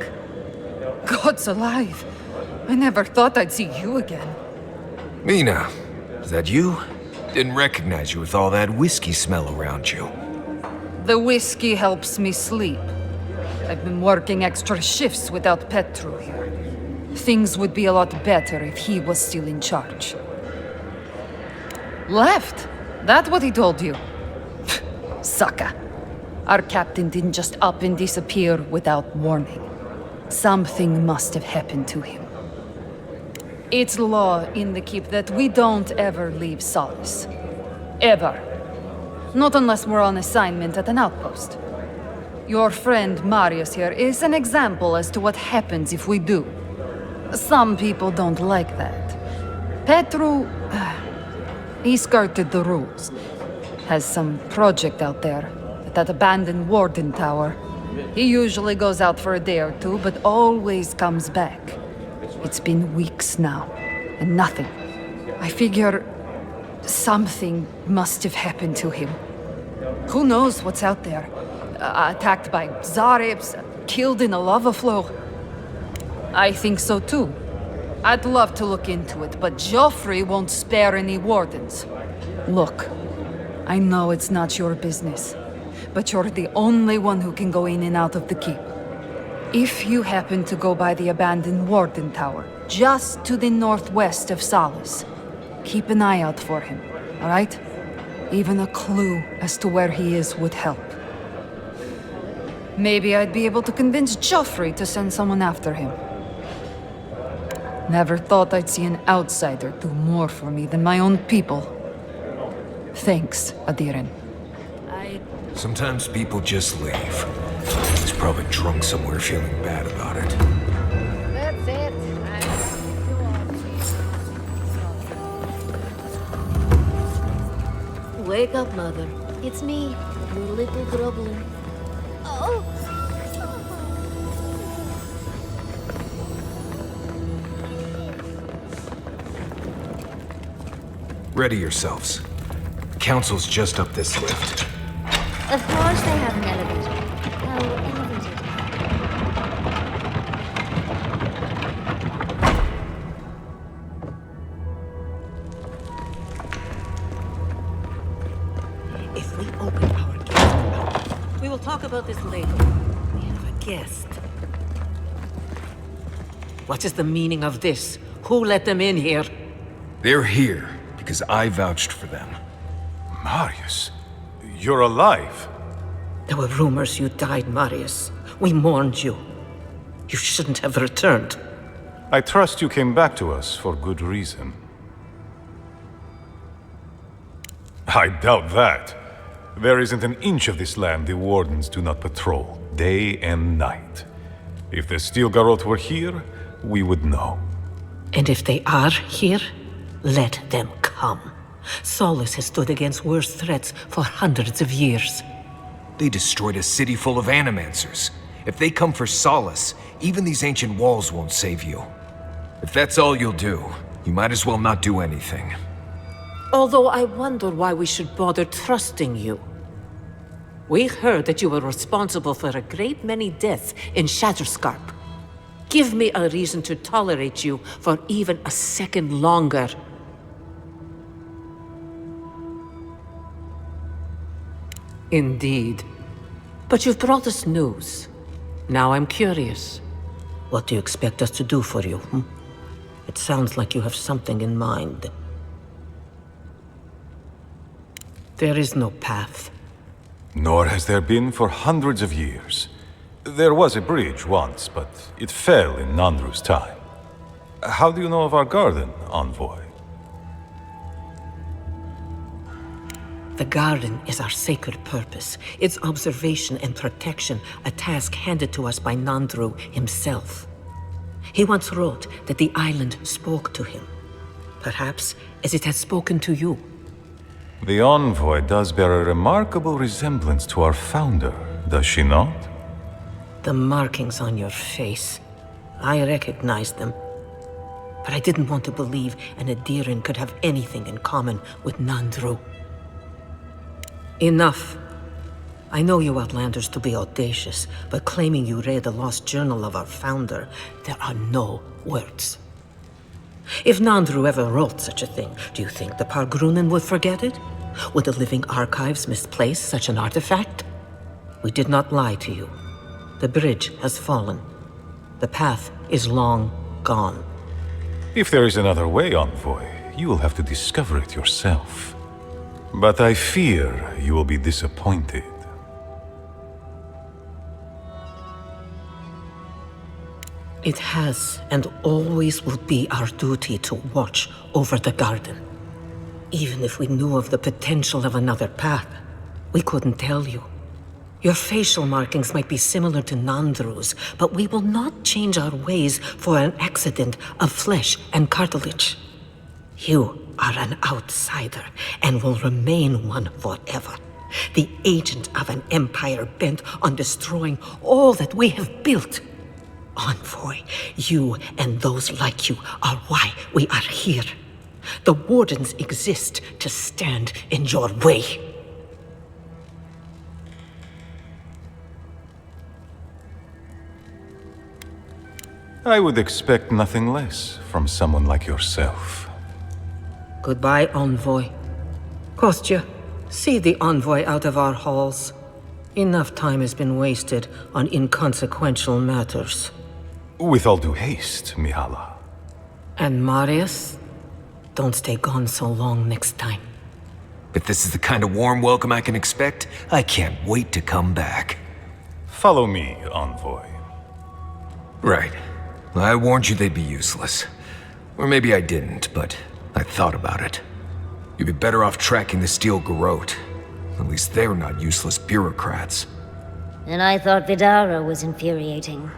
God's alive. I never thought I'd see you again. Mina, is that you? Didn't recognize you with all that whiskey smell around you. The whiskey helps me sleep. I've been working extra shifts without Petru here. Things would be a lot better if he was still in charge. Left? That what he told you? Sucker. Our captain didn't just up and disappear without warning. Something must have happened to him. It's law in the keep that we don't ever leave Solace. Ever. Not unless we're on assignment at an outpost. Your friend Marius here is an example as to what happens if we do. Some people don't like that. Petru... he skirted the rules. Has some project out there at that abandoned warden tower. He usually goes out for a day or two, but always comes back. It's been weeks now, and nothing. I figure something must have happened to him. Who knows what's out there? Attacked by Zaribs, killed in a lava flow. I think so too. I'd love to look into it, but Joffrey won't spare any wardens. Look, I know it's not your business, but you're the only one who can go in and out of the keep. If you happen to go by the abandoned warden tower, just to the northwest of Solace, keep an eye out for him, all right? Even a clue as to where he is would help. Maybe I'd be able to convince Joffrey to send someone after him. Never thought I'd see an outsider do more for me than my own people. Thanks, Adiren. Sometimes people just leave. He's probably drunk somewhere feeling bad about it. That's it. Wake up, Mother. It's me, your little grubbler. Oh! Ready yourselves. The council's just up this lift. Of course they have an elevator. Oh, elevator. If we open our gates now, we will talk about this later. We have a guest. What is the meaning of this? Who let them in here? They're here because I vouched for them. Marius, you're alive. There were rumors you died, Marius. We mourned you. You shouldn't have returned. I trust you came back to us for good reason. I doubt that. There isn't an inch of this land the Wardens do not patrol, day and night. If the Stilgarroth were here, we would know. And if they are here, let them come. Solace has stood against worse threats for hundreds of years. They destroyed a city full of animancers. If they come for Solace, even these ancient walls won't save you. If that's all you'll do, you might as well not do anything. Although I wonder why we should bother trusting you. We heard that you were responsible for a great many deaths in Shatterscarp. Give me a reason to tolerate you for even a second longer. Indeed. But you've brought us news. Now I'm curious. What do you expect us to do for you? It sounds like you have something in mind. There is no path. Nor has there been for hundreds of years. There was a bridge once, but it fell in Nandru's time. How do you know of our garden, Envoy? The garden is our sacred purpose. Its observation and protection, a task handed to us by Nandru himself. He once wrote that the island spoke to him. Perhaps as it has spoken to you. The Envoy does bear a remarkable resemblance to our founder, does she not? The markings on your face. I recognized them. But I didn't want to believe an Adiran could have anything in common with Nandru. Enough. I know you Outlanders to be audacious, but claiming you read the lost journal of our founder, there are no words. If Nandru ever wrote such a thing, do you think the Pargrunen would forget it? Would the living archives misplace such an artifact? We did not lie to you. The bridge has fallen. The path is long gone. If there is another way, Envoy, you will have to discover it yourself. But I fear you will be disappointed. It has and always will be our duty to watch over the garden. Even if we knew of the potential of another path, we couldn't tell you. Your facial markings might be similar to Nandru's, but we will not change our ways for an accident of flesh and cartilage. You are an outsider and will remain one forever. The agent of an empire bent on destroying all that we have built. Envoy, you and those like you are why we are here. The Wardens exist to stand in your way. I would expect nothing less from someone like yourself. Goodbye, Envoy. Kostya, see the Envoy out of our halls. Enough time has been wasted on inconsequential matters. With all due haste, Mihala. And Marius, don't stay gone so long next time. If this is the kind of warm welcome I can expect, I can't wait to come back. Follow me, Envoy. Right. I warned you they'd be useless. Or maybe I didn't, but I thought about it. You'd be better off tracking the Steel Garrote. At least they're not useless bureaucrats. And I thought Vidara was infuriating.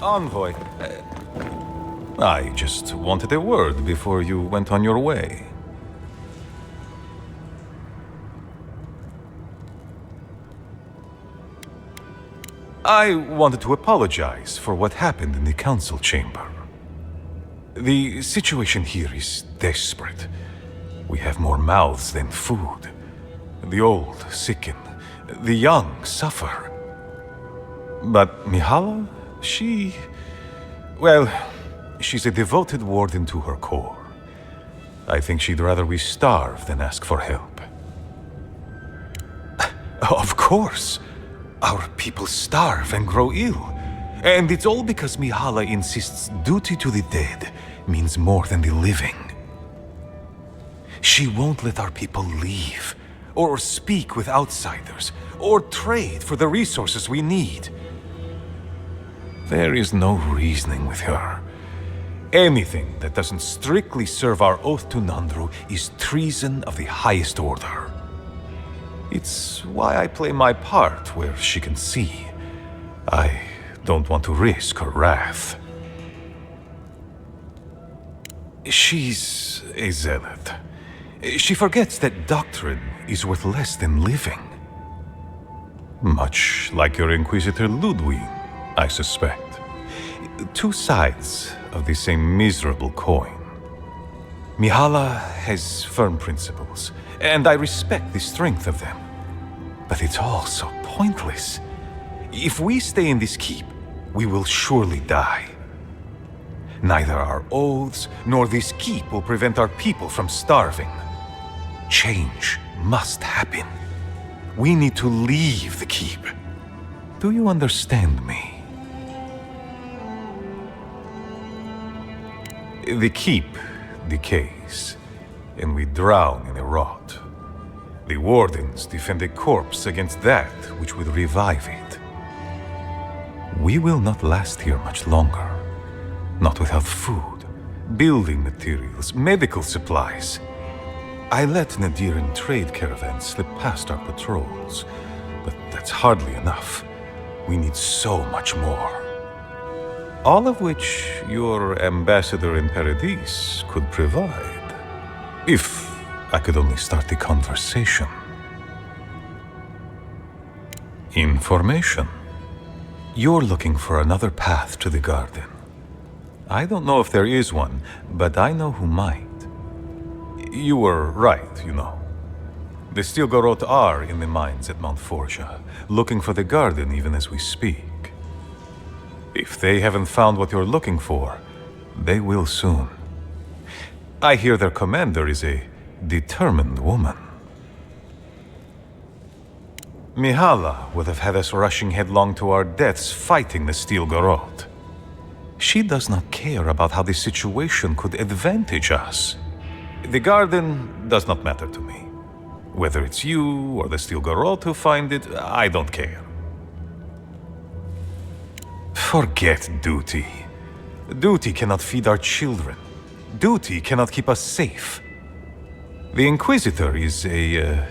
Envoy, I just wanted a word before you went on your way. I wanted to apologize for what happened in the council chamber. The situation here is desperate. We have more mouths than food. The old sicken, the young suffer. But Mihala, well, she's a devoted warden to her core. I think she'd rather we starve than ask for help. Of course. Our people starve and grow ill. And it's all because Mihala insists duty to the dead means more than the living. She won't let our people leave, or speak with outsiders, or trade for the resources we need. There is no reasoning with her. Anything that doesn't strictly serve our oath to Nandru is treason of the highest order. It's why I play my part where she can see. I don't want to risk her wrath. She's a zealot. She forgets that doctrine is worth less than living. Much like your Inquisitor Ludwig, I suspect. Two sides of the same miserable coin. Mihala has firm principles, and I respect the strength of them. But it's all so pointless. If we stay in this keep, we will surely die. Neither our oaths nor this keep will prevent our people from starving. Change must happen. We need to leave the keep. Do you understand me? The keep decays, and we drown in a rot. The Wardens defend a corpse against that which would revive it. We will not last here much longer. Not without food, building materials, medical supplies. I let Nadiran trade caravans slip past our patrols, but that's hardly enough. We need so much more. All of which your ambassador in Paradis could provide. If I could only start the conversation. Information. You're looking for another path to the garden. I don't know if there is one, but I know who might. You were right, you know. The Stilgarot are in the mines at Mount Forja, looking for the garden even as we speak. If they haven't found what you're looking for, they will soon. I hear their commander is a determined woman. Mihala would have had us rushing headlong to our deaths fighting the Stilgarot. She does not care about how the situation could advantage us. The garden does not matter to me. Whether it's you or the Stilgarot who find it, I don't care. Forget duty. Duty cannot feed our children. Duty cannot keep us safe. The Inquisitor is a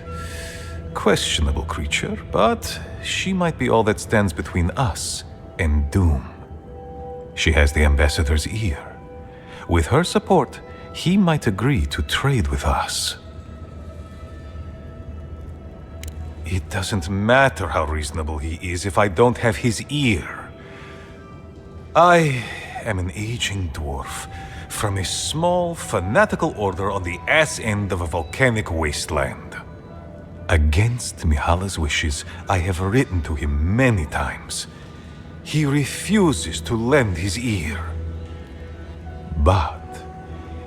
questionable creature, but she might be all that stands between us and doom. She has the Ambassador's ear. With her support, he might agree to trade with us. It doesn't matter how reasonable he is if I don't have his ear. I am an aging dwarf from a small, fanatical order on the ass end of a volcanic wasteland. Against Mihala's wishes, I have written to him many times. He refuses to lend his ear. But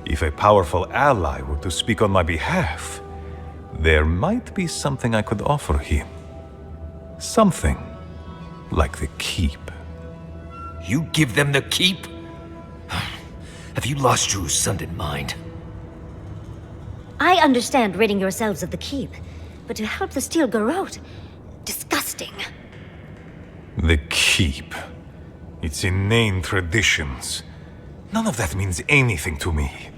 if a powerful ally were to speak on my behalf, there might be something I could offer him. Something like the keep. You give them the keep? Have you lost your Usundan mind? I understand ridding yourselves of the keep, but to help the Stilgarot, disgusting. The keep. Its inane traditions. None of that means anything to me.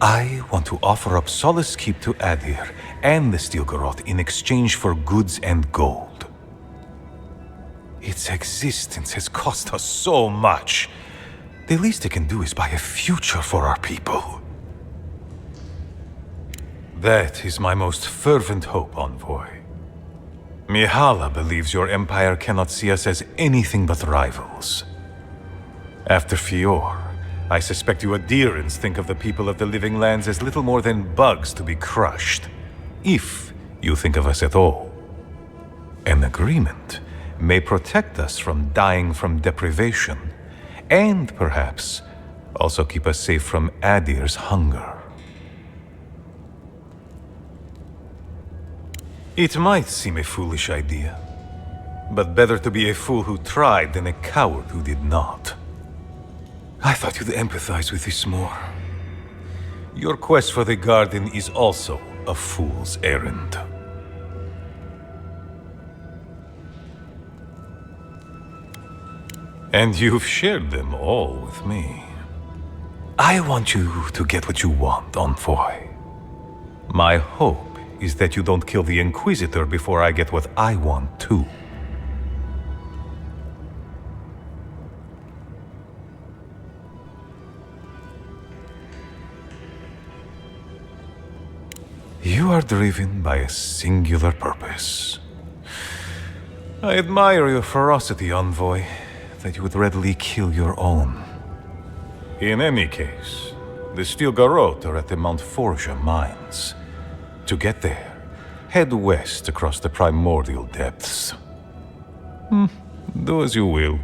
I want to offer up Solace Keep to Adir and the Stilgarot in exchange for goods and gold. Its existence has cost us so much. The least it can do is buy a future for our people. That is my most fervent hope, Envoy. Mihala believes your empire cannot see us as anything but rivals. After Fior, I suspect you Adirans think of the people of the Living Lands as little more than bugs to be crushed. If you think of us at all. An agreement may protect us from dying from deprivation, and perhaps also keep us safe from Adir's hunger. It might seem a foolish idea, but better to be a fool who tried than a coward who did not. I thought you'd empathize with this more. Your quest for the garden is also a fool's errand. And you've shared them all with me. I want you to get what you want, Envoy. My hope is that you don't kill the Inquisitor before I get what I want too. You are driven by a singular purpose. I admire your ferocity, Envoy, that you would readily kill your own. In any case, the Stilgarot are at the Mount Forja mines. To get there, head west across the primordial depths. Do as you will.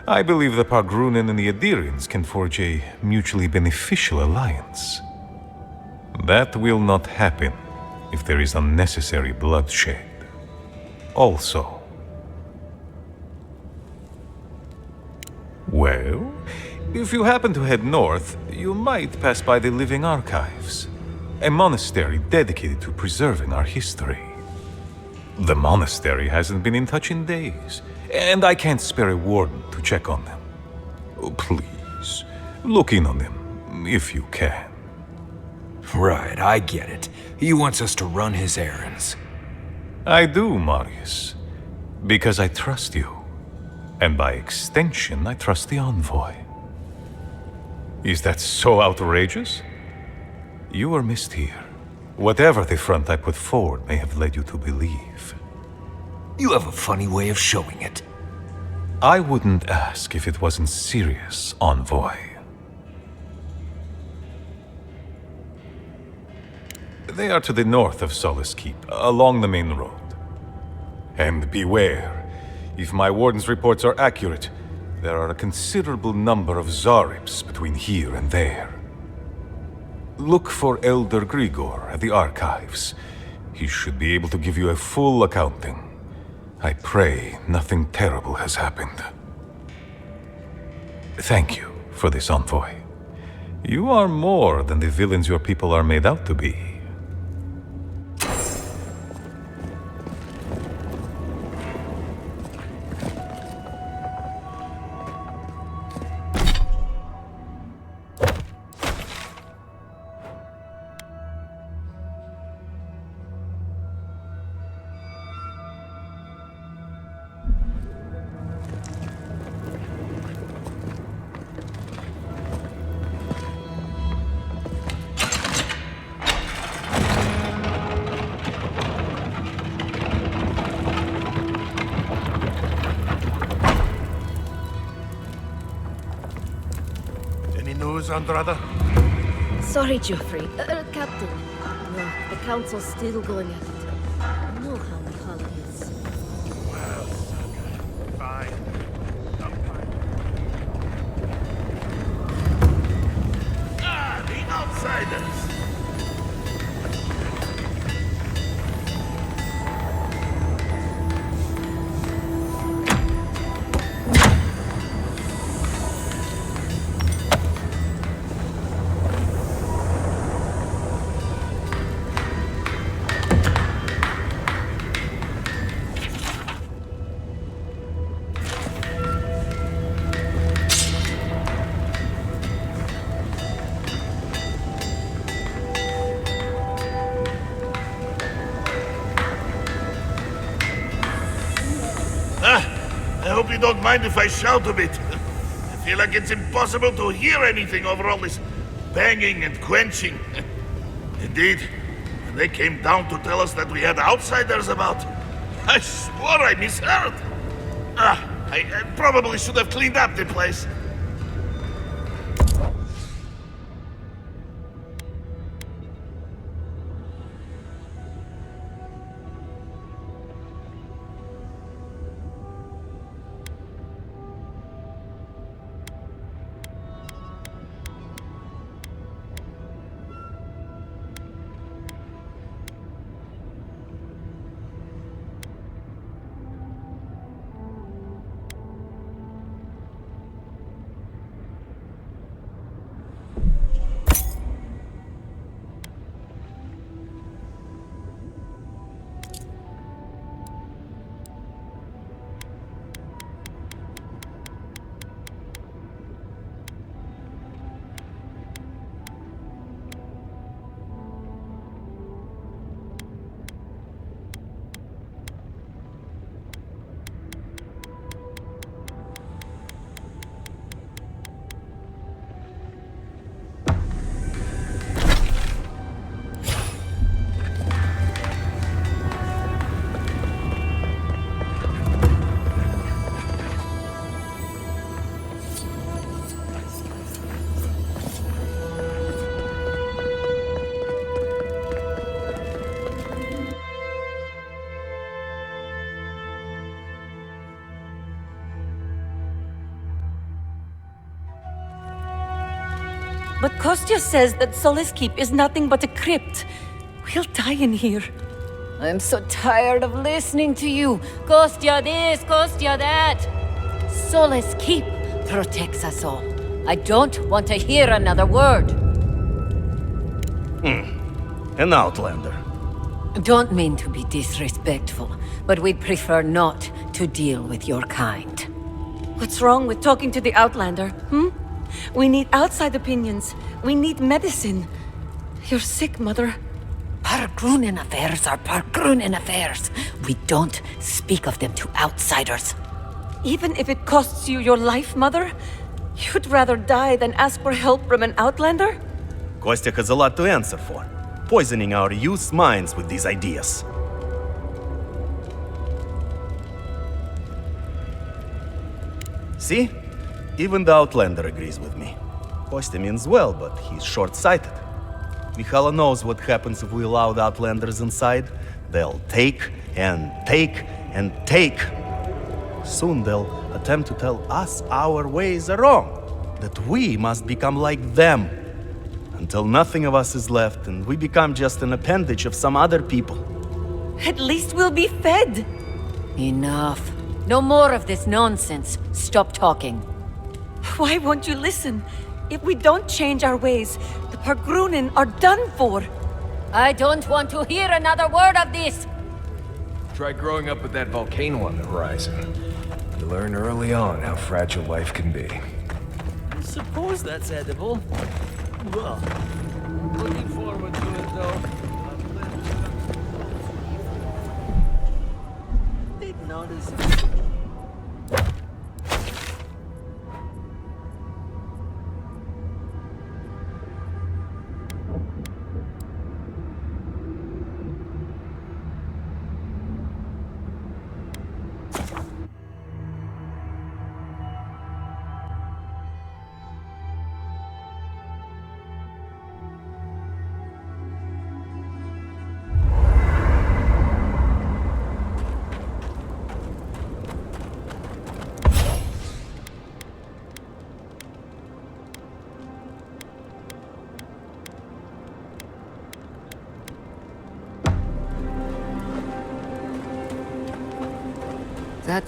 I believe the Pargrunen and the Adirians can forge a mutually beneficial alliance. That will not happen if there is unnecessary bloodshed. Also, well, if you happen to head north, you might pass by the Living Archives. a monastery dedicated to preserving our history. The monastery hasn't been in touch in days, and I can't spare a warden to check on them. Oh, please, look in on them, if you can. Right, I get it. He wants us to run his errands. I do, Marius, because I trust you. And by extension, I trust the envoy. Is that so outrageous? You were missed here. Whatever the front I put forward may have led you to believe. You have a funny way of showing it. I wouldn't ask if it wasn't serious, envoy. They are to the north of Solace Keep, along the main road. And beware, if my warden's reports are accurate, there are a considerable number of Zarips between here and there. Look for Elder Grigor at the archives. He should be able to give you a full accounting. I pray nothing terrible has happened. Thank you for this, envoy. You are more than the villains your people are made out to be. Andrada? Sorry, Geoffrey. Captain. No, the Council's still going at it. You know how Mihala is. Well, fine. Ah, the outsiders! I hope you don't mind if I shout a bit. I feel like it's impossible to hear anything over all this banging and quenching. Indeed, when they came down to tell us that we had outsiders about, I swore I misheard. I probably should have cleaned up the place. But Kostya says that Solace Keep is nothing but a crypt. We'll die in here. I'm so tired of listening to you. Kostya this, Kostya that. Solace Keep protects us all. I don't want to hear another word. An outlander. Don't mean to be disrespectful, but we'd prefer not to deal with your kind. What's wrong with talking to the Outlander, hmm? We need outside opinions. We need medicine. You're sick, Mother. Pargrunen affairs are Pargrunen affairs. We don't speak of them to outsiders. Even if it costs you your life, Mother? You'd rather die than ask for help from an Outlander? Kostya has a lot to answer for, poisoning our youth's minds with these ideas. See? Even the Outlander agrees with me. Kostya means well, but he's short-sighted. Mihala knows what happens if we allow the Outlanders inside. They'll take and take and take. Soon they'll attempt to tell us our ways are wrong, that we must become like them, until nothing of us is left and we become just an appendage of some other people. At least we'll be fed. Enough. No more of this nonsense. Stop talking. Why won't you listen? If we don't change our ways, the Pargrunen are done for. I don't want to hear another word of this. Try growing up with that volcano on the horizon. You learn early on how fragile life can be. Suppose that's edible. Well, looking forward to it, though. They'd notice. That...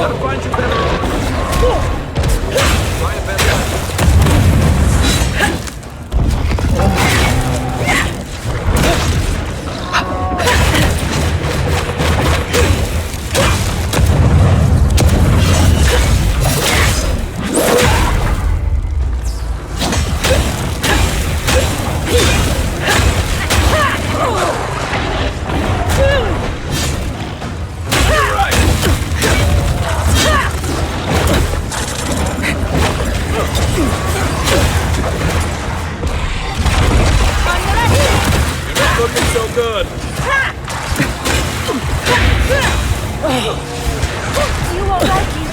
Gotta find you better. Find a better. Looking so good. You won't like it.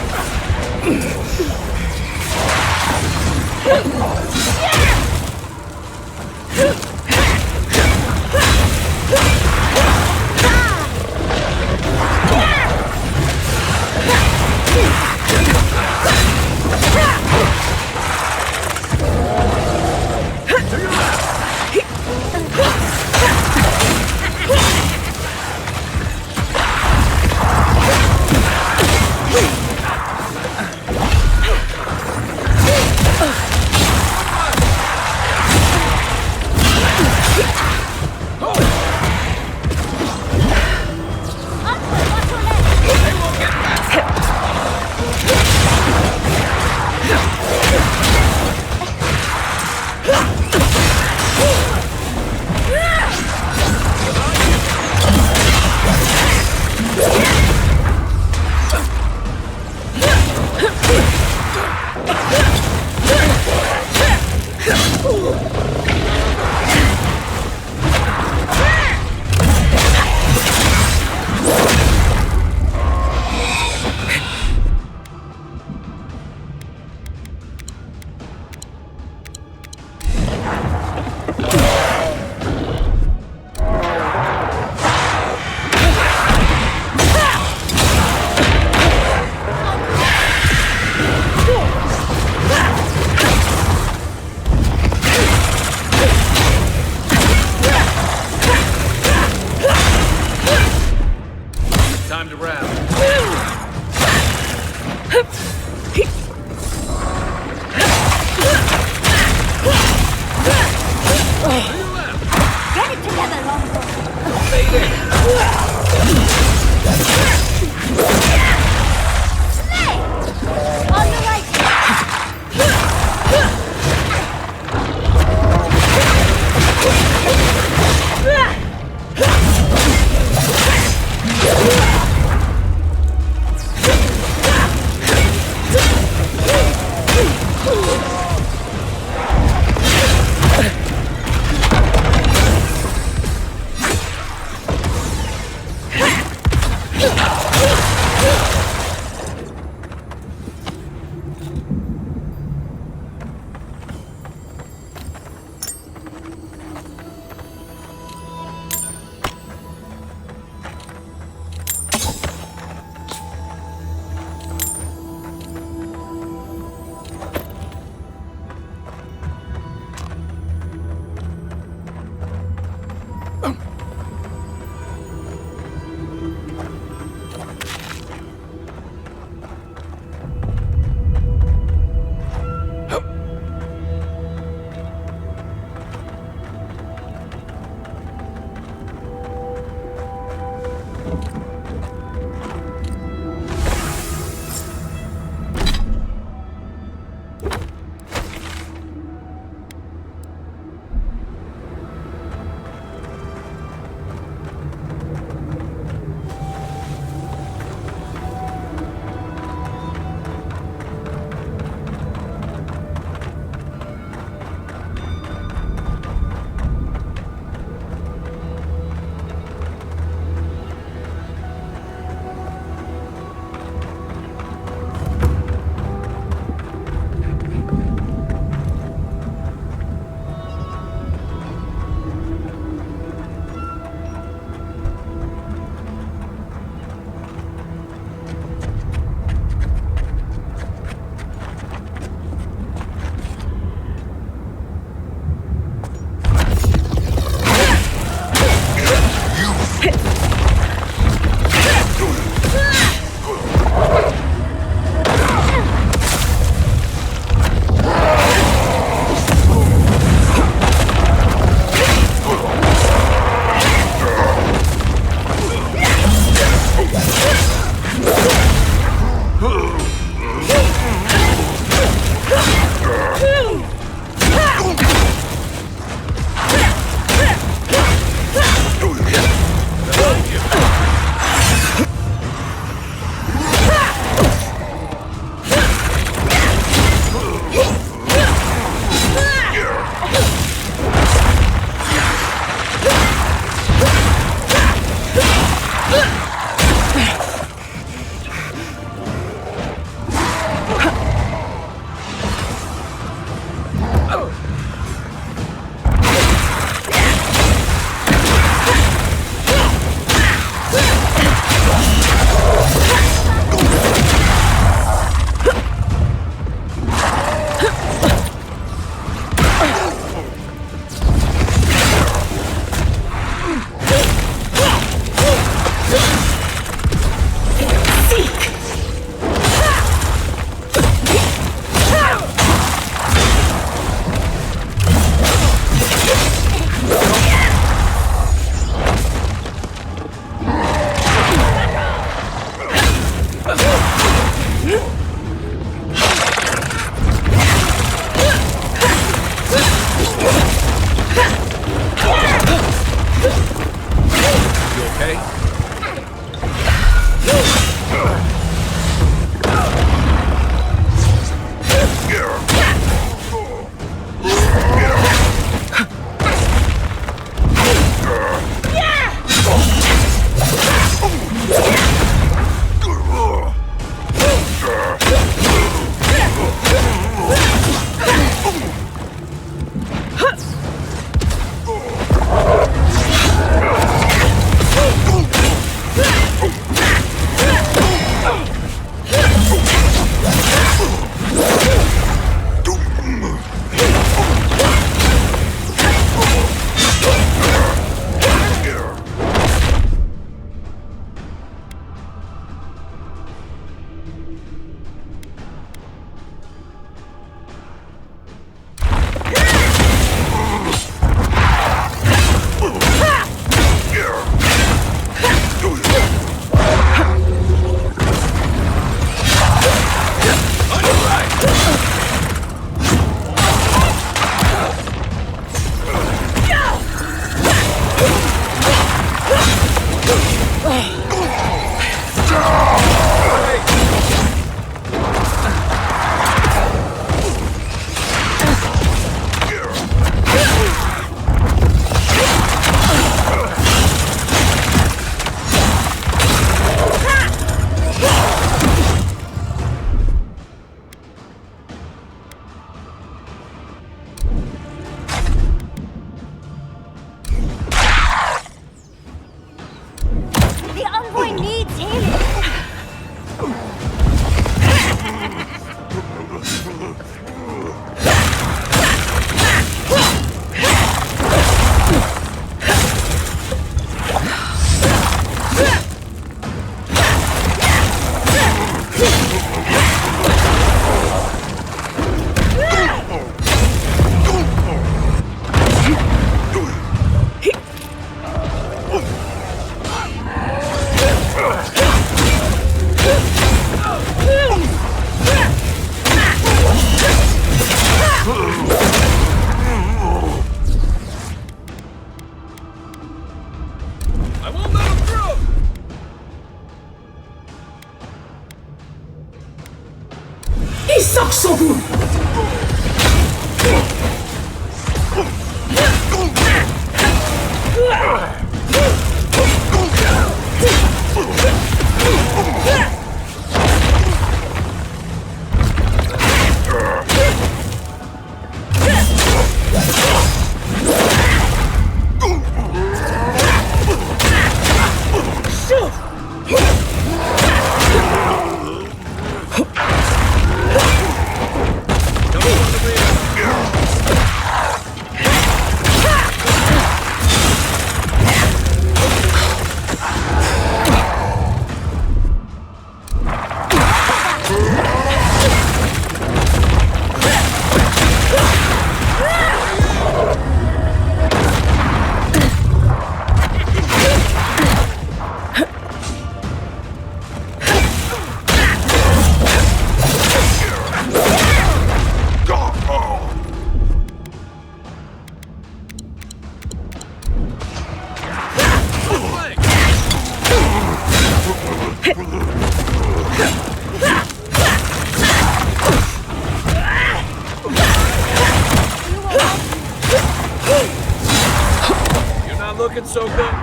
Looking so good.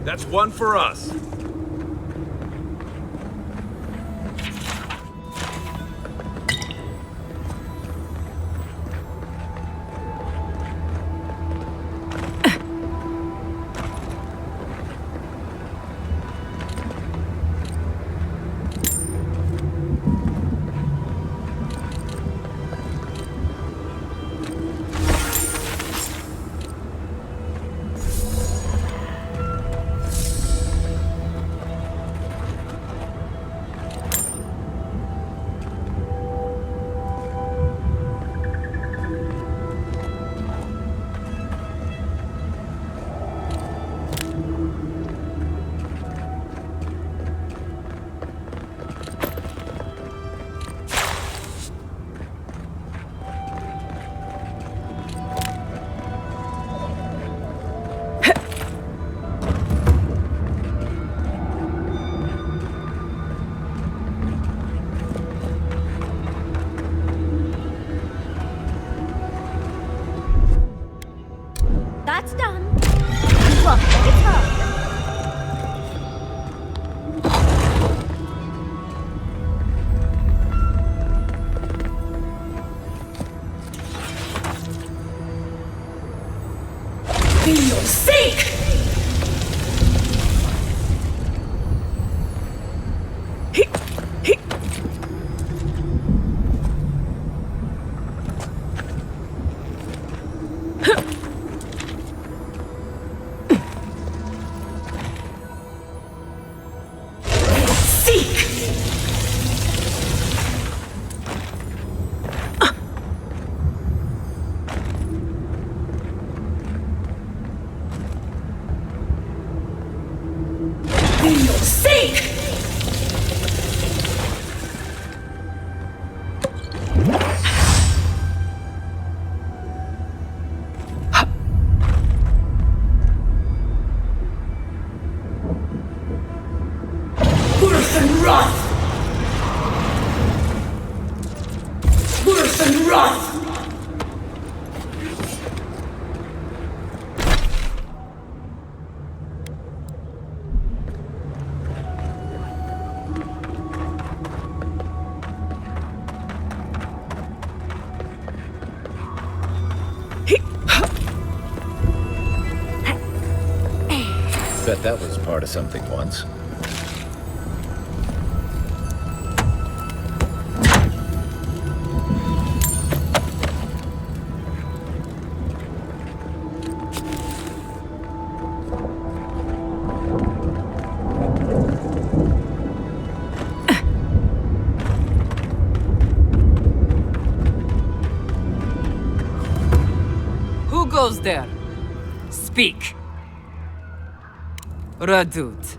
That's one for us. That's done. Look, it's her. For your sake! For your sake! Worse than wrath! Worse than wrath! Bet that was part of something once. Who goes there? Speak. Radut.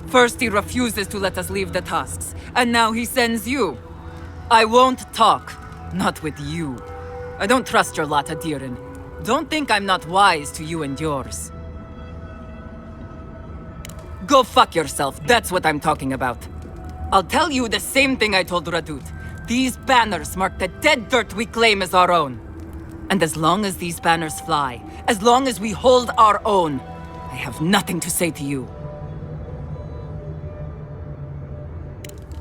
First he refuses to let us leave the tasks, and now he sends you. I won't talk. Not with you. I don't trust your lot, Adirin. Don't think I'm not wise to you and yours. Go fuck yourself, that's what I'm talking about. I'll tell you the same thing I told Radut. These banners mark the dead dirt we claim as our own. And as long as these banners fly, as long as we hold our own, I have nothing to say to you.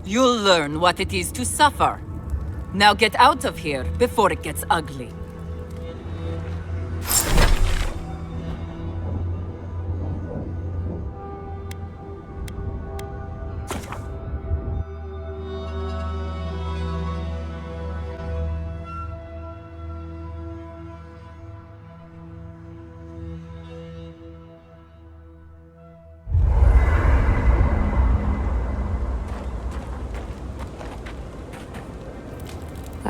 You'll learn what it is to suffer. Now get out of here before it gets ugly.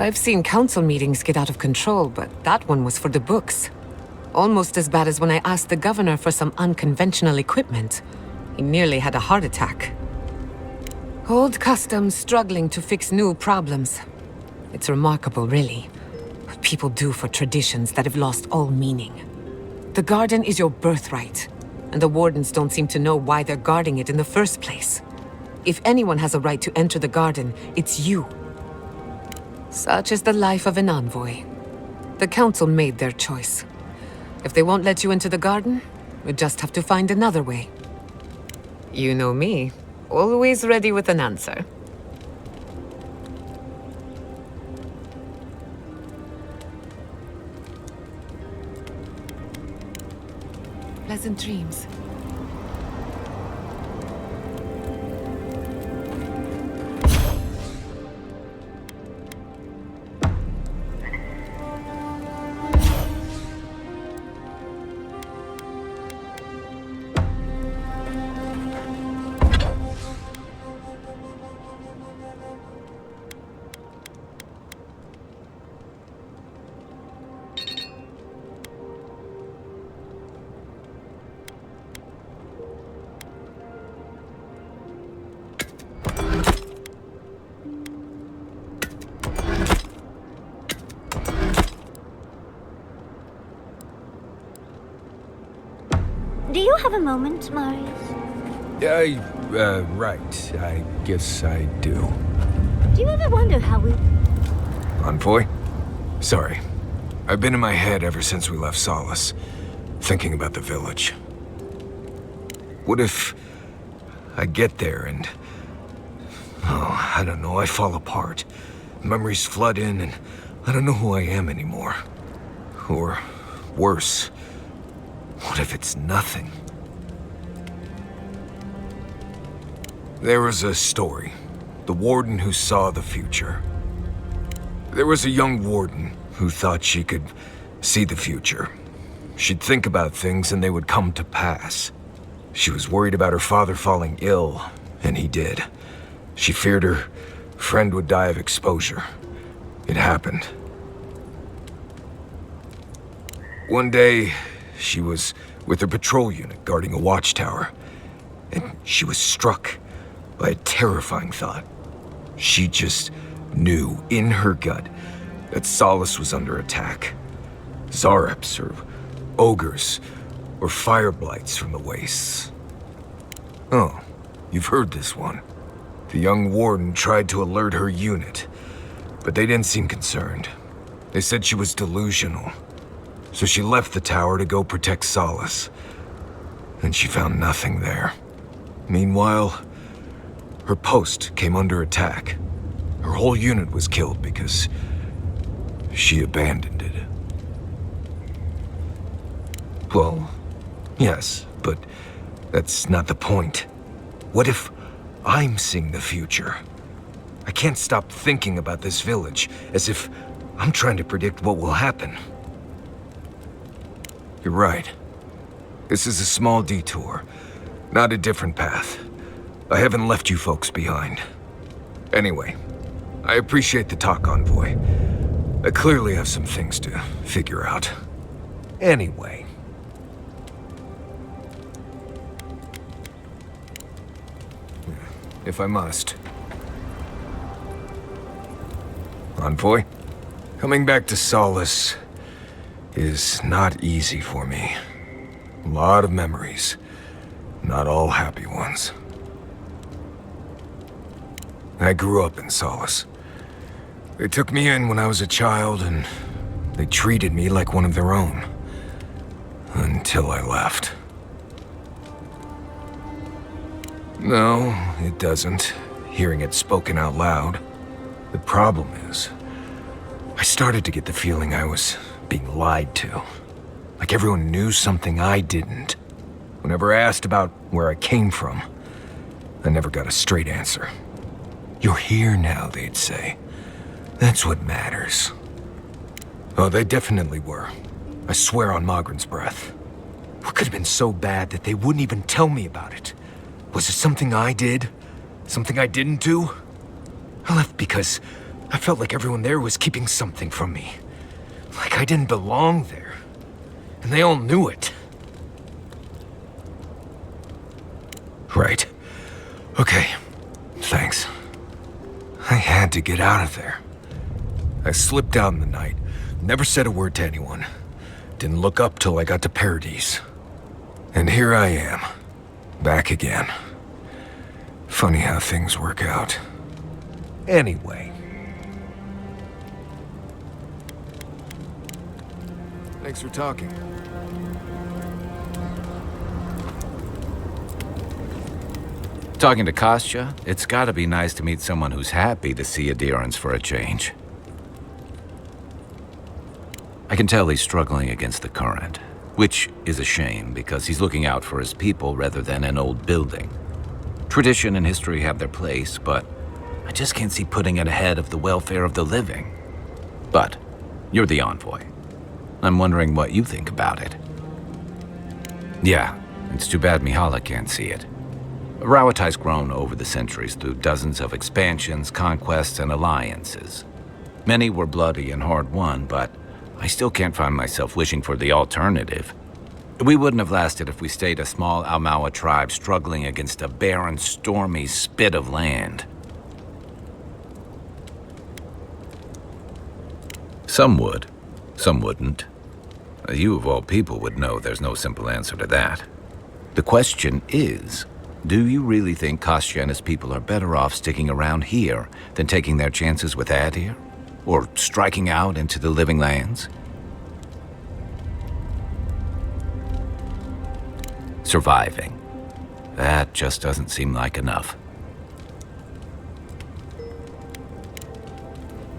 I've seen council meetings get out of control, but that one was for the books. Almost as bad as when I asked the governor for some unconventional equipment. He nearly had a heart attack. Old customs struggling to fix new problems. It's remarkable, really, what people do for traditions that have lost all meaning. The garden is your birthright, and the wardens don't seem to know why they're guarding it in the first place. If anyone has a right to enter the garden, it's you. Such is the life of an envoy. The council made their choice. If they won't let you into the garden, we just have to find another way. You know me, always ready with an answer. Pleasant dreams. Do you have a moment, Marius? Right. I guess I do. Do you ever wonder how we... Envoy? Sorry. I've been in my head ever since we left Solace, thinking about the village. What if I get there and... Oh, I don't know, I fall apart. Memories flood in and I don't know who I am anymore. Or worse, what if it's nothing? There was a story. The warden who saw the future. There was a young warden who thought she could see the future. She'd think about things and they would come to pass. She was worried about her father falling ill, and he did. She feared her friend would die of exposure. It happened. One day, she was with her patrol unit guarding a watchtower, and she was struck by a terrifying thought. She just knew in her gut that Solace was under attack. Zareps, or ogres, or fire blights from the wastes. Oh, you've heard this one. The young warden tried to alert her unit, but they didn't seem concerned. They said she was delusional. So she left the tower to go protect Solace. And she found nothing there. Meanwhile, her post came under attack. Her whole unit was killed because she abandoned it. Well, yes, but that's not the point. What if I'm seeing the future? I can't stop thinking about this village, as if I'm trying to predict what will happen. You're right. This is a small detour, not a different path. I haven't left you folks behind. Anyway, I appreciate the talk, Envoy. I clearly have some things to figure out. Anyway. If I must. Envoy, coming back to Solace is not easy for me. A lot of memories, not all happy ones. I grew up in Solace. They took me in when I was a child, and they treated me like one of their own. Until I left. No, it doesn't, hearing it spoken out loud. The problem is, I started to get the feeling I was being lied to. Like everyone knew something I didn't. Whenever I asked about where I came from, I never got a straight answer. You're here now, they'd say. That's what matters. Oh, they definitely were. I swear on Magrin's breath. What could have been so bad that they wouldn't even tell me about it? Was it something I did? Something I didn't do? I left because I felt like everyone there was keeping something from me. Like I didn't belong there. And they all knew it. Right. Okay. Thanks. I had to get out of there. I slipped out in the night. Never said a word to anyone. Didn't look up till I got to Paradise. And here I am. Back again. Funny how things work out. Anyway. Thanks for talking. Talking to Kostya, it's gotta be nice to meet someone who's happy to see adherence for a change. I can tell he's struggling against the current, which is a shame because he's looking out for his people rather than an old building. Tradition and history have their place, but I just can't see putting it ahead of the welfare of the living. But you're the envoy. I'm wondering what you think about it. Yeah, it's too bad Mihala can't see it. Rawatai's grown over the centuries through dozens of expansions, conquests, and alliances. Many were bloody and hard-won, but I still can't find myself wishing for the alternative. We wouldn't have lasted if we stayed a small Almawa tribe struggling against a barren, stormy spit of land. Some would, some wouldn't. You of all people would know there's no simple answer to that. The question is, do you really think Kostya and his people are better off sticking around here than taking their chances with Adir? Or striking out into the living lands? Surviving. That just doesn't seem like enough.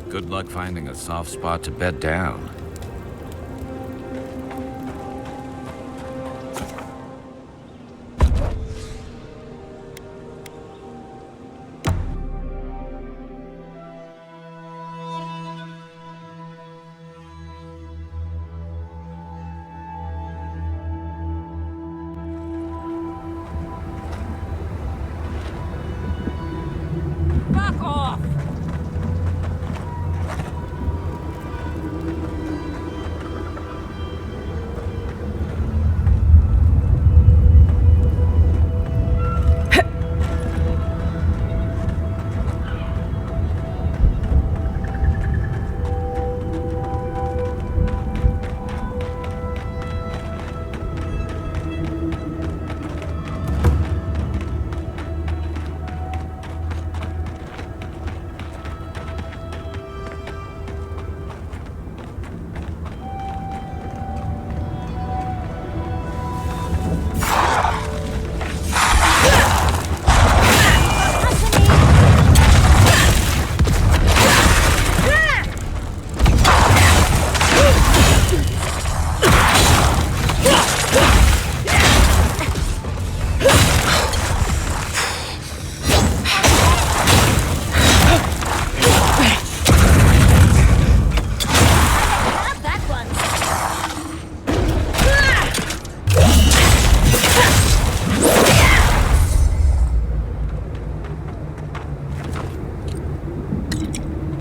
Good luck finding a soft spot to bed down. Fuck off!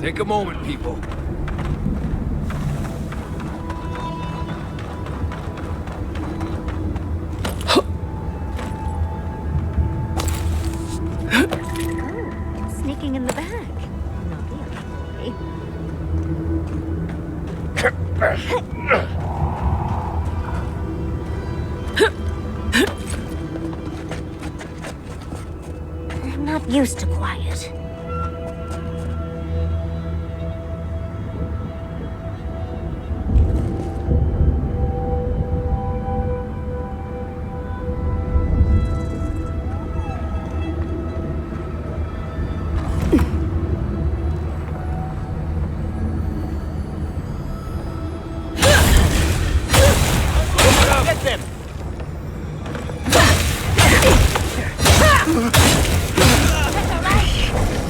Take a moment, people. Sneaking in the back. Naughty. I'm not used to quiet. Get them! That's all right.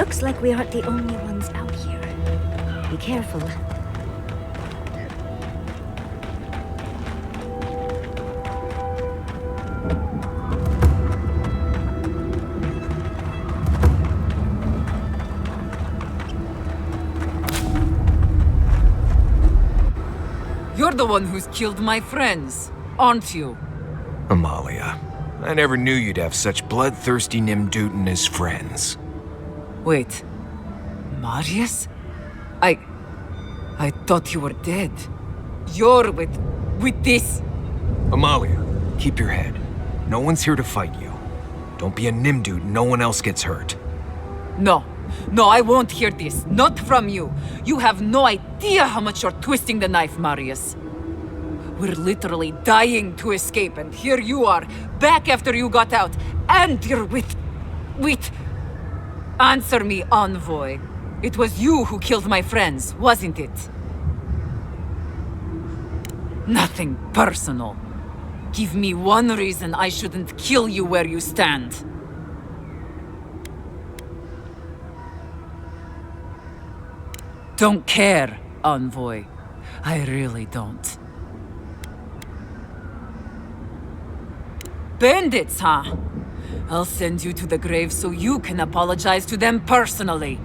Looks like we aren't the only ones out here. Be careful. You're the one who's killed my friends, aren't you? Amalia, I never knew you'd have such bloodthirsty Nimdutin as friends. Wait. Marius? I thought you were dead. You're with this... Amalia, keep your head. No one's here to fight you. Don't be a Nimdut, no one else gets hurt. No, I won't hear this. Not from you. You have no idea how much you're twisting the knife, Marius. We're literally dying to escape, and here you are, back after you got out, and you're with... Answer me, Envoy. It was you who killed my friends, wasn't it? Nothing personal. Give me one reason I shouldn't kill you where you stand. Don't care, Envoy. I really don't. Bandits, huh? I'll send you to the grave so you can apologize to them personally.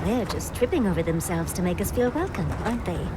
They're just tripping over themselves to make us feel welcome, aren't they?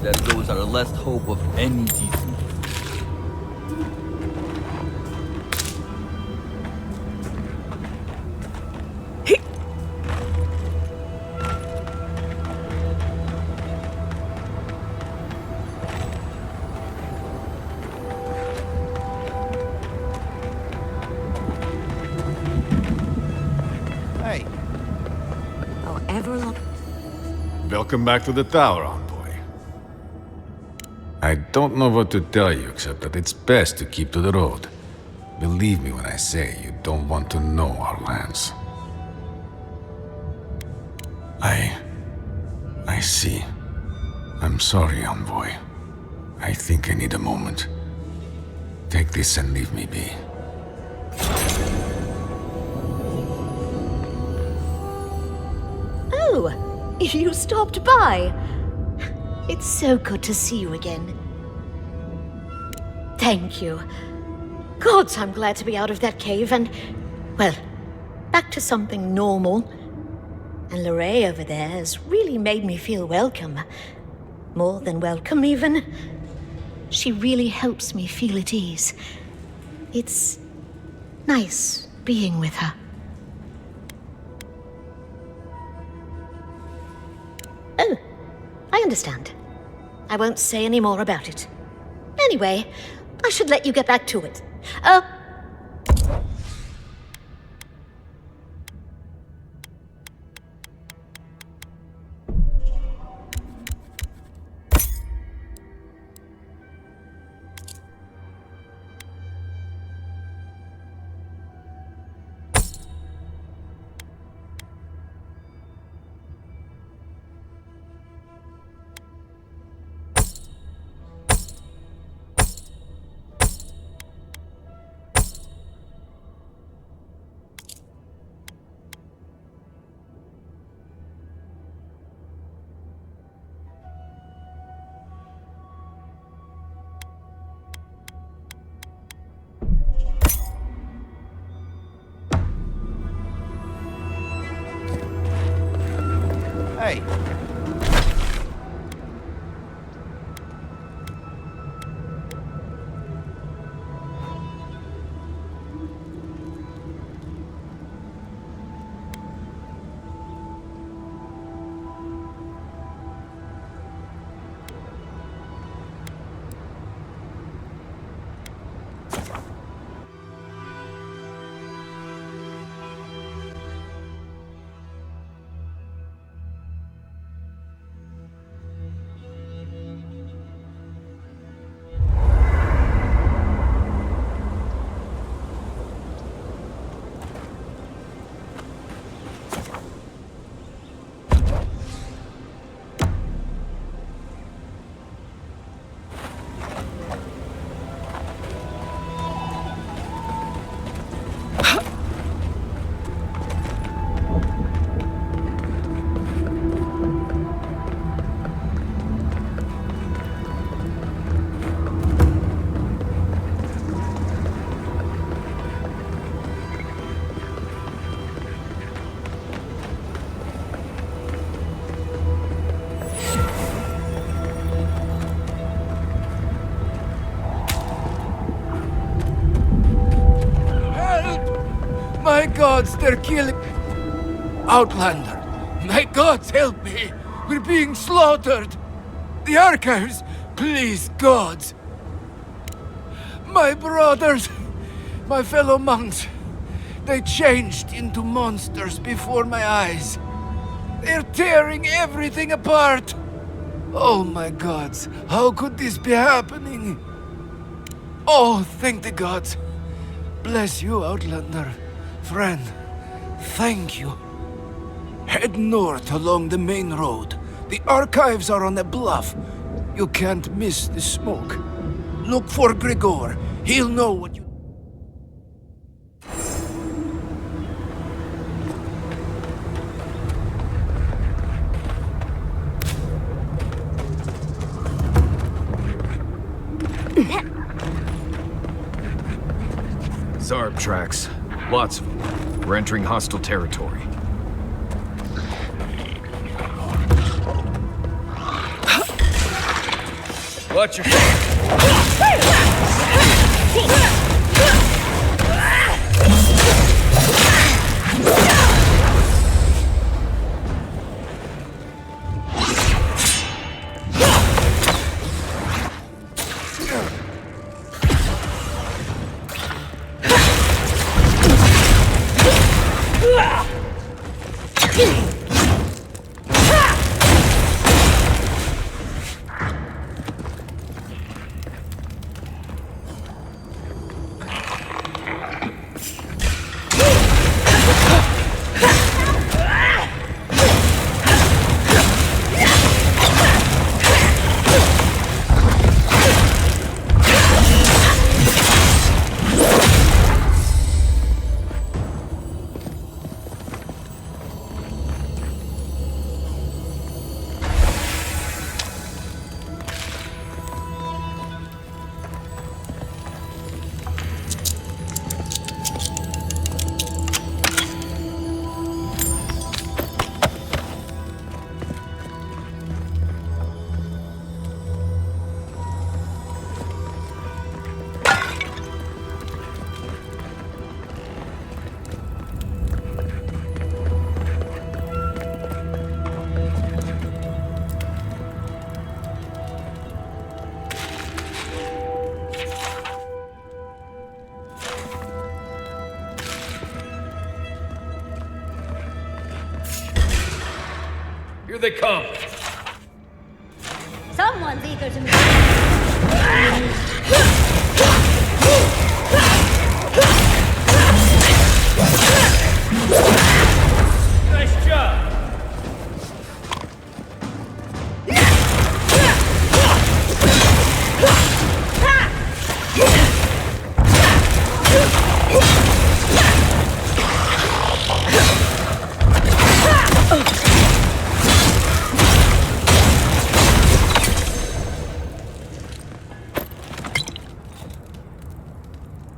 That those are last hope of any decent. Hey. However long. Welcome back to the tower, envoy. I don't know what to tell you except that it's best to keep to the road. Believe me when I say you don't want to know our lands. I see. I'm sorry, envoy. I think I need a moment. Take this and leave me be. Oh, you stopped by. It's so good to see you again. Thank you. Gods, I'm glad to be out of that cave and, well, back to something normal. And Lorraine over there has really made me feel welcome. More than welcome, even. She really helps me feel at ease. It's nice being with her. Oh, I understand. I won't say any more about it. Anyway, I should let you get back to it. gods, they're killing... Outlander, my gods, help me! We're being slaughtered! The archives, please, gods! My brothers, my fellow monks, they changed into monsters before my eyes. They're tearing everything apart! Oh my gods, how could this be happening? Oh, thank the gods. Bless you, Outlander. Friend, thank you. Head north along the main road. The archives are on a bluff. You can't miss the smoke. Look for Grigor. He'll know what you... Zarb tracks. Lots of them. We're entering hostile territory. Watch your... Here they come. Someone's eager to move. Nice job.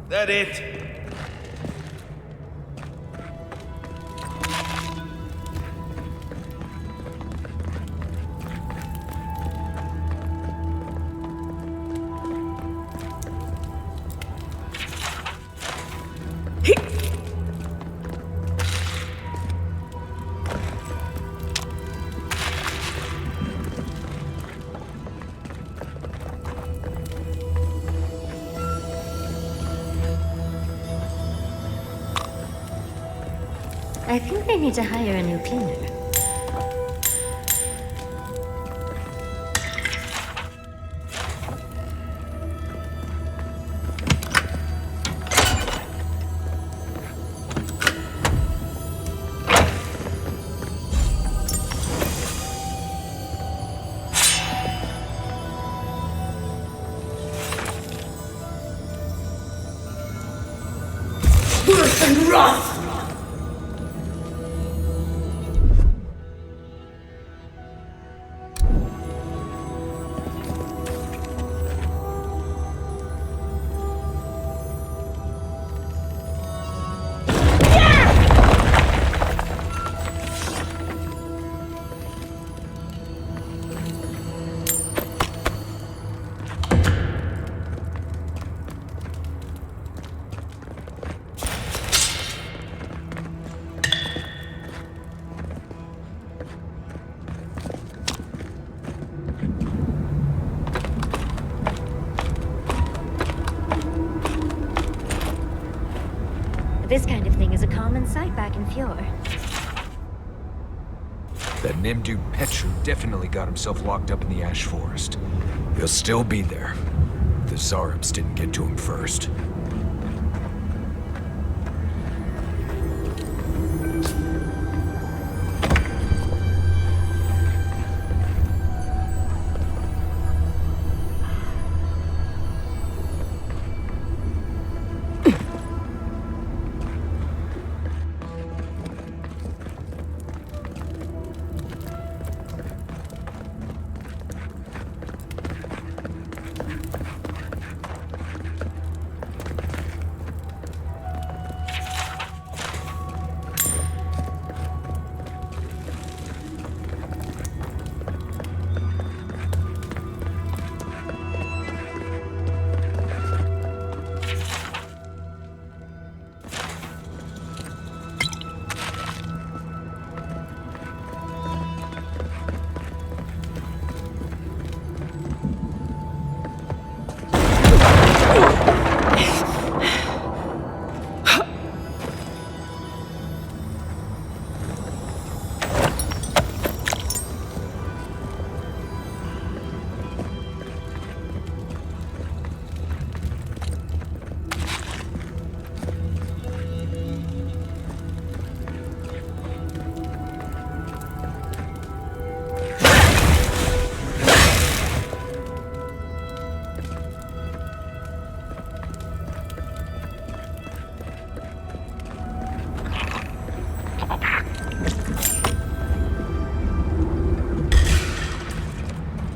That it? I think they need to hire a new cleaner. Worse and rough! This kind of thing is a common sight back in Fjord. That Nimdu Petru definitely got himself locked up in the Ash Forest. He'll still be there. The Zarabs didn't get to him first.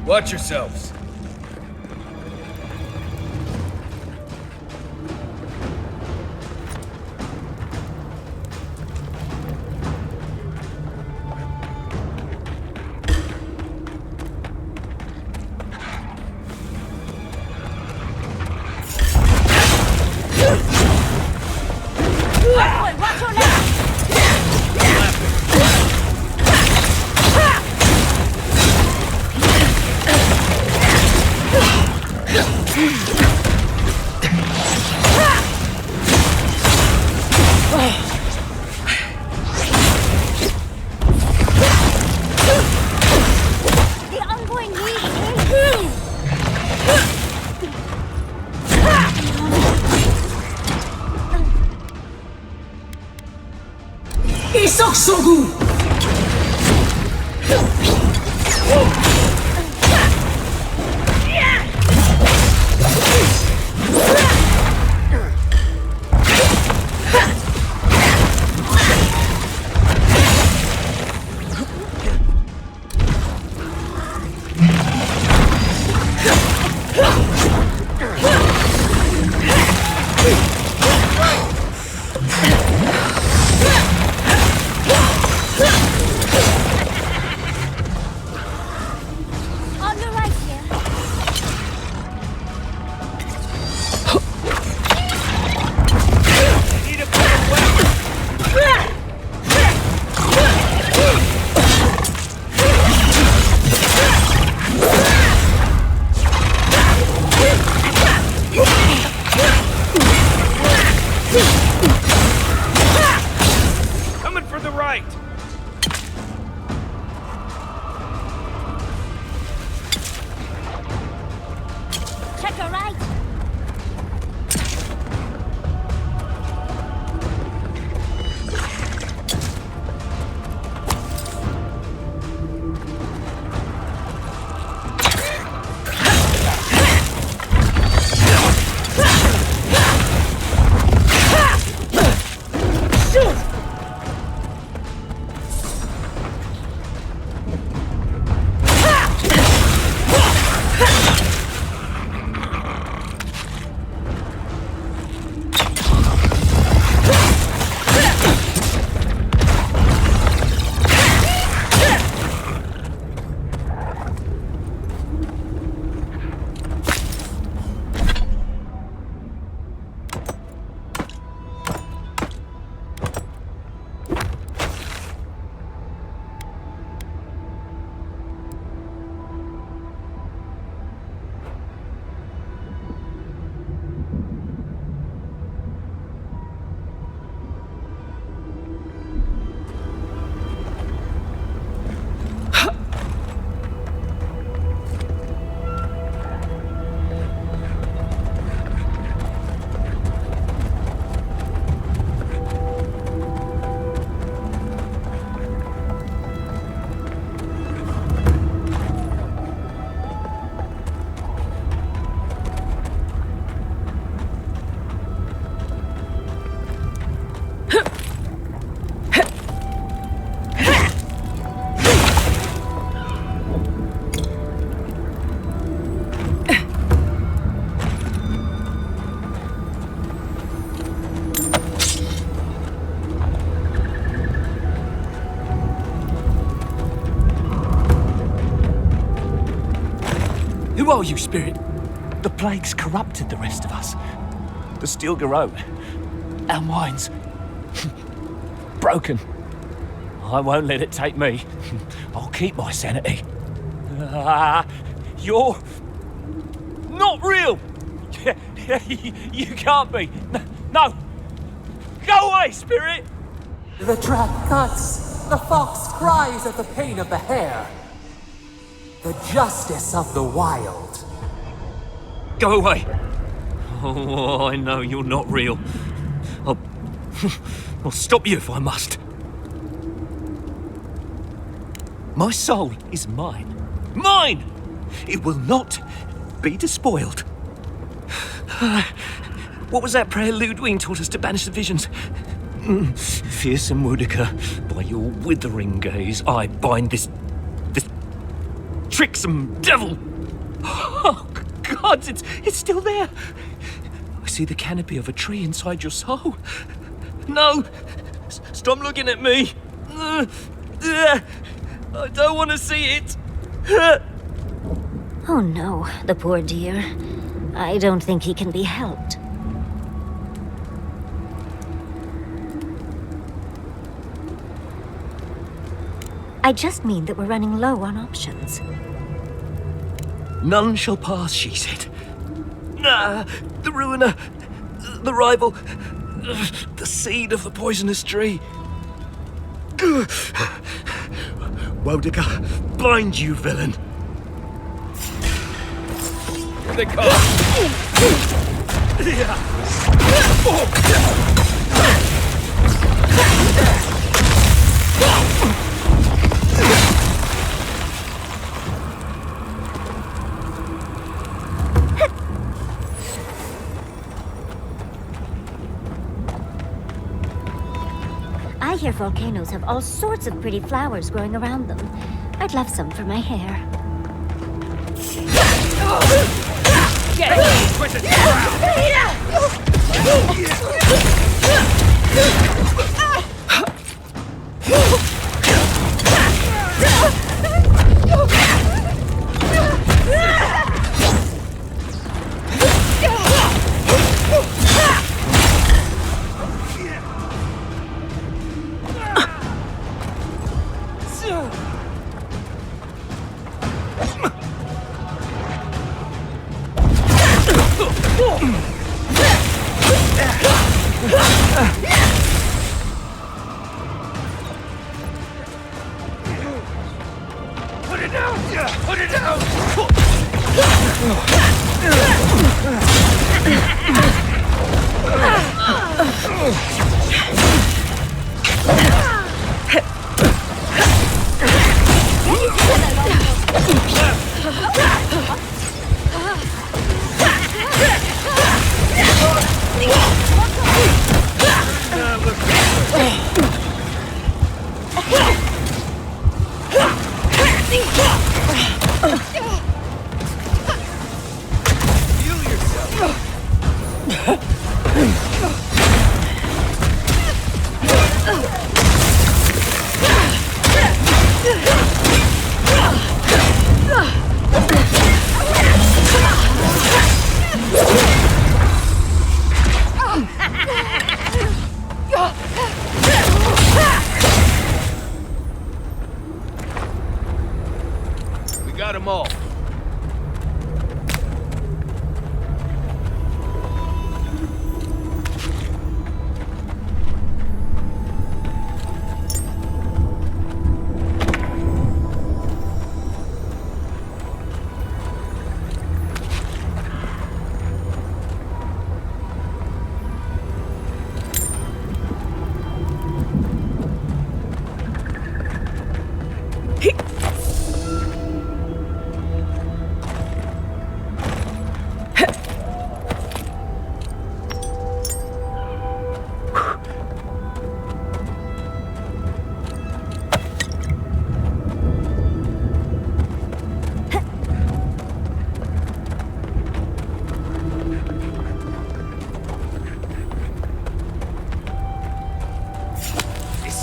Watch yourselves. Who are you, Spirit? The plague's corrupted the rest of us. The steel garrote. Our minds. Broken. I won't let it take me. I'll keep my sanity. You're... not real! You can't be. No! Go away, Spirit! The trap cuts. The fox cries at the pain of the hare. The justice of the wild. Go away! Oh, I know you're not real. I'll stop you if I must. My soul is mine. Mine! It will not be despoiled. What was that prayer Ludwig taught us to banish the visions? Fearsome Woodica, by your withering gaze, I bind this tricksome devil. Oh, God, it's still there. I see the canopy of a tree inside your soul. No! Stop looking at me! I don't want to see it! Oh no, the poor dear. I don't think he can be helped. I just mean that we're running low on options. None shall pass, she said. The ruiner, the rival, the seed of the poisonous tree. Woedica, blind you, villain! Here they come! I hear volcanoes have all sorts of pretty flowers growing around them. I'd love some for my hair. Get it! Twist it Put it down! Put it down! We got them all.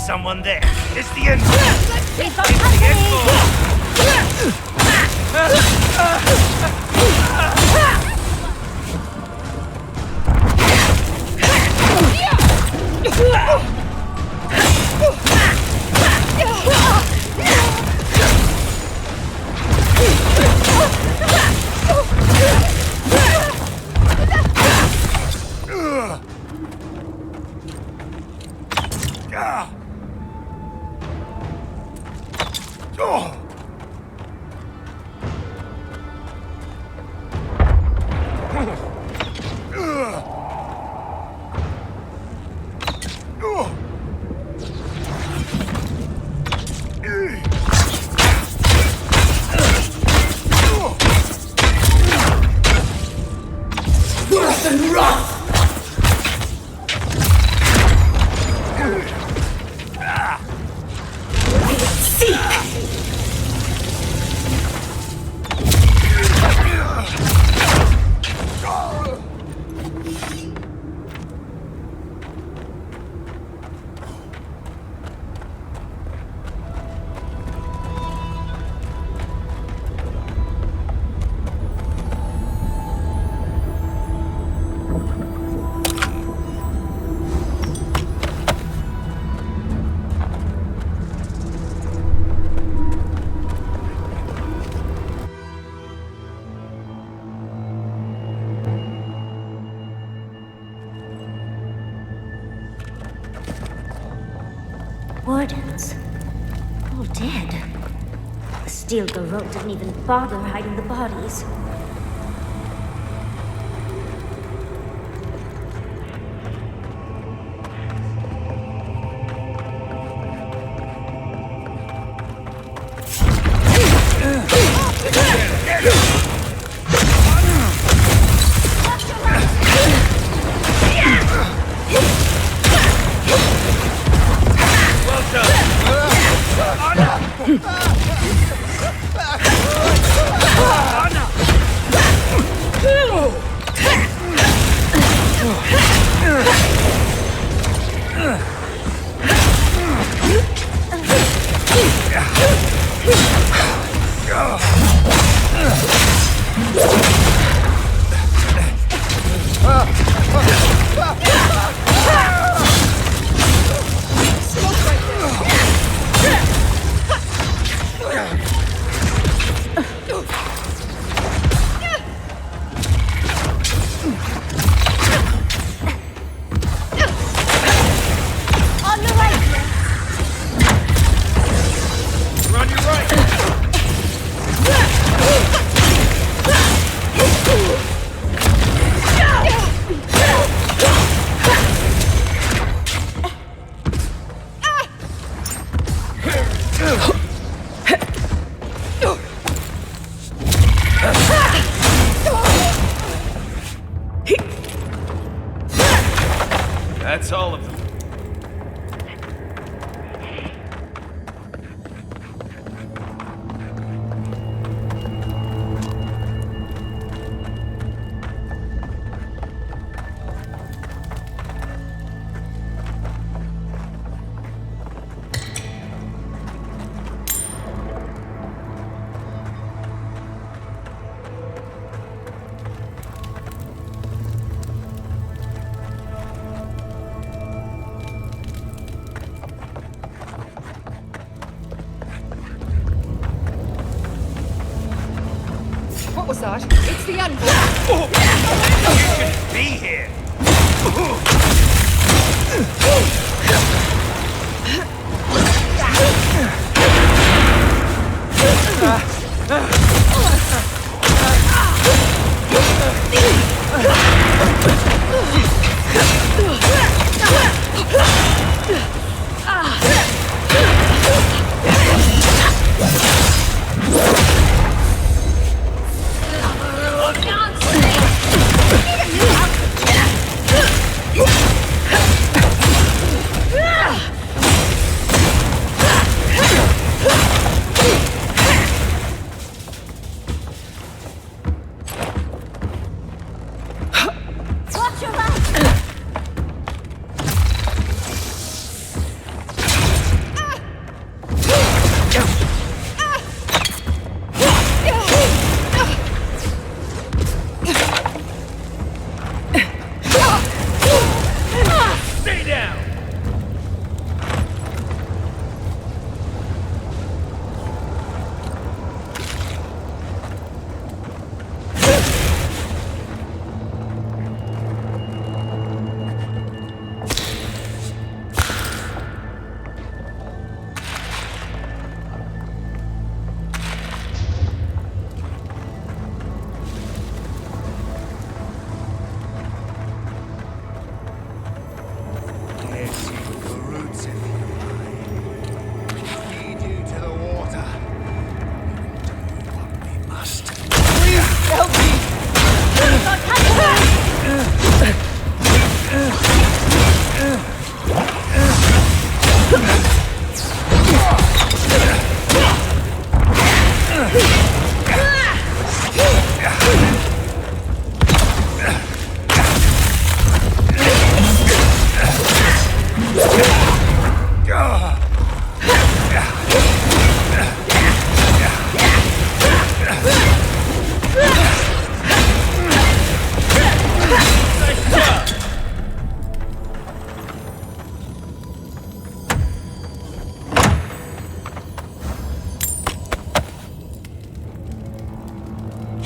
Someone there. It's the end. It's the end. and wrath! Wardens. All dead. The steel garrote didn't even bother hiding the bodies. That's all of them. What was that? It's the envoy! You shouldn't be here!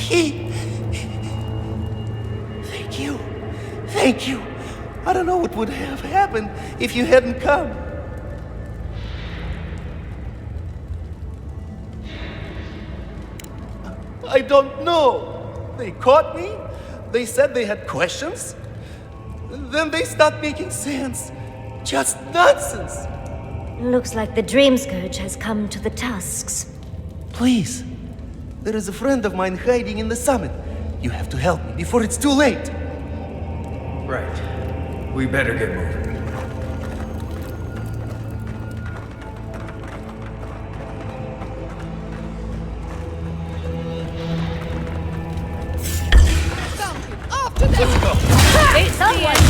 key. Thank you. Thank you. I don't know what would have happened if you hadn't come. I don't know. They caught me. They said they had questions. Then they stopped making sense. Just nonsense. Looks like the Dream Scourge has come to the Tusks. Please. There is a friend of mine hiding in the summit. You have to help me before it's too late. Right. We better get moving. Let's go. It's the end.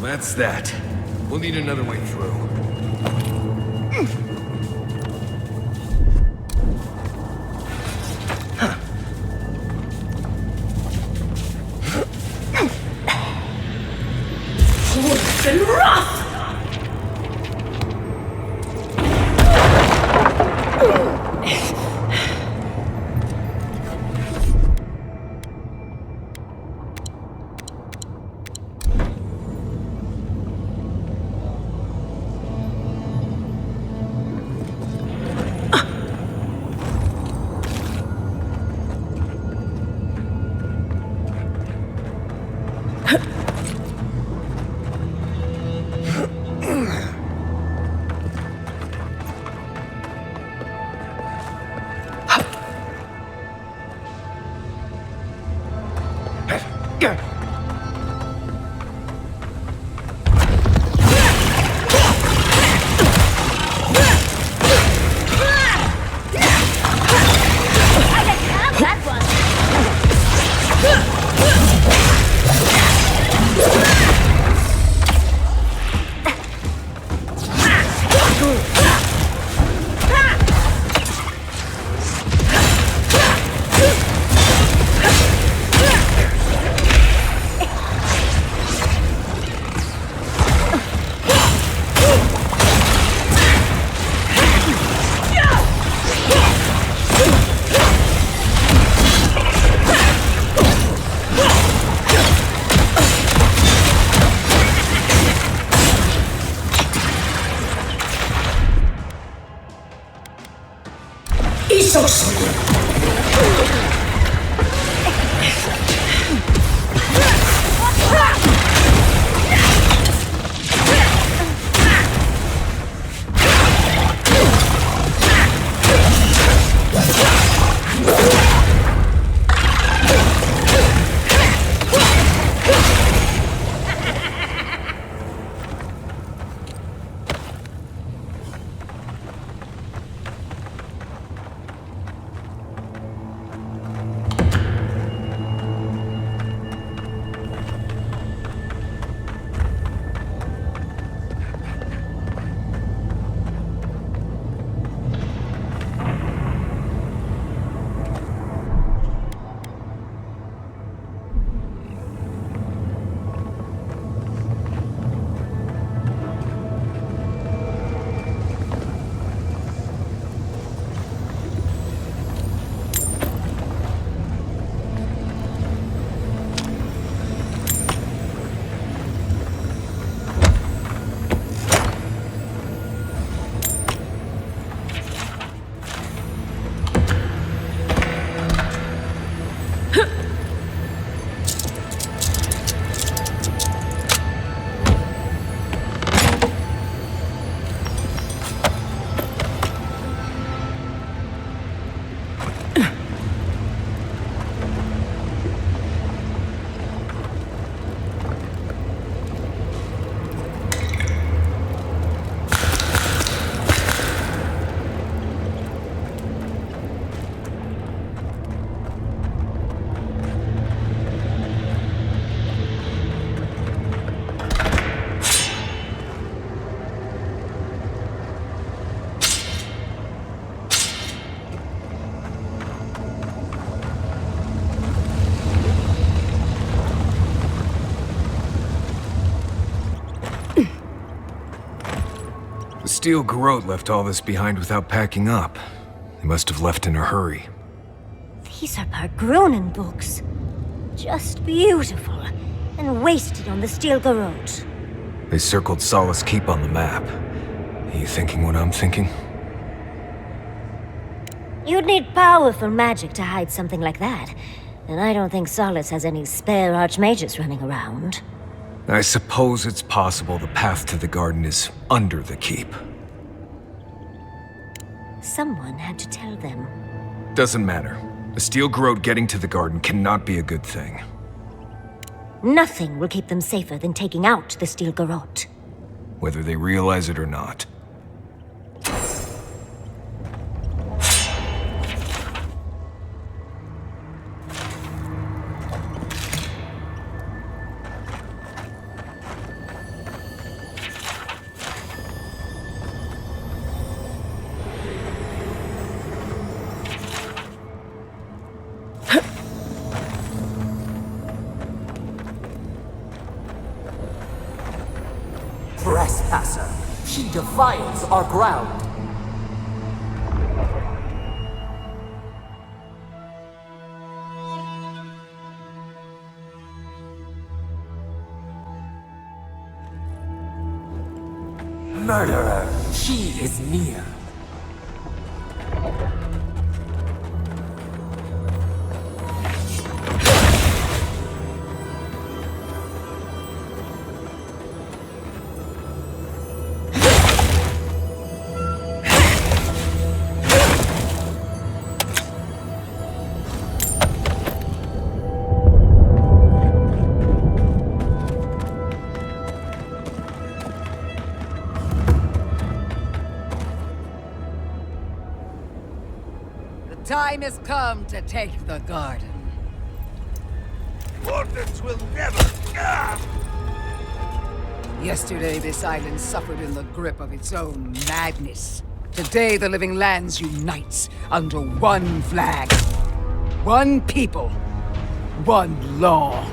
That's that. We'll need another way through. Wolfen rough! Steel Garrote left all this behind without packing up. They must have left in a hurry. These are Pargrunen books. Just beautiful, and wasted on the Steel Garrote. They circled Solace Keep on the map. Are you thinking what I'm thinking? You'd need powerful magic to hide something like that. And I don't think Solace has any spare archmages running around. I suppose it's possible the path to the garden is under the keep. Someone had to tell them. Doesn't matter. A Steel Garrote getting to the garden cannot be a good thing. Nothing will keep them safer than taking out the Steel Garrote. Whether they realize it or not. Trespasser! She defiles our ground! Murderer! She is near! Time has come to take the garden. Wardens will never... Yesterday, this island suffered in the grip of its own madness. Today, the Living Lands unites under one flag. One people. One law.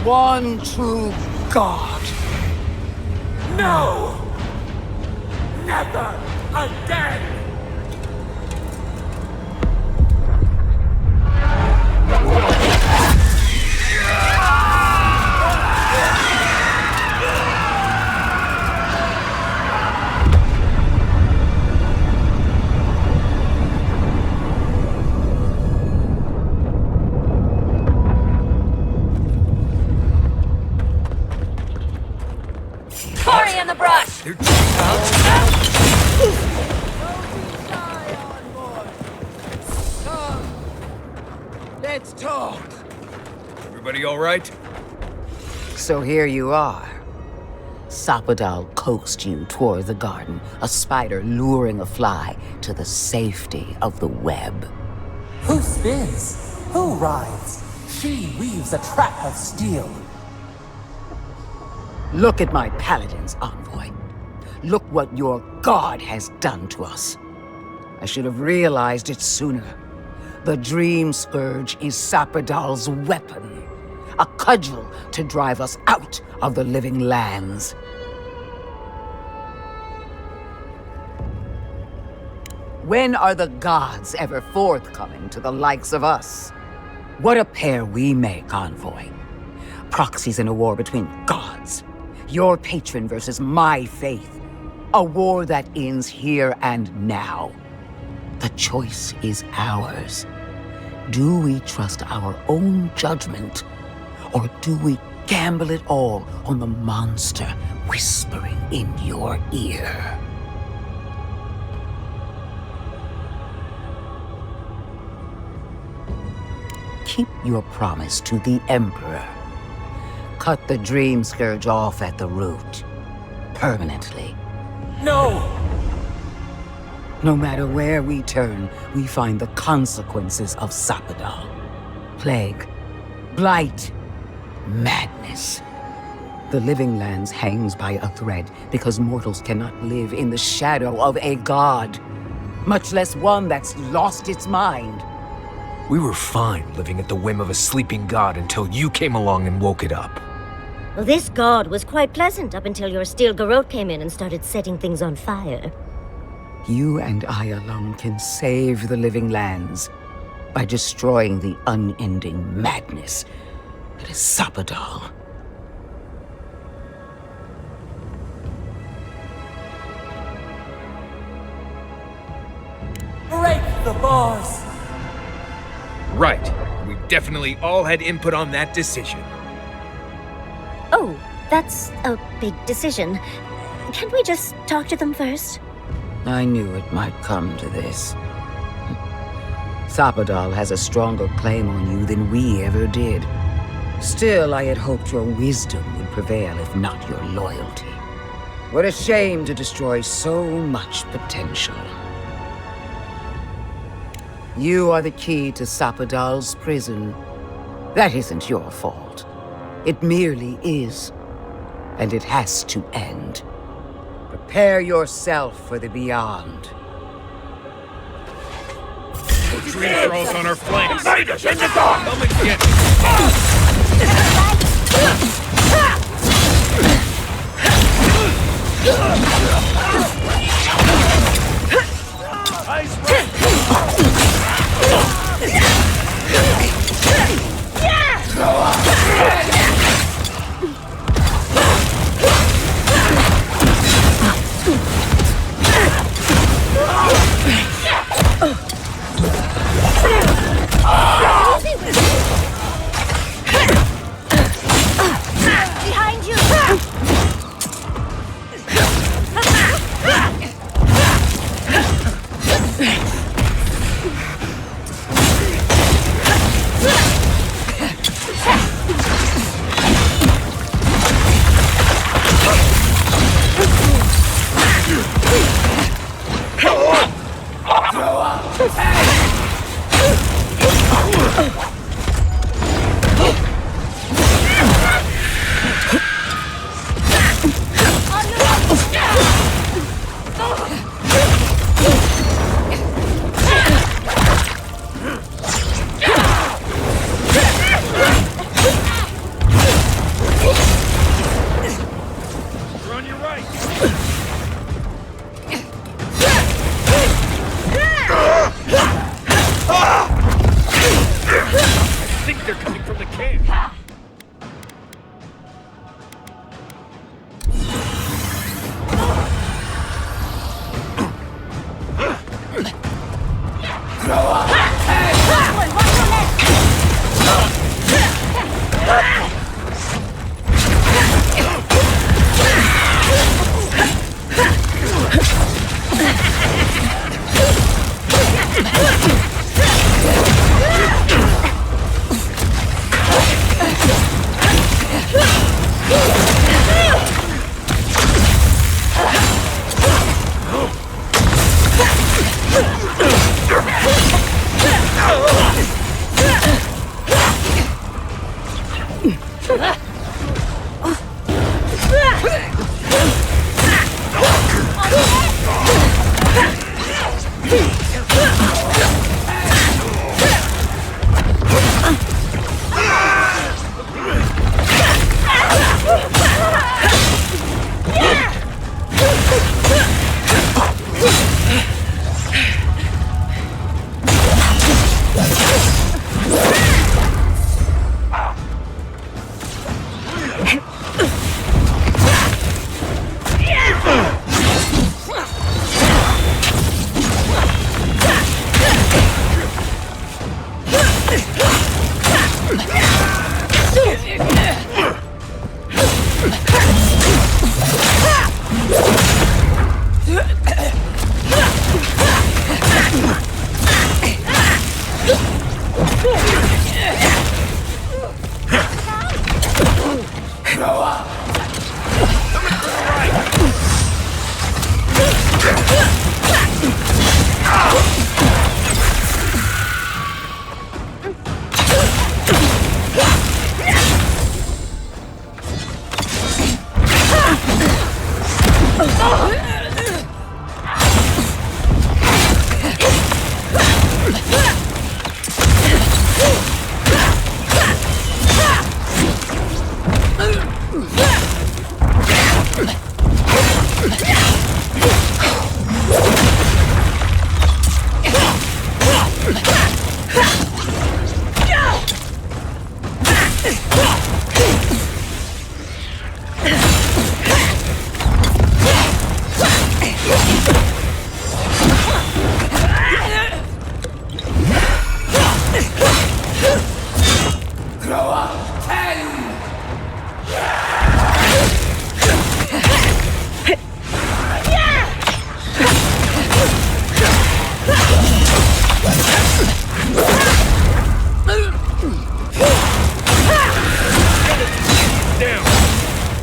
One true God. No! Never again! Cory in the brush! Let's talk. Everybody all right? So here you are. Sapadal coaxed you toward the garden, a spider luring a fly to the safety of the web. Who spins? Who rides? She weaves a trap of steel. Look at my paladin's envoy. Look what your god has done to us. I should have realized it sooner. The Dream Scourge is Sapadal's weapon. A cudgel to drive us out of the Living Lands. When are the gods ever forthcoming to the likes of us? What a pair we make, envoy. Proxies in a war between gods. Your patron versus my faith. A war that ends here and now. The choice is ours. Do we trust our own judgment, or do we gamble it all on the monster whispering in your ear? Keep your promise to the Emperor. Cut the Dream Scourge off at the root. Permanently. No! No matter where we turn, we find the consequences of Sapadal. Plague, blight, madness. The Living Lands hangs by a thread because mortals cannot live in the shadow of a god, much less one that's lost its mind. We were fine living at the whim of a sleeping god until you came along and woke it up. Well, this god was quite pleasant up until your steel garrote came in and started setting things on fire. You and I alone can save the living lands by destroying the unending madness that is Sapadal. Break the bars! Right. We definitely all had input on that decision. Oh, that's a big decision. Can't we just talk to them first? I knew it might come to this. Sapadal has a stronger claim on you than we ever did. Still, I had hoped your wisdom would prevail, if not your loyalty. What a shame to destroy so much potential. You are the key to Sapadal's prison. That isn't your fault. It merely is. And it has to end. Prepare yourself for the beyond. Tree thralls on our flanks. Behind us, in the dark! Come and get me. Behind you!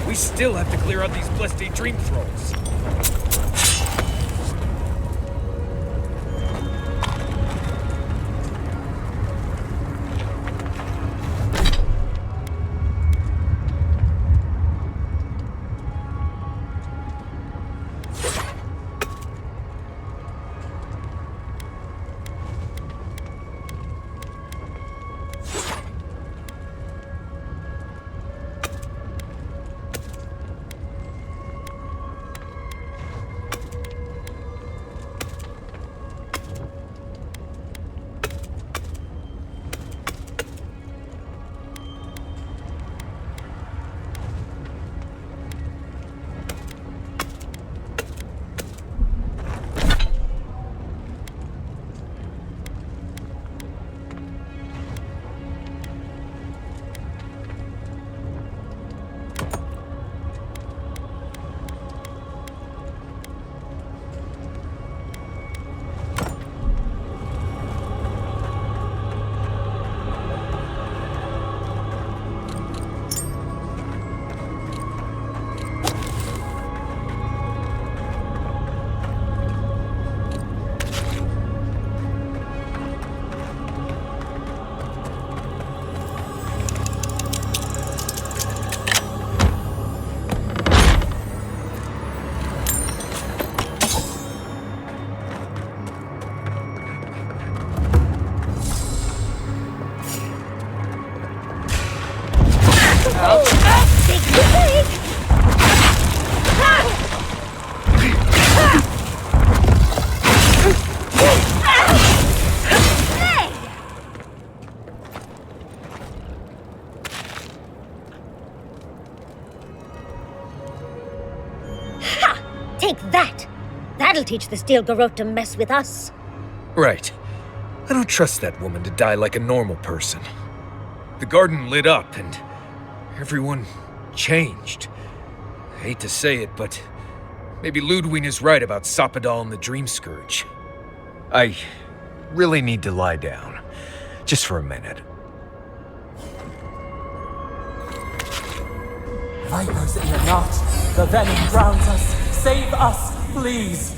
We still have to clear out these blessed dream throws. Take that! That'll teach the Steel Garrote to mess with us. Right. I don't trust that woman to die like a normal person. The garden lit up and everyone changed. I hate to say it, but maybe Ludwig is right about Soppadal and the Dream Scourge. I really need to lie down. Just for a minute. Vipers in a knot. The venom drowns us. Save us, please!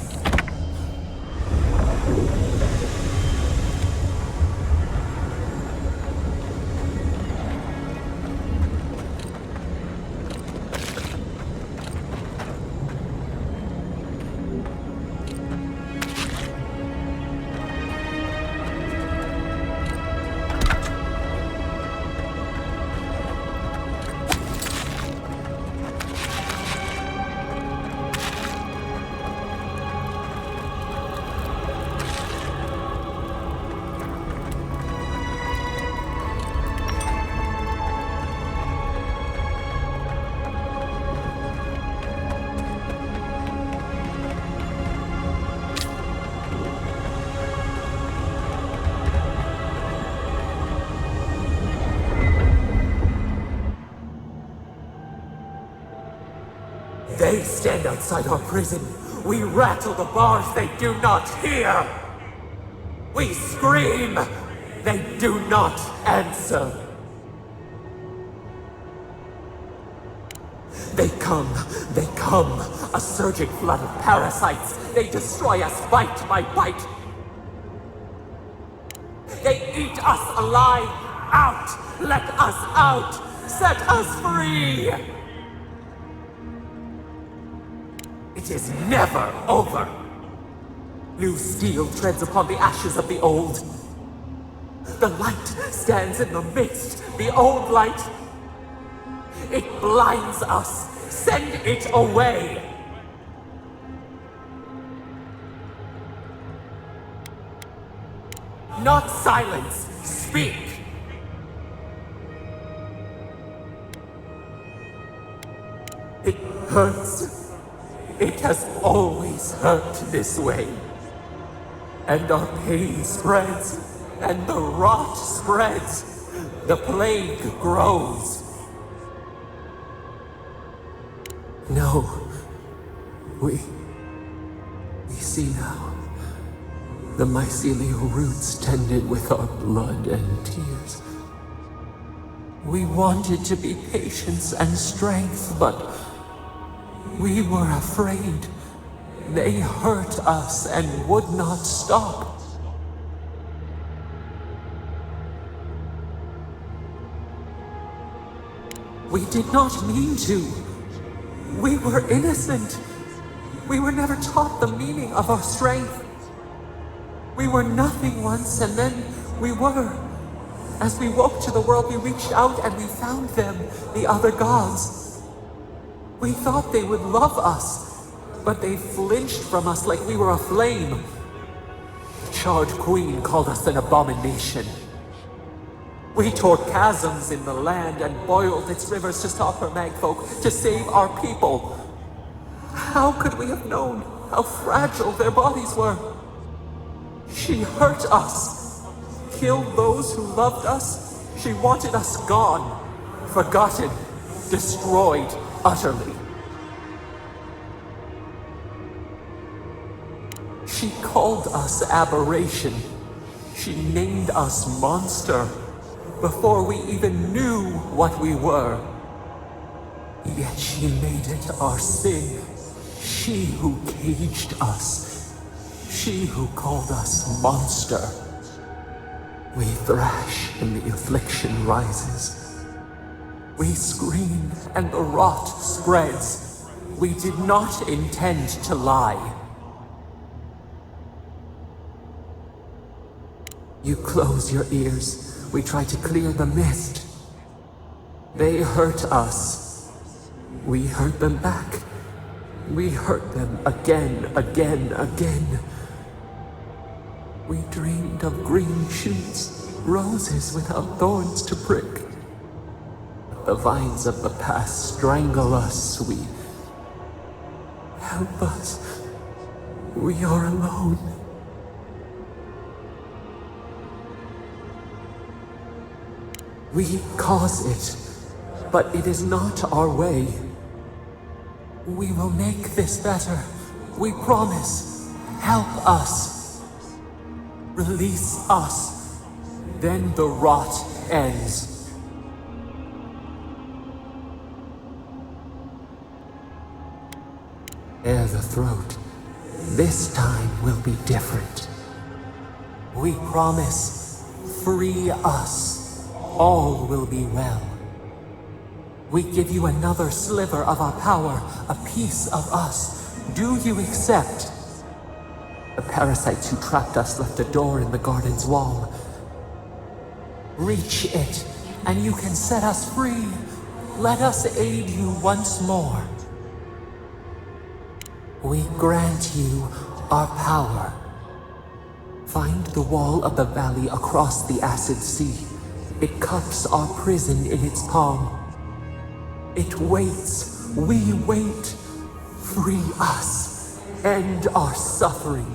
They stand outside our prison. We rattle the bars, they do not hear. We scream, they do not answer. They come, a surging flood of parasites. They destroy us bite by bite. They eat us alive. Out! Let us out! Set us free! It is never over. New steel treads upon the ashes of the old. The light stands in the midst, the old light. It blinds us, Send it away! Not silence! Speak! It hurts. It has always hurt this way. And our pain spreads, and the rot spreads. The plague grows. No. We see now. The mycelial roots tended with our blood and tears. We wanted to be patience and strength, but we were afraid. They hurt us and would not stop. We did not mean to. We were innocent. We were never taught the meaning of our strength. We were nothing once, and then we were. As we woke to the world, we reached out and we found them, the other gods. We thought they would love us, but they flinched from us like we were a flame. The charred queen called us an abomination. We tore chasms in the land and boiled its rivers to stop her magfolk, to save our people. How could we have known how fragile their bodies were? She hurt us, killed those who loved us. She wanted us gone, forgotten, destroyed utterly. She called us aberration. She named us monster before we even knew what we were. Yet she made it our sin. She who caged us. She who called us monster. We thrash and the affliction rises. We scream and the rot spreads. We did not intend to lie. You close your ears. We try to clear the mist. They hurt us. We hurt them back. We hurt them again, again. We dreamed of green shoots, roses without thorns to prick. But the vines of the past strangle us. Help us. We are alone. We cause it, but it is not our way. We will make this better. We promise. Help us. Release us. Then the rot ends. Bare the throat. This time will be different. We promise. Free us. All will be well. We give you another sliver of our power, a piece of us. Do you accept? The parasites who trapped us left a door in the garden's wall. Reach it, and you can set us free. Let us aid you once more. We grant you our power. Find the wall of the valley across the acid sea. It cups our prison in its palm. It waits. We wait. Free us. End our suffering.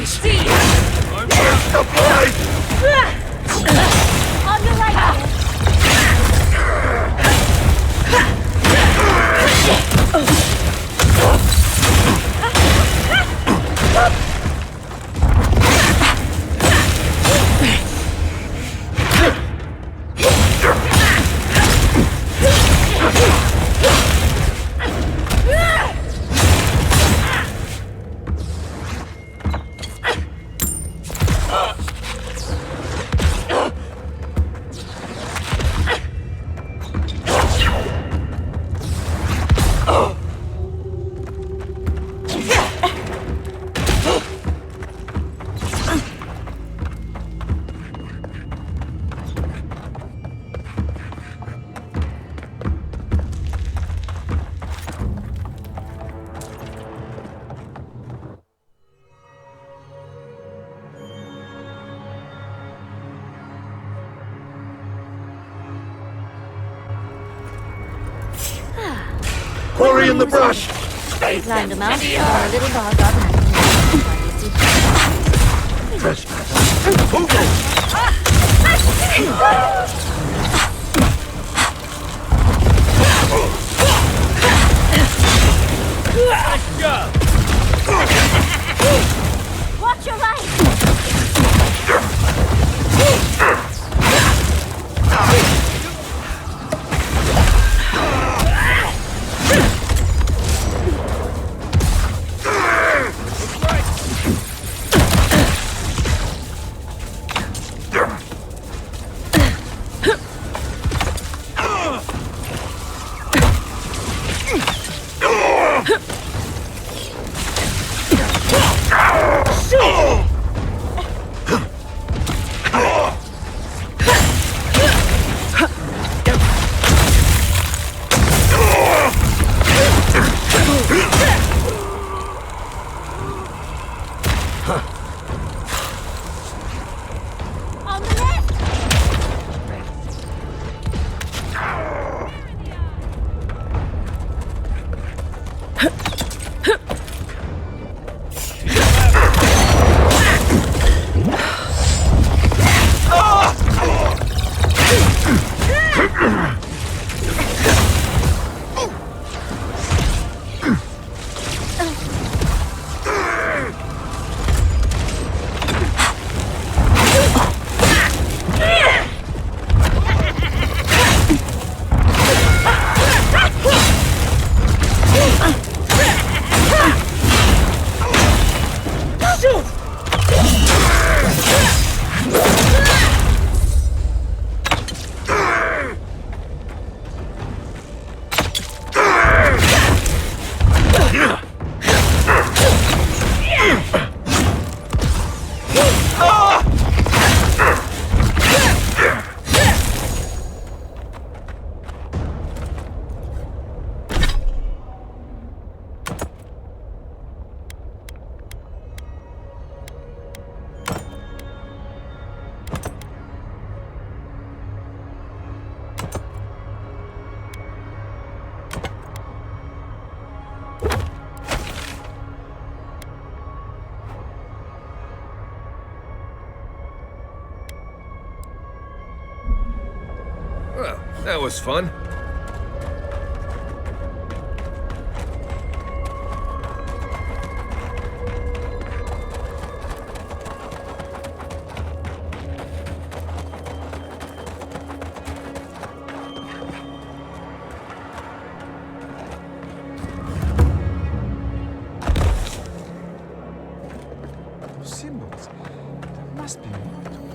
this. Where's the blade? On your right, Quarry in the brush! We climbed a mountain on a little dog got mad. Watch your right! Well, that was fun. Symbols. There must be more to it.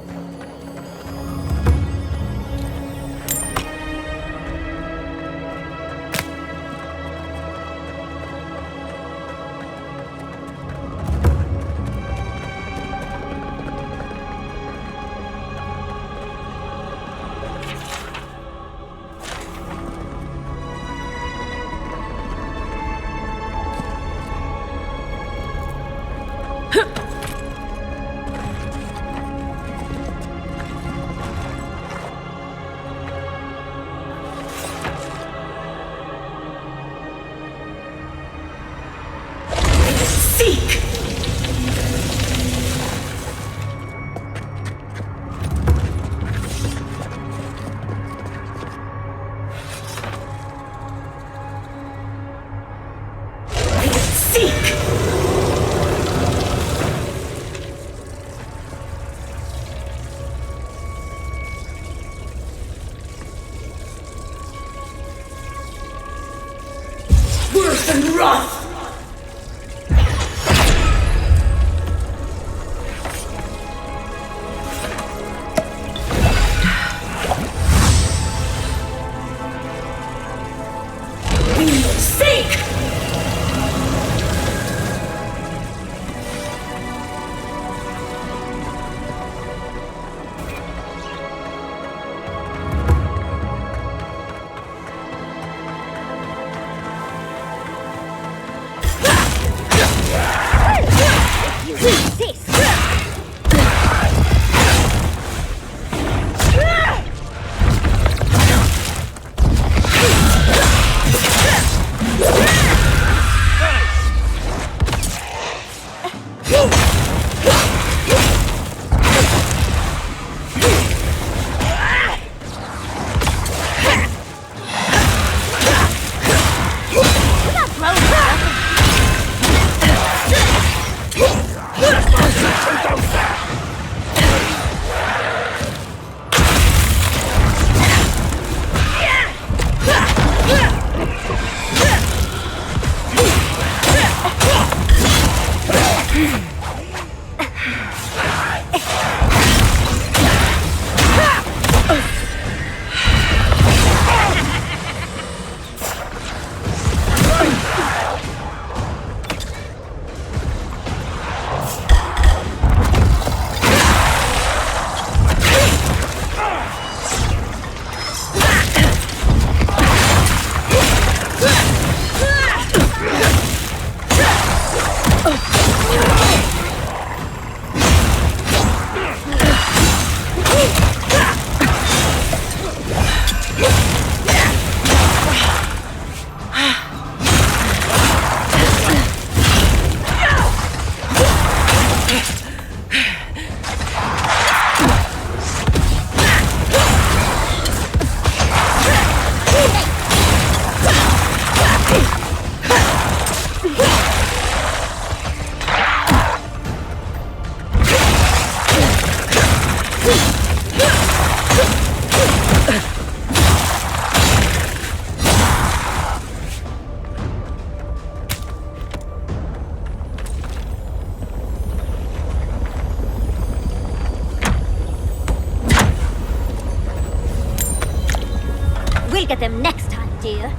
get them next time, dear.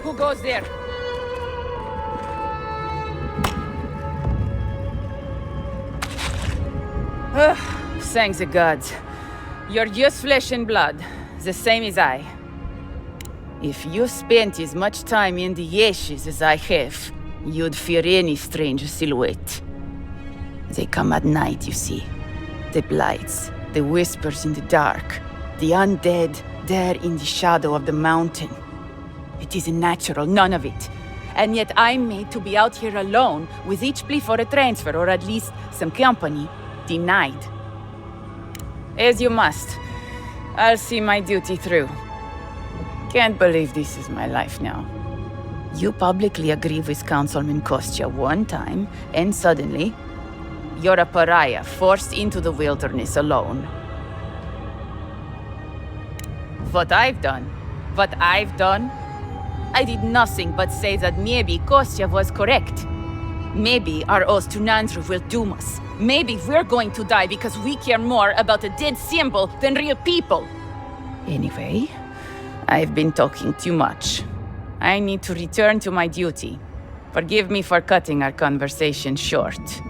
Who goes there? Thanks the gods. You're just flesh and blood, the same as I. If you spent as much time in the ashes as I have, you'd fear any strange silhouette. They come at night, you see. The blights, the whispers in the dark, the undead there in the shadow of the mountain. It isn't natural, none of it. And yet I'm made to be out here alone, with each plea for a transfer, or at least some company, denied. As you must. I'll see my duty through. Can't believe this is my life now. You publicly agree with Councilman Kostya one time, and suddenly, you're a pariah forced into the wilderness alone. What I've done, I did nothing but say that maybe Kostya was correct. Maybe our oath to Nandru will doom us. Maybe we're going to die because we care more about a dead symbol than real people. Anyway, I've been talking too much. I need to return to my duty. Forgive me for cutting our conversation short.